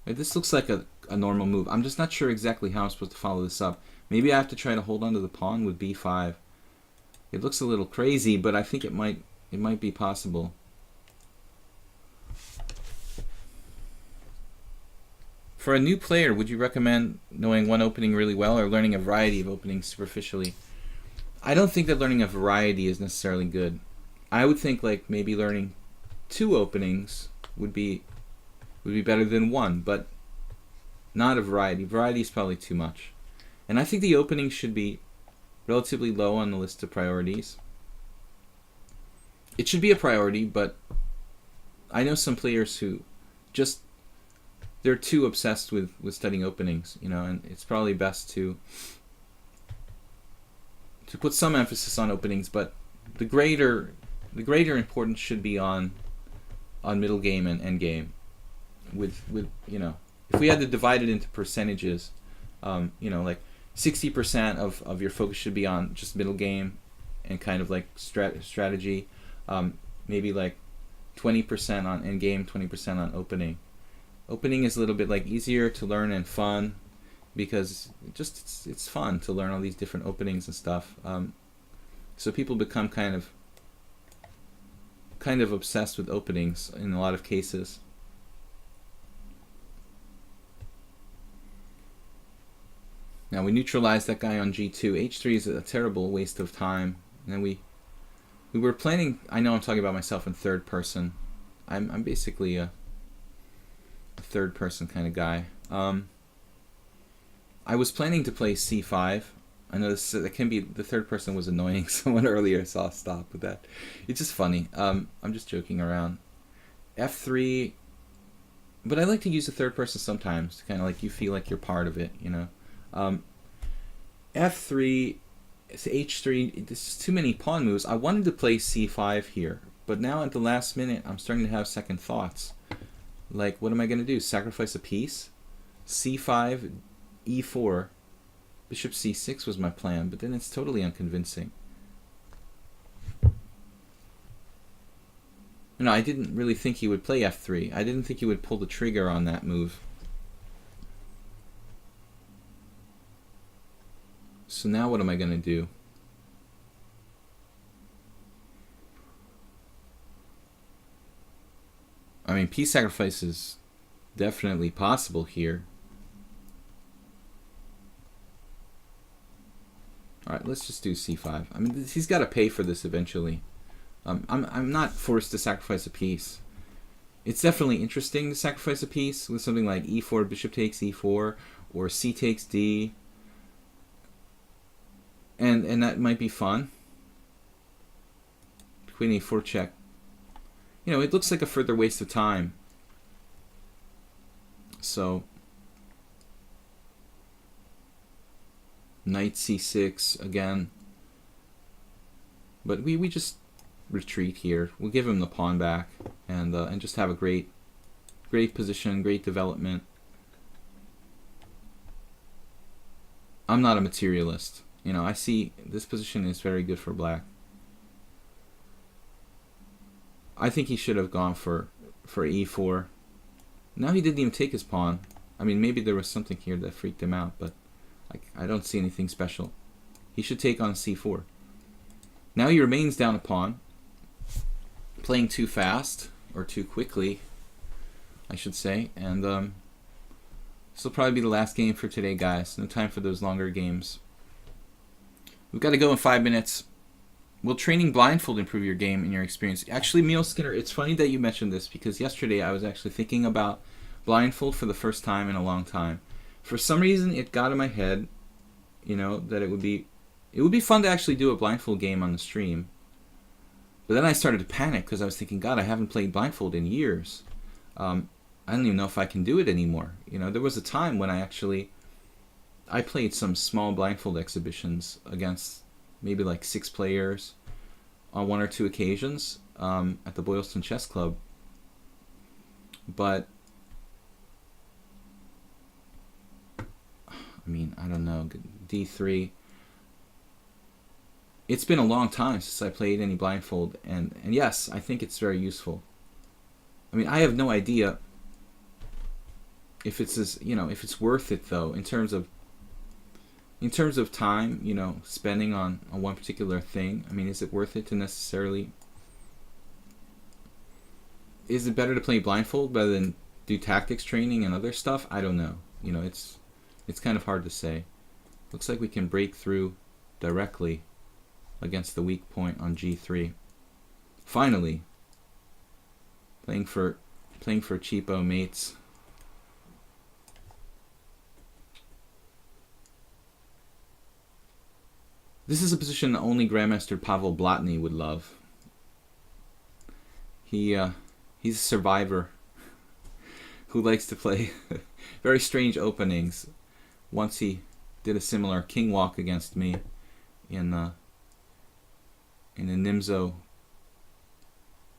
This looks like a normal move. I'm just not sure exactly how I'm supposed to follow this up. Maybe I have to try to hold on to the pawn with b5. It looks a little crazy, but I think it might be possible. For a new player, would you recommend knowing one opening really well or learning a variety of openings superficially? I don't think that learning a variety is necessarily good. I would think like maybe learning 2 openings would be better than 1, but not a variety. Variety is probably too much. And I think the opening should be relatively low on the list of priorities. It should be a priority, but I know some players who just they're too obsessed with studying openings, you know, and it's probably best to put some emphasis on openings, but the greater importance should be on middle game and end game. With you know, if we had to divide it into percentages, you know, like 60% of your focus should be on just middle game and kind of like strategy, maybe like 20% on end game, 20% on opening. Opening is a little bit like easier to learn and fun because it's fun to learn all these different openings and stuff. So people become kind of obsessed with openings in a lot of cases. Now we neutralized that guy on g2. h3 is a terrible waste of time. And then we were planning. I know I'm talking about myself in third person. I'm basically a third person kind of guy. I was planning to play c5. I know that can be, the third person was annoying someone earlier, so I'll stop with that. It's just funny. I'm just joking around. f3, but I like to use the third person sometimes to kind of like you feel like you're part of it, you know. f3, it's h3. This is too many pawn moves. I wanted to play c5 here, but now at the last minute, I'm starting to have second thoughts. Like, what am I going to do? Sacrifice a piece? c5, e4, bishop c6 was my plan, but then it's totally unconvincing. No, I didn't really think he would play f3. I didn't think he would pull the trigger on that move. So now what am I going to do? I mean, piece sacrifice is definitely possible here. All right, let's just do c5. I mean, he's got to pay for this eventually. I'm not forced to sacrifice a piece. It's definitely interesting to sacrifice a piece with something like e4, bishop takes e4, or c takes d. And that might be fun. Queen a4 check. You know, it looks like a further waste of time. So, knight c6 again. But we just retreat here. We'll give him the pawn back and just have a great position, great development. I'm not a materialist. You know, I see this position is very good for black. I think he should have gone for e4. Now he didn't even take his pawn. I mean, maybe there was something here that freaked him out, but I don't see anything special. He should take on c4. Now he remains down a pawn. Playing too fast, or too quickly, I should say. And this will probably be the last game for today, guys. No time for those longer games. We've got to go in 5 minutes. Will training blindfold improve your game and your experience? Actually, Neil Skinner, it's funny that you mentioned this, because yesterday I was actually thinking about blindfold for the first time in a long time. For some reason, it got in my head, you know, that it would be fun to actually do a blindfold game on the stream. But then I started to panic because I was thinking, God, I haven't played blindfold in years. I don't even know if I can do it anymore. You know, there was a time when I played some small blindfold exhibitions against maybe like 6 players on 1 or 2 occasions at the Boylston Chess Club. But I mean, I don't know, d3. It's been a long time since I played any blindfold, and yes, I think it's very useful. I mean, I have no idea if it's if it's worth it though, in terms of time, you know, spending on one particular thing. I mean, is it worth it to necessarily? Is it better to play blindfold rather than do tactics training and other stuff? I don't know. You know, it's kind of hard to say. Looks like we can break through directly against the weak point on g3. Finally, playing for cheapo mates. This is a position only Grandmaster Pavel Blatny would love. He's a survivor who likes to play very strange openings. Once he did a similar king walk against me in a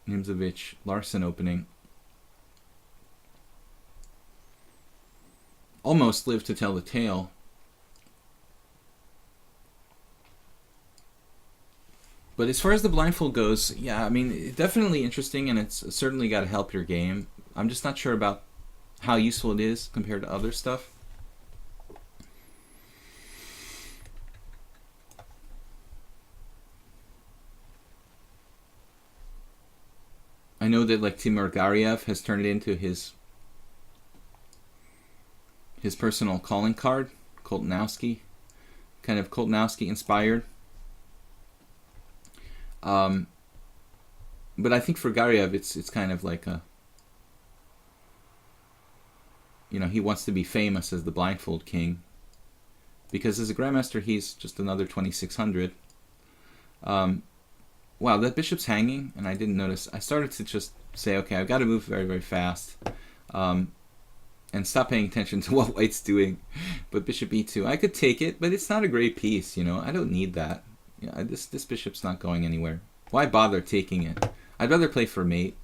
Nimzovich Larson opening. Almost lived to tell the tale. But as far as the blindfold goes, yeah, I mean, it's definitely interesting, and it's certainly got to help your game. I'm just not sure about how useful it is compared to other stuff. I know that like Timur Gariev has turned it into his personal calling card, Koltanowski, kind of Koltanowski inspired. But I think for Gariev, it's kind of like a, you know, he wants to be famous as the blindfold king, because as a grandmaster, he's just another 2600. Wow, that bishop's hanging, and I didn't notice. I started to just say, okay, I've got to move very, very fast, and stop paying attention to what white's doing. But bishop e2, I could take it, but it's not a great piece, you know. I don't need that. Yeah, this bishop's not going anywhere. Why bother taking it? I'd rather play for mate.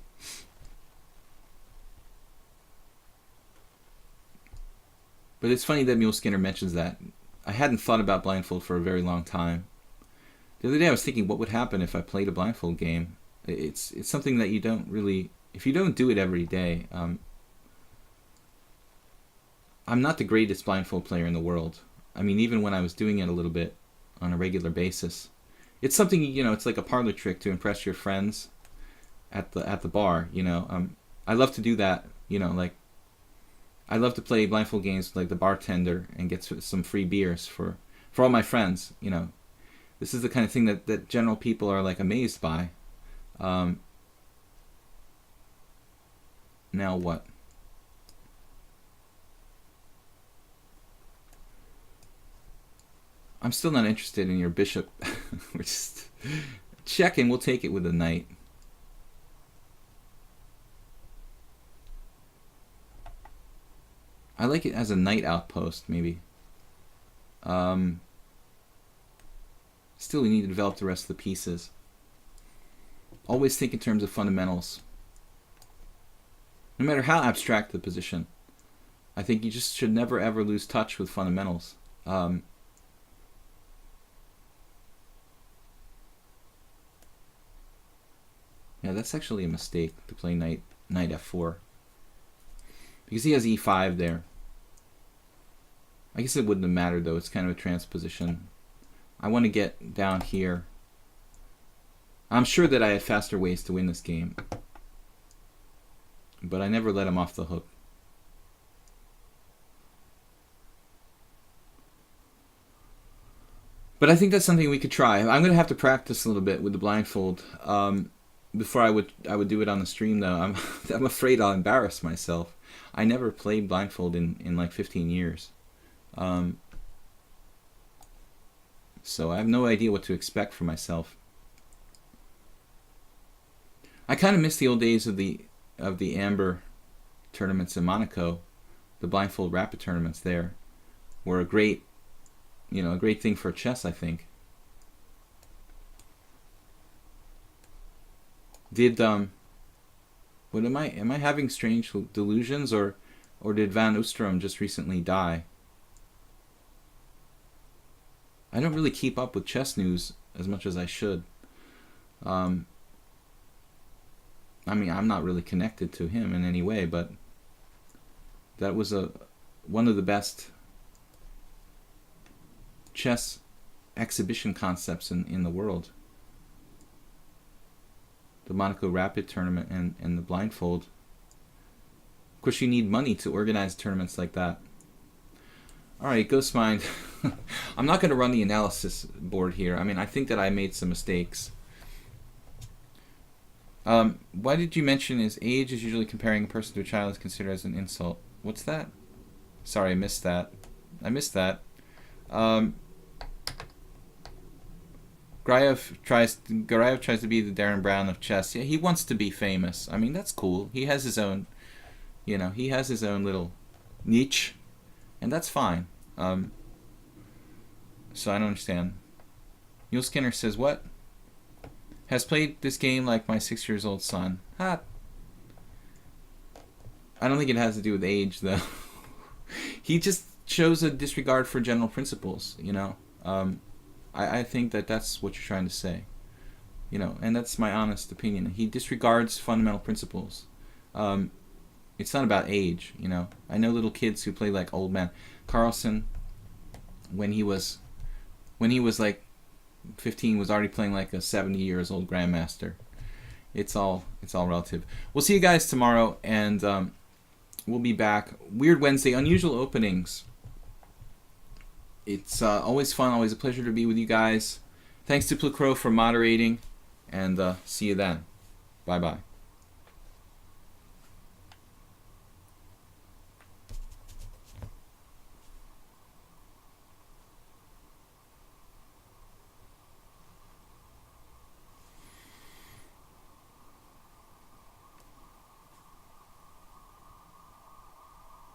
But it's funny that Mule Skinner mentions that. I hadn't thought about blindfold for a very long time. The other day I was thinking, what would happen if I played a blindfold game? It's something that you don't really, if you don't do it every day. I'm not the greatest blindfold player in the world. I mean, even when I was doing it a little bit on a regular basis, it's something, you know, it's like a parlor trick to impress your friends at the bar, you know. I love to do that. You know, like I love to play blindfold games with like the bartender and get some free beers for all my friends. You know, this is the kind of thing that general people are like amazed by. Now what? I'm still not interested in your bishop. We're just checking. We'll take it with a knight. I like it as a knight outpost, maybe. Still, we need to develop the rest of the pieces. Always think in terms of fundamentals. No matter how abstract the position, I think you just should never ever lose touch with fundamentals. Yeah, that's actually a mistake to play knight f4. Because he has e5 there. I guess it wouldn't have mattered though, it's kind of a transposition. I want to get down here. I'm sure that I have faster ways to win this game. But I never let him off the hook. But I think that's something we could try. I'm going to have to practice a little bit with the blindfold. Before I would do it on the stream though. I'm afraid I'll embarrass myself. I never played blindfold in like 15 years. So I have no idea what to expect for myself. I kind of miss the old days of the Amber tournaments in Monaco. The blindfold rapid tournaments there were a great thing for chess, I think. What am I having strange delusions, or did Van Oostrom just recently die? I don't really keep up with chess news as much as I should. I mean, I'm not really connected to him in any way, but that was one of the best chess exhibition concepts in the world. The Monaco Rapid tournament and the blindfold. Of course, you need money to organize tournaments like that. Alright, Ghostmind. I'm not going to run the analysis board here. I mean, I think that I made some mistakes. Why did you mention his age is usually comparing a person to a child is considered as an insult? What's that? Sorry, I missed that. Gurayev tries to be the Darren Brown of chess. Yeah, he wants to be famous. I mean, that's cool. He has his own, he has his own little niche, and that's fine. So I don't understand. Neil Skinner says, what? Has played this game like my 6-year-old son. I don't think it has to do with age, though. He just shows a disregard for general principles, I think that that's what you're trying to say. And that's my honest opinion. He disregards fundamental principles. It's not about age, I know little kids who play like old man. Carlsen, when he was like 15, was already playing like a 70 years old grandmaster. It's all relative. We'll see you guys tomorrow, and we'll be back. Weird Wednesday, unusual openings. It's always fun, always a pleasure to be with you guys. Thanks to Placro for moderating, and see you then. Bye-bye.